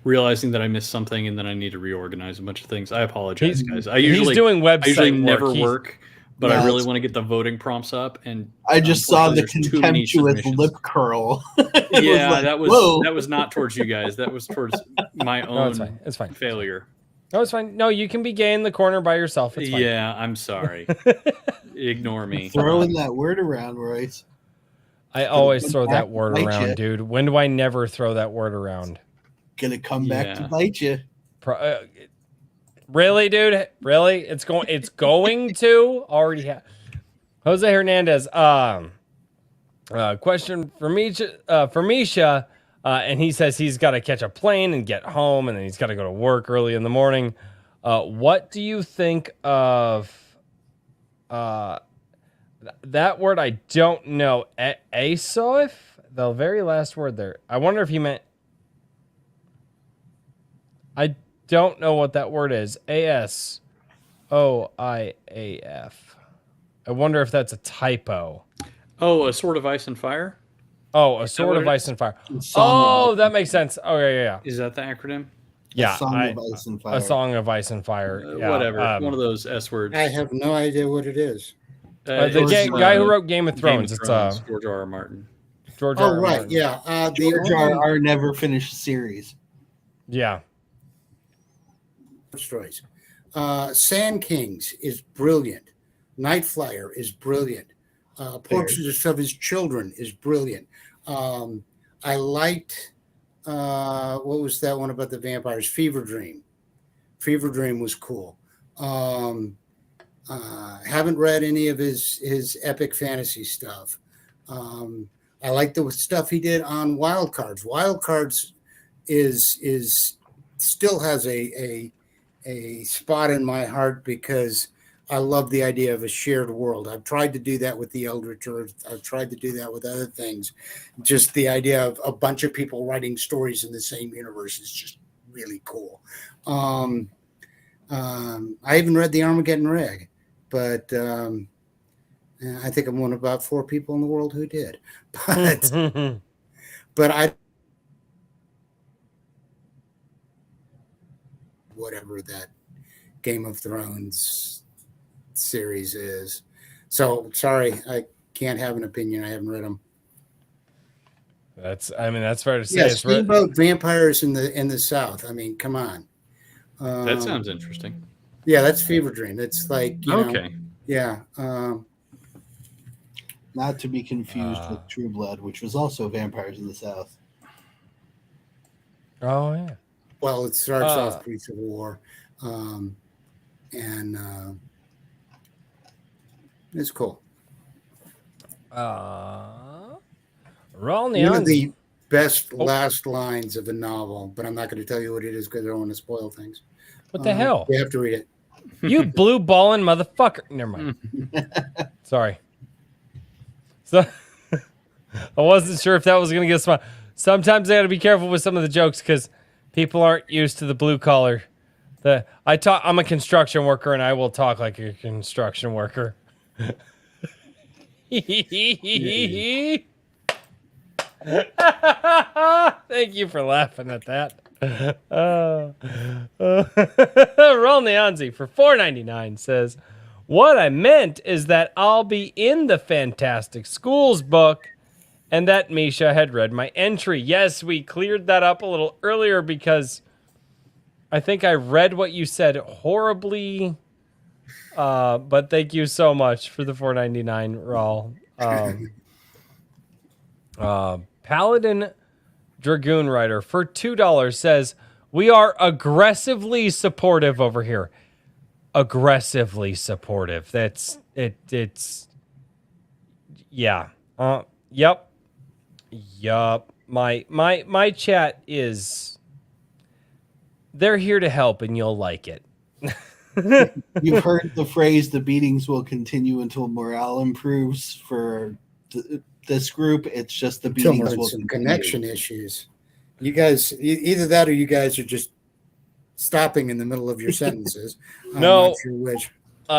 realizing that I missed something and then I need to reorganize a bunch of things. I apologize, guys. He's doing website I usually work. never work, but I really want to get the voting prompts up. And I just saw the contemptuous lip curl. Yeah, like, that was not towards you guys. That was towards my own it's fine. failure. No, it's fine. No, you can be gay in the corner by yourself. It's fine. Yeah, I'm sorry. Ignore me. Throwing that word around, Royce. I always throw that word around, dude. When do I never throw that word around? Gonna come back to bite you. Really, dude? Really? It's going to already have. Jose Hernandez. Question for Misha. And he says he's got to catch a plane and get home, and then he's got to go to work early in the morning. What do you think of that word? I don't know. Asoif? The very last word there. I wonder if he meant... I don't know what that word is. Asoiaf. I wonder if that's a typo. Oh, A Sword of Ice and Fire? Oh, A Sword of Ice and Fire. Oh, that makes sense. Oh, yeah. Is that the acronym? Yeah. A Song of Ice and Fire. A Song of Ice and Fire. Yeah. Whatever. One of those S words. I have no idea what it is. The guy who wrote Game of Thrones. It's George R. R. Martin. George R. R. Right. Martin. Yeah. George R. R. never finished series. Yeah. Stories. Sand Kings is brilliant. Night Flyer is brilliant. Portraits of His Children is brilliant. I liked what was that one about the vampires? Fever Dream. Fever Dream was cool. Haven't read any of his epic fantasy stuff. I like the stuff he did on Wild Cards. Wild Cards is still has a spot in my heart because I love the idea of a shared world. I've tried to do that with the Eldritch Earth. I've tried to do that with other things. Just the idea of a bunch of people writing stories in the same universe is just really cool. I haven't read the Armageddon Reg, but I think I'm one of about 4 people in the world who did. But I whatever that Game of Thrones series is. So sorry, I can't have an opinion. I haven't read them. That's fair to say. Yes, about vampires in the South. I mean, come on. That sounds interesting. Yeah, that's Fever Dream. It's like okay. Yeah. Not to be confused with True Blood, which was also vampires in the South. Oh yeah. Well, it starts off pre-Civil War, and it's cool. Raul One Neon. of the best last lines of a novel, but I'm not going to tell you what it is because I don't want to spoil things. What the hell? You have to read it. You blue balling motherfucker. Never mind. Sorry. So I wasn't sure if that was going to get a smile. Sometimes I got to be careful with some of the jokes because people aren't used to the blue collar. I'm a construction worker and I will talk like a construction worker. Thank you for laughing at that. Roll Neonzi for $4.99 says, what I meant is that I'll be in the Fantastic Schools book and that Misha had read my entry. Yes, we cleared that up a little earlier because I think I read what you said horribly. But thank you so much for the $4.99, Raul. Paladin Dragoon Rider for $2 says, we are aggressively supportive over here. Aggressively supportive. That's it. It's yeah. Yep. My chat is, they're here to help and you'll like it. You've heard the phrase, the beatings will continue until morale improves. For this group, it's just the beatings will some continue. Connection issues. You guys, either that or you guys are just stopping in the middle of your sentences. I'm not sure which.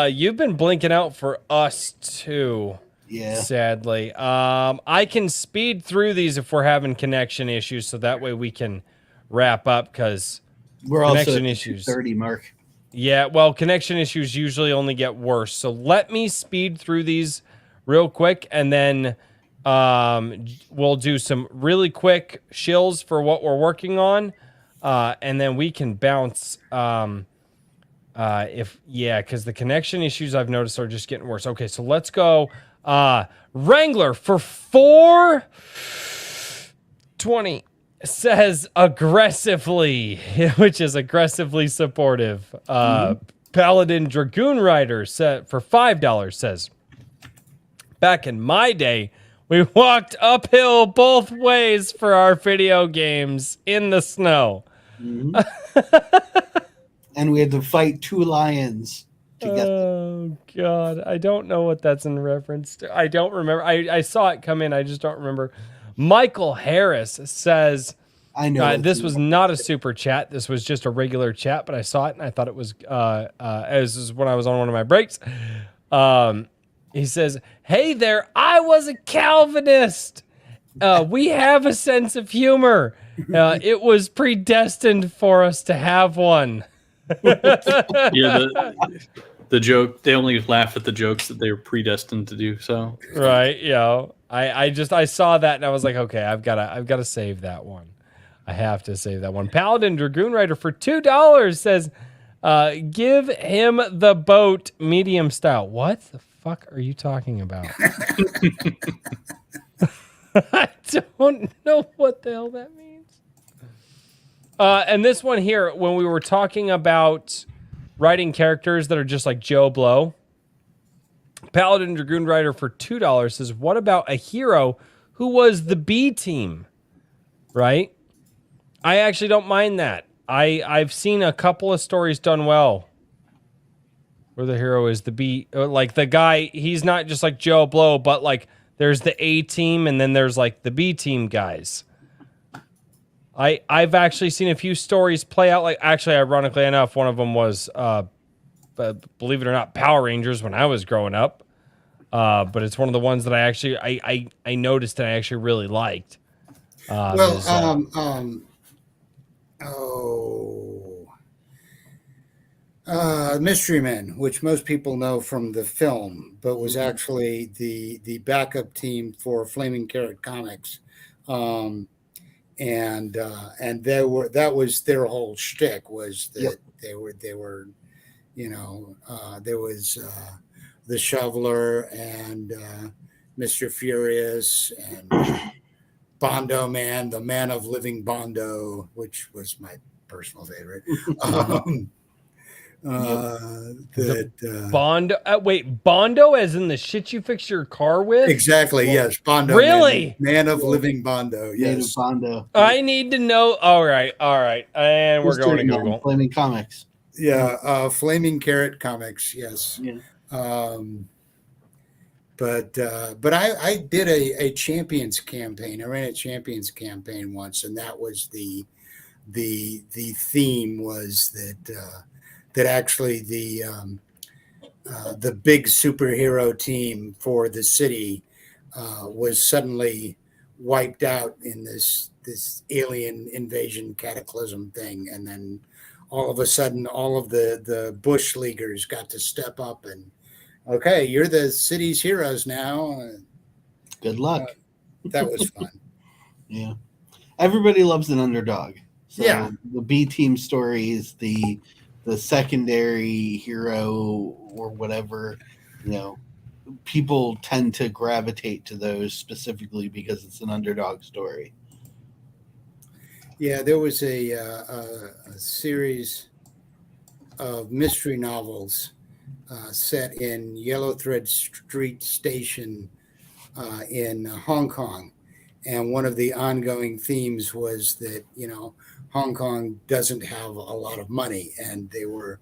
You've been blinking out for us too. Yeah. Sadly. I can speed through these if we're having connection issues, so that way we can wrap up because we're connection also issues. 30 mark. Yeah, well, connection issues usually only get worse. So let me speed through these real quick, and then we'll do some really quick shills for what we're working on, and then we can bounce. Because the connection issues I've noticed are just getting worse. Okay, so let's go. Wrangler for $4.20 says aggressively, which is aggressively supportive. Paladin Dragoon Rider set for $5 says, back in my day, we walked uphill both ways for our video games in the snow. And we had to fight 2 lions to get them. Oh, God. I don't know what that's in reference to. I don't remember. I saw it come in. I just don't remember. Michael Harris says, I know this was not a super chat. This was just a regular chat, but I saw it and I thought it was as when I was on one of my breaks. He says, hey there, I was a Calvinist. We have a sense of humor. It was predestined for us to have one. Yeah, the joke, they only laugh at the jokes that they were predestined to do so. Right, yeah. I saw that and I was like, okay, I've gotta save that one. I have to save that one. Paladin Dragoon Rider for $2 says, give him the boat medium style. What the fuck are you talking about? I don't know what the hell that means. And this one here, when we were talking about writing characters that are just like Joe Blow, Paladin Dragoon Rider for $2 says, what about a hero who was the B team? Right? I actually don't mind that. I've seen a couple of stories done well where the hero is the B, like the guy, he's not just like Joe Blow, but like there's the A team and then there's like the B team guys. I've actually seen a few stories play out, like actually ironically enough, one of them was believe it or not, Power Rangers when I was growing up. But it's one of the ones that I actually I noticed and I actually really liked. Mystery Men, which most people know from the film, but was actually the backup team for Flaming Carrot Comics, and that was their whole shtick, was that they were there was the Shoveler and Mr. Furious and Bondo Man, the Man of Living Bondo, which was my personal favorite. Bondo. Wait, Bondo, as in the shit you fix your car with? Exactly. Yes, Bondo. Really? Man of Living Bondo. Yes, Bondo. I need to know. All right, and we're going to Google Flaming Comics. Yeah, Flaming Carrot Comics, yes. Yeah. But I did a Champions campaign. I ran a Champions campaign once, and that was the theme was that actually the big superhero team for the city was suddenly wiped out in this alien invasion cataclysm thing, and then all of a sudden all of the bush leaguers got to step up and, okay, you're the city's heroes now. Good luck. That was fun. Yeah, everybody loves an underdog. So yeah, the B team story is the secondary hero or whatever. People tend to gravitate to those specifically because it's an underdog story. Yeah, there was a series of mystery novels set in Yellow Thread Street Station in Hong Kong. And one of the ongoing themes was that, Hong Kong doesn't have a lot of money, and they were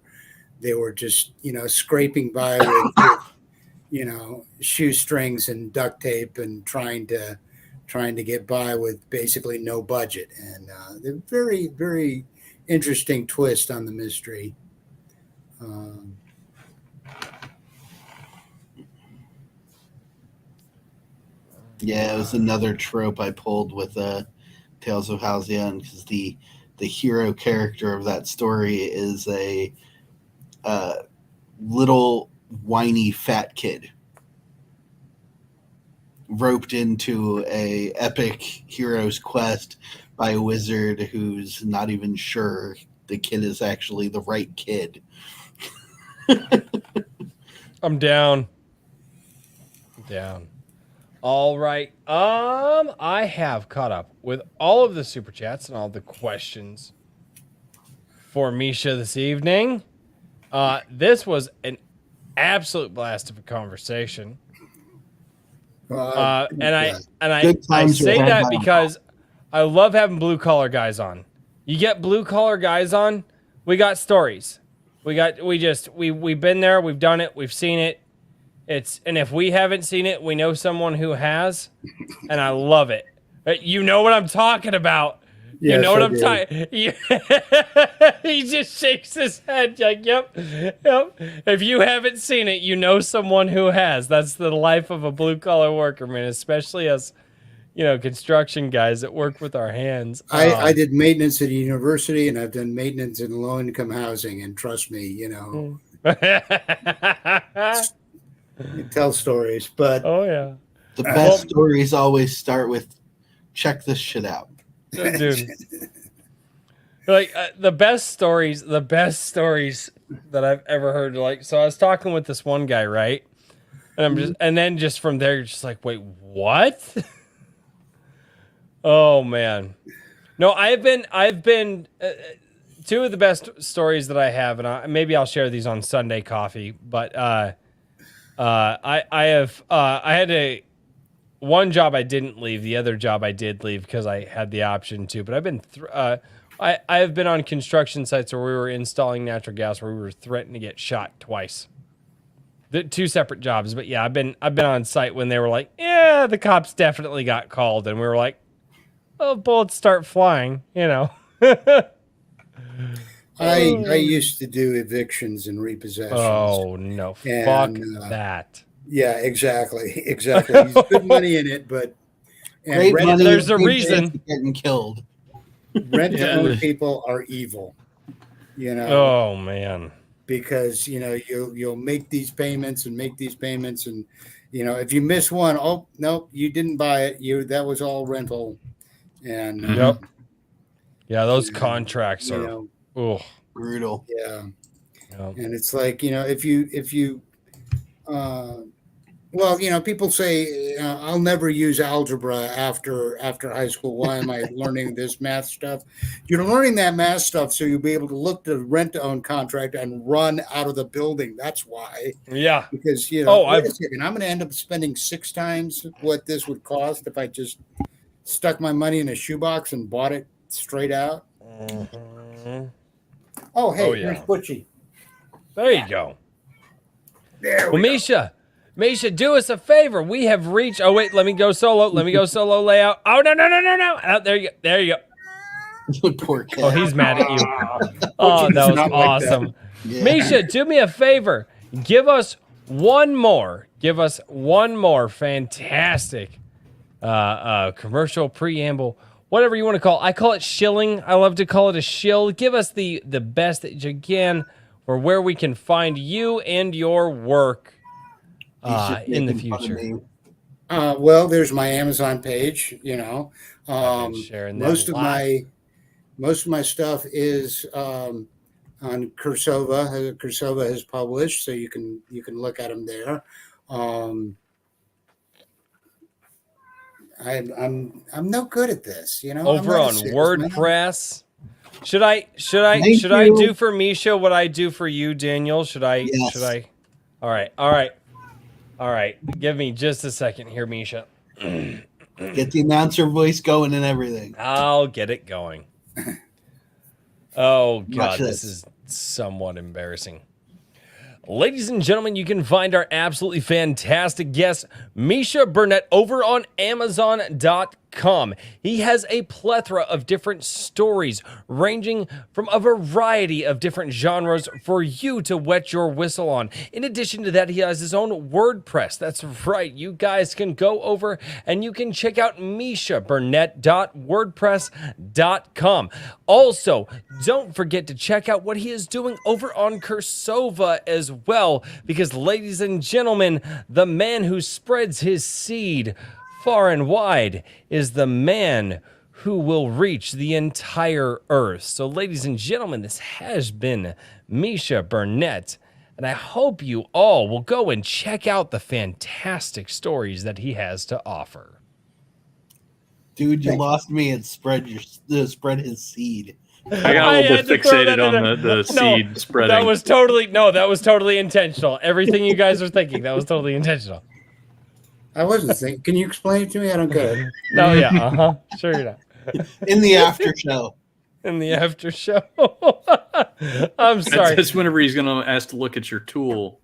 just, scraping by with shoestrings and duct tape and trying to get by with basically no budget. And the very, very interesting twist on the mystery. Yeah, it was another trope I pulled with Tales of Halcyon, because the hero character of that story is a little whiny fat kid roped into a epic hero's quest by a wizard who's not even sure the kid is actually the right kid. I'm down. All right. I have caught up with all of the super chats and all the questions for Misha this evening. This was an absolute blast of a conversation. And I say that because I love having blue collar guys on. You get blue collar guys on, we got stories. We've been there, we've done it, we've seen it. And if we haven't seen it, we know someone who has, and I love it. You know what I'm talking about. Yes, you know what I'm talking. He just shakes his head like, yep. If you haven't seen it, you know someone who has. That's the life of a blue collar worker, man. Especially us, construction guys that work with our hands. I did maintenance at a university, and I've done maintenance in low income housing, and trust me, you tell stories, but oh yeah, the best stories always start with check this shit out. Dude, like the best stories that I've ever heard. Like, so I was talking with this one guy, right? And then just from there, you're just like, wait, what? Oh man, no, I've been two of the best stories that I have, and maybe I'll share these on Sunday Coffee. But I had one job I didn't leave. The other job I did leave because I had the option to. But I've been I have been on construction sites where we were installing natural gas where we were threatened to get shot twice. The two separate jobs, but yeah, I've been on site when they were like, yeah, the cops definitely got called, and we were like, oh, bullets start flying, I used to do evictions and repossessions. Oh no, fuck that. Yeah, exactly. There's good money in it, but there's a reason getting killed. Rent-to-own people are evil. Oh man. Because you'll make these payments, and if you miss one, oh no, you didn't buy it. That was all rental. And yep. Yeah, those contracts are brutal. Yeah. And it's like, if you people say, I'll never use algebra after high school. Why am I learning this math stuff? You're learning that math stuff so you'll be able to look to rent-to-own contract and run out of the building. That's why. Yeah. Because, wait a second, I'm going to end up spending 6 times what this would cost if I just stuck my money in a shoebox and bought it straight out. Mm-hmm. Oh, hey, Oh, yeah. here's Butchie. There you go. There we go. Misha, do us a favor. We have reached. Oh, wait, let me go solo. Layout. Oh, no. Oh, there you go. Poor cat. Oh, he's mad at you. Oh, that was awesome. Like that. Yeah. Misha, do me a favor. Give us one more fantastic commercial preamble, whatever you want to call it. I call it shilling. I love to call it a shill. Give us the best that you can, or where we can find you and your work in the future. Well, there's my Amazon page. Sharing most of my stuff is on Cursova. Cursova has published, so you can look at them there. I'm no good at this, Over on WordPress. Should I do for Misha what I do for you, Daniel? Should I? All right. Give me just a second here, Misha. Get the announcer voice going and everything. I'll get it going. Oh God, this is somewhat embarrassing. Ladies and gentlemen, you can find our absolutely fantastic guest, Misha Burnett, over on Amazon.com. He has a plethora of different stories ranging from a variety of different genres for you to wet your whistle on. In addition to that, he has his own WordPress. That's right. You guys can go over and you can check out mishaburnett.wordpress.com. Also, don't forget to check out what he is doing over on Cursova as well, because ladies and gentlemen, the man who spreads his seed far and wide is the man who will reach the entire earth. So ladies and gentlemen, this has been Misha Burnett, and I hope you all will go and check out the fantastic stories that he has to offer. Dude, you lost me at spread his seed. I got a little bit fixated on the seed spreading. That was totally intentional. Everything you guys are thinking, that was totally intentional. I wasn't thinking. Can you explain it to me? I don't get it. No, yeah, sure you're not. In the after show. I'm sorry. That's whenever he's going to ask to look at your tool.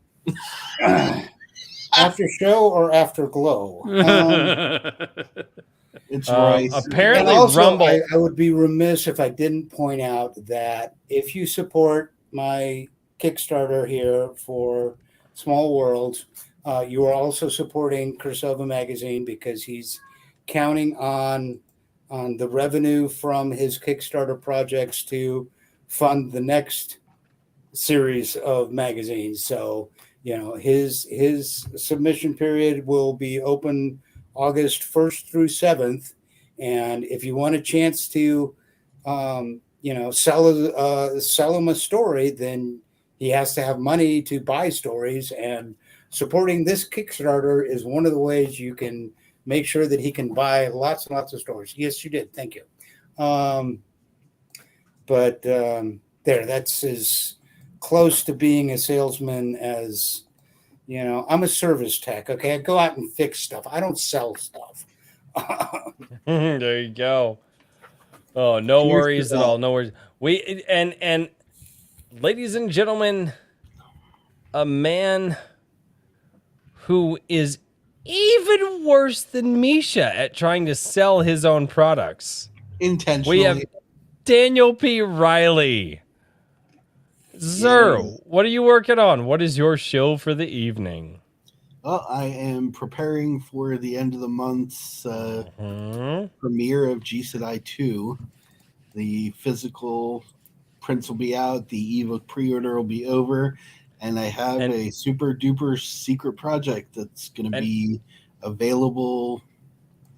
After show or after glow? It's right. Apparently, also, Rumble. I would be remiss if I didn't point out that if you support my Kickstarter here for Small Worlds, you are also supporting Cursova Magazine, because he's counting on the revenue from his Kickstarter projects to fund the next series of magazines. So, his submission period will be open August 1st through 7th. And if you want a chance to, sell him a story, then he has to have money to buy stories. And supporting this Kickstarter is one of the ways you can make sure that he can buy lots and lots of stories. Yes, you did. Thank you. That's as close to being a salesman as, I'm a service tech. Okay. I go out and fix stuff. I don't sell stuff. There you go. Oh, no worries at all. No worries. And ladies and gentlemen, a man who is even worse than Misha at trying to sell his own products. Intentionally. We have Daniel P. Riley. Sir, what are you working on? What is your show for the evening? Well, I am preparing for the end of the month's premiere of GCI 2. The physical prints will be out. The ebook pre-order will be over. And I have a super duper secret project that's going to be available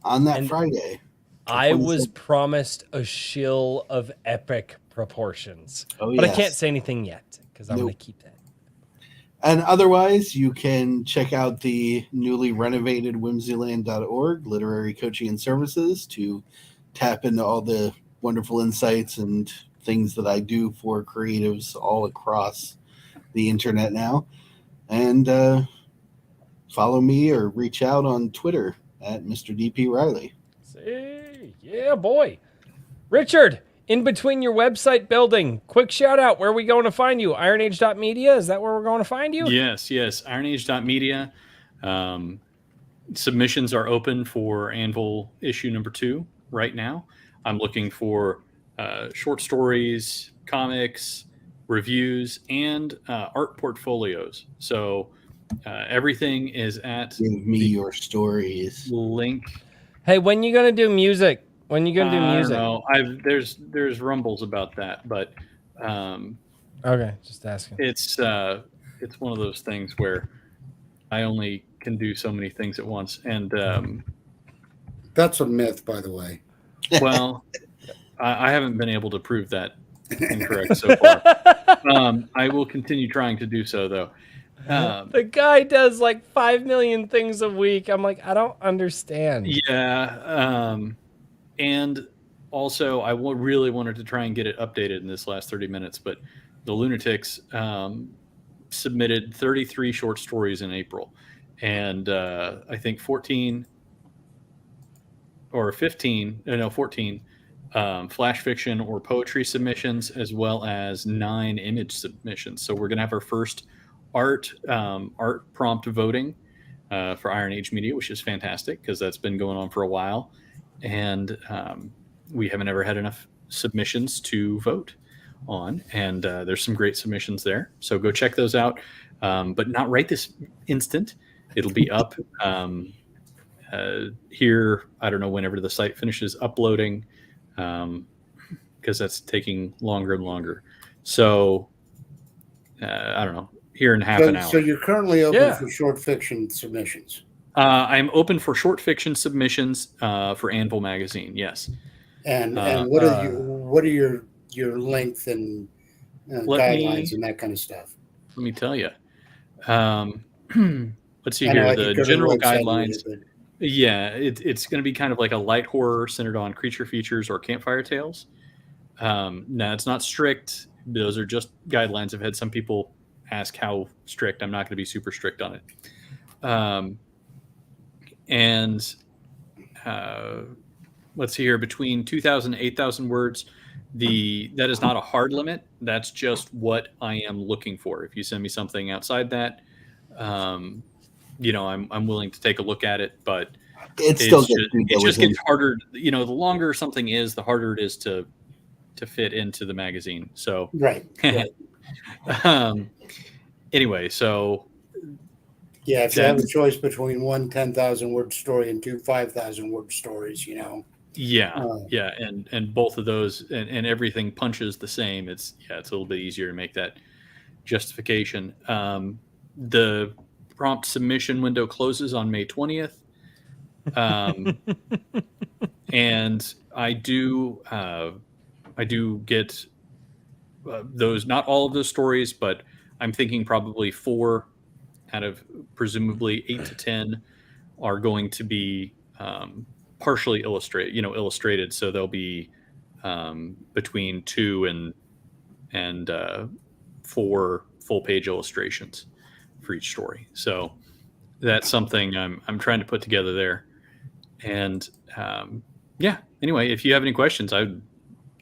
on that Friday. I was promised a shill of epic proportions. But I can't say anything yet because I'm going to keep that. And otherwise, you can check out the newly renovated whimsyland.org, literary coaching and services, to tap into all the wonderful insights and things that I do for creatives all across the internet now. And follow me or reach out on Twitter at Mr. DP Riley. See? Yeah, boy. Richard, in between your website building, quick shout out. Where are we going to find you? IronAge.media? Is that where we're going to find you? Yes. IronAge.media. Submissions are open for Anvil issue number 2 right now. I'm looking for short stories, comics, reviews, and art portfolios. So everything is at Give me your stories. link. Hey, when you gonna do music? When you gonna do music? I don't know. There's rumbles about that, but okay, just asking. It's one of those things where I only can do so many things at once, and that's a myth, by the way. Well, I haven't been able to prove that incorrect so far. I will continue trying to do so, though. The guy does like 5 million things a week. I'm like, I don't understand. Yeah. And also, I really wanted to try and get it updated in this last 30 minutes, but the Lunatics submitted 33 short stories in April. And I think 14 flash fiction or poetry submissions, as well as 9 image submissions. So we're going to have our first art prompt voting for Iron Age Media, which is fantastic because that's been going on for a while. And we haven't ever had enough submissions to vote on. And there's some great submissions there. So go check those out, but not right this instant. It'll be up here, I don't know, whenever the site finishes uploading, because that's taking longer and longer. So I don't know, here in half an hour. So you're currently open for short fiction submissions. I'm open for short fiction submissions for Anvil magazine. Yes. And what are your length and guidelines and that kind of stuff? Let me tell you. Let's see here. The general guidelines. Yeah, it's going to be kind of like a light horror centered on creature features or campfire tales. Now, it's not strict. Those are just guidelines. I've had some people ask how strict. I'm not going to be super strict on it. And let's see here, between 2,000 and 8,000 words, that is not a hard limit. That's just what I am looking for. If you send me something outside that, I'm willing to take a look at it, but it just gets harder. The longer something is, the harder it is to fit into the magazine. So right. Anyway, so yeah, if you have a choice between one 10,000 word story and 2 5,000 word stories, Yeah, and both of those and everything punches the same. It's a little bit easier to make that justification. The prompt submission window closes on May 20th, and I do get those. Not all of those stories, but I'm thinking probably 4 out of presumably 8 to 10 are going to be partially illustrated. So they'll be between 2 and 4 full page illustrations for each story. So that's something I'm trying to put together there. And anyway, if you have any questions, I'd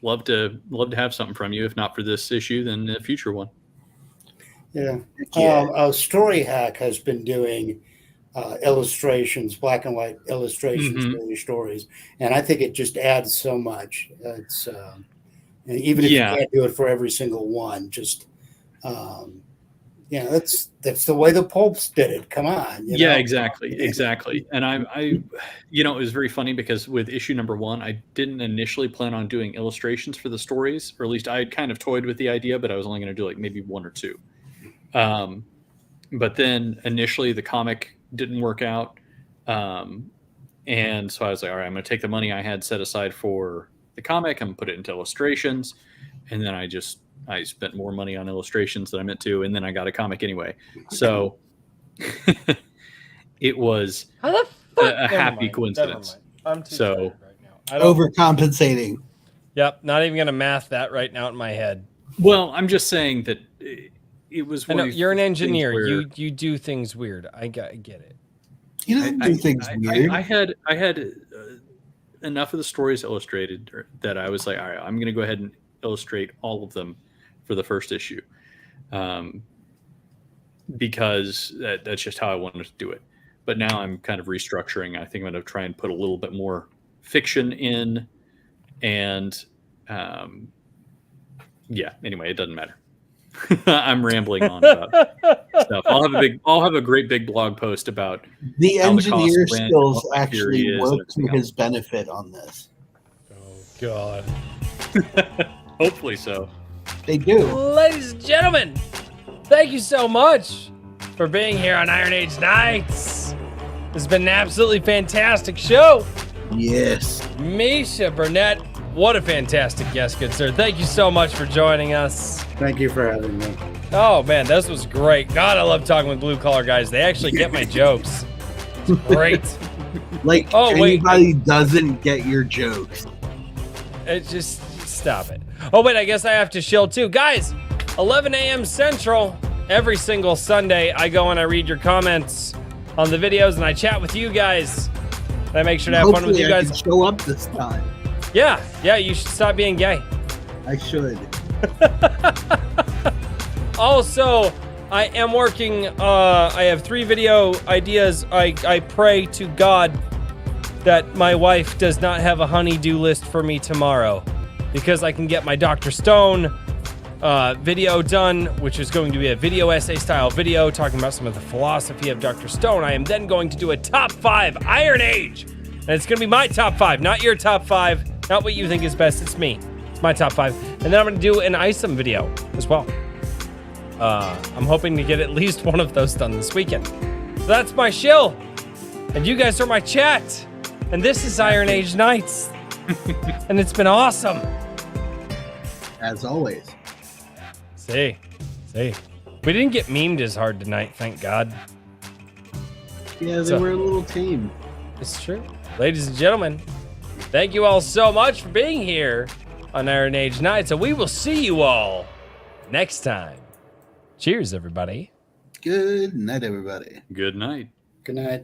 love to have something from you. If not for this issue, then a future one. Yeah. Story Hack has been doing illustrations, black and white illustrations for your stories, and I think it just adds so much. It's and even if you can't do it for every single one, just that's the way the Pulps did it. Come on. Exactly. And I it was very funny because with issue number 1, I didn't initially plan on doing illustrations for the stories, or at least I had kind of toyed with the idea, but I was only going to do like maybe 1 or 2. But then initially the comic didn't work out. And so I was like, all right, I'm going to take the money I had set aside for the comic and put it into illustrations. And then I spent more money on illustrations than I meant to. And then I got a comic anyway. So it was a happy coincidence. I'm too tired right now. Overcompensating. Yep. Not even going to math that right now in my head. Well, I'm just saying that it was. You're an engineer. You do things weird. I get it. He doesn't do things weird. I had enough of the stories illustrated that I was like, all right, I'm going to go ahead and illustrate all of them for the first issue, because that's just how I wanted to do it. But now I'm kind of restructuring. I think I'm going to try and put a little bit more fiction in, and anyway, it doesn't matter. I'm rambling on about stuff. I'll have a great big blog post about the engineer skills actually work to his benefit on this. Oh God. Hopefully so. They do. Ladies and gentlemen, thank you so much for being here on Iron Age Nights. This has been an absolutely fantastic show. Yes. Misha Burnett, what a fantastic guest, good sir. Thank you so much for joining us. Thank you for having me. Oh, man, this was great. God, I love talking with blue-collar guys. They actually get my jokes. It's great. Like, anybody doesn't get your jokes. It just, stop it. Oh, wait, I guess I have to shill, too. Guys, 11 a.m. Central, every single Sunday, I go and I read your comments on the videos, and I chat with you guys. And I make sure to have fun with you guys. I can show up this time. Yeah, you should stop being gay. I should. Also, I am working, I have 3 video ideas. I pray to God that my wife does not have a honey-do list for me tomorrow, because I can get my Dr. Stone video done, which is going to be a video essay style video talking about some of the philosophy of Dr. Stone. I am then going to do a top 5 Iron Age, and it's going to be my top 5, not your top 5. Not what you think is best, it's me. It's my top 5. And then I'm going to do an ISOM video as well. I'm hoping to get at least one of those done this weekend. So that's my shill. And you guys are my chat. And this is Iron Age Nights. And it's been awesome. As always. See. We didn't get memed as hard tonight, thank God. Yeah, they were a little tame. It's true. Ladies and gentlemen, thank you all so much for being here on Iron Age Nights, and we will see you all next time. Cheers, everybody. Good night, everybody. Good night. Good night.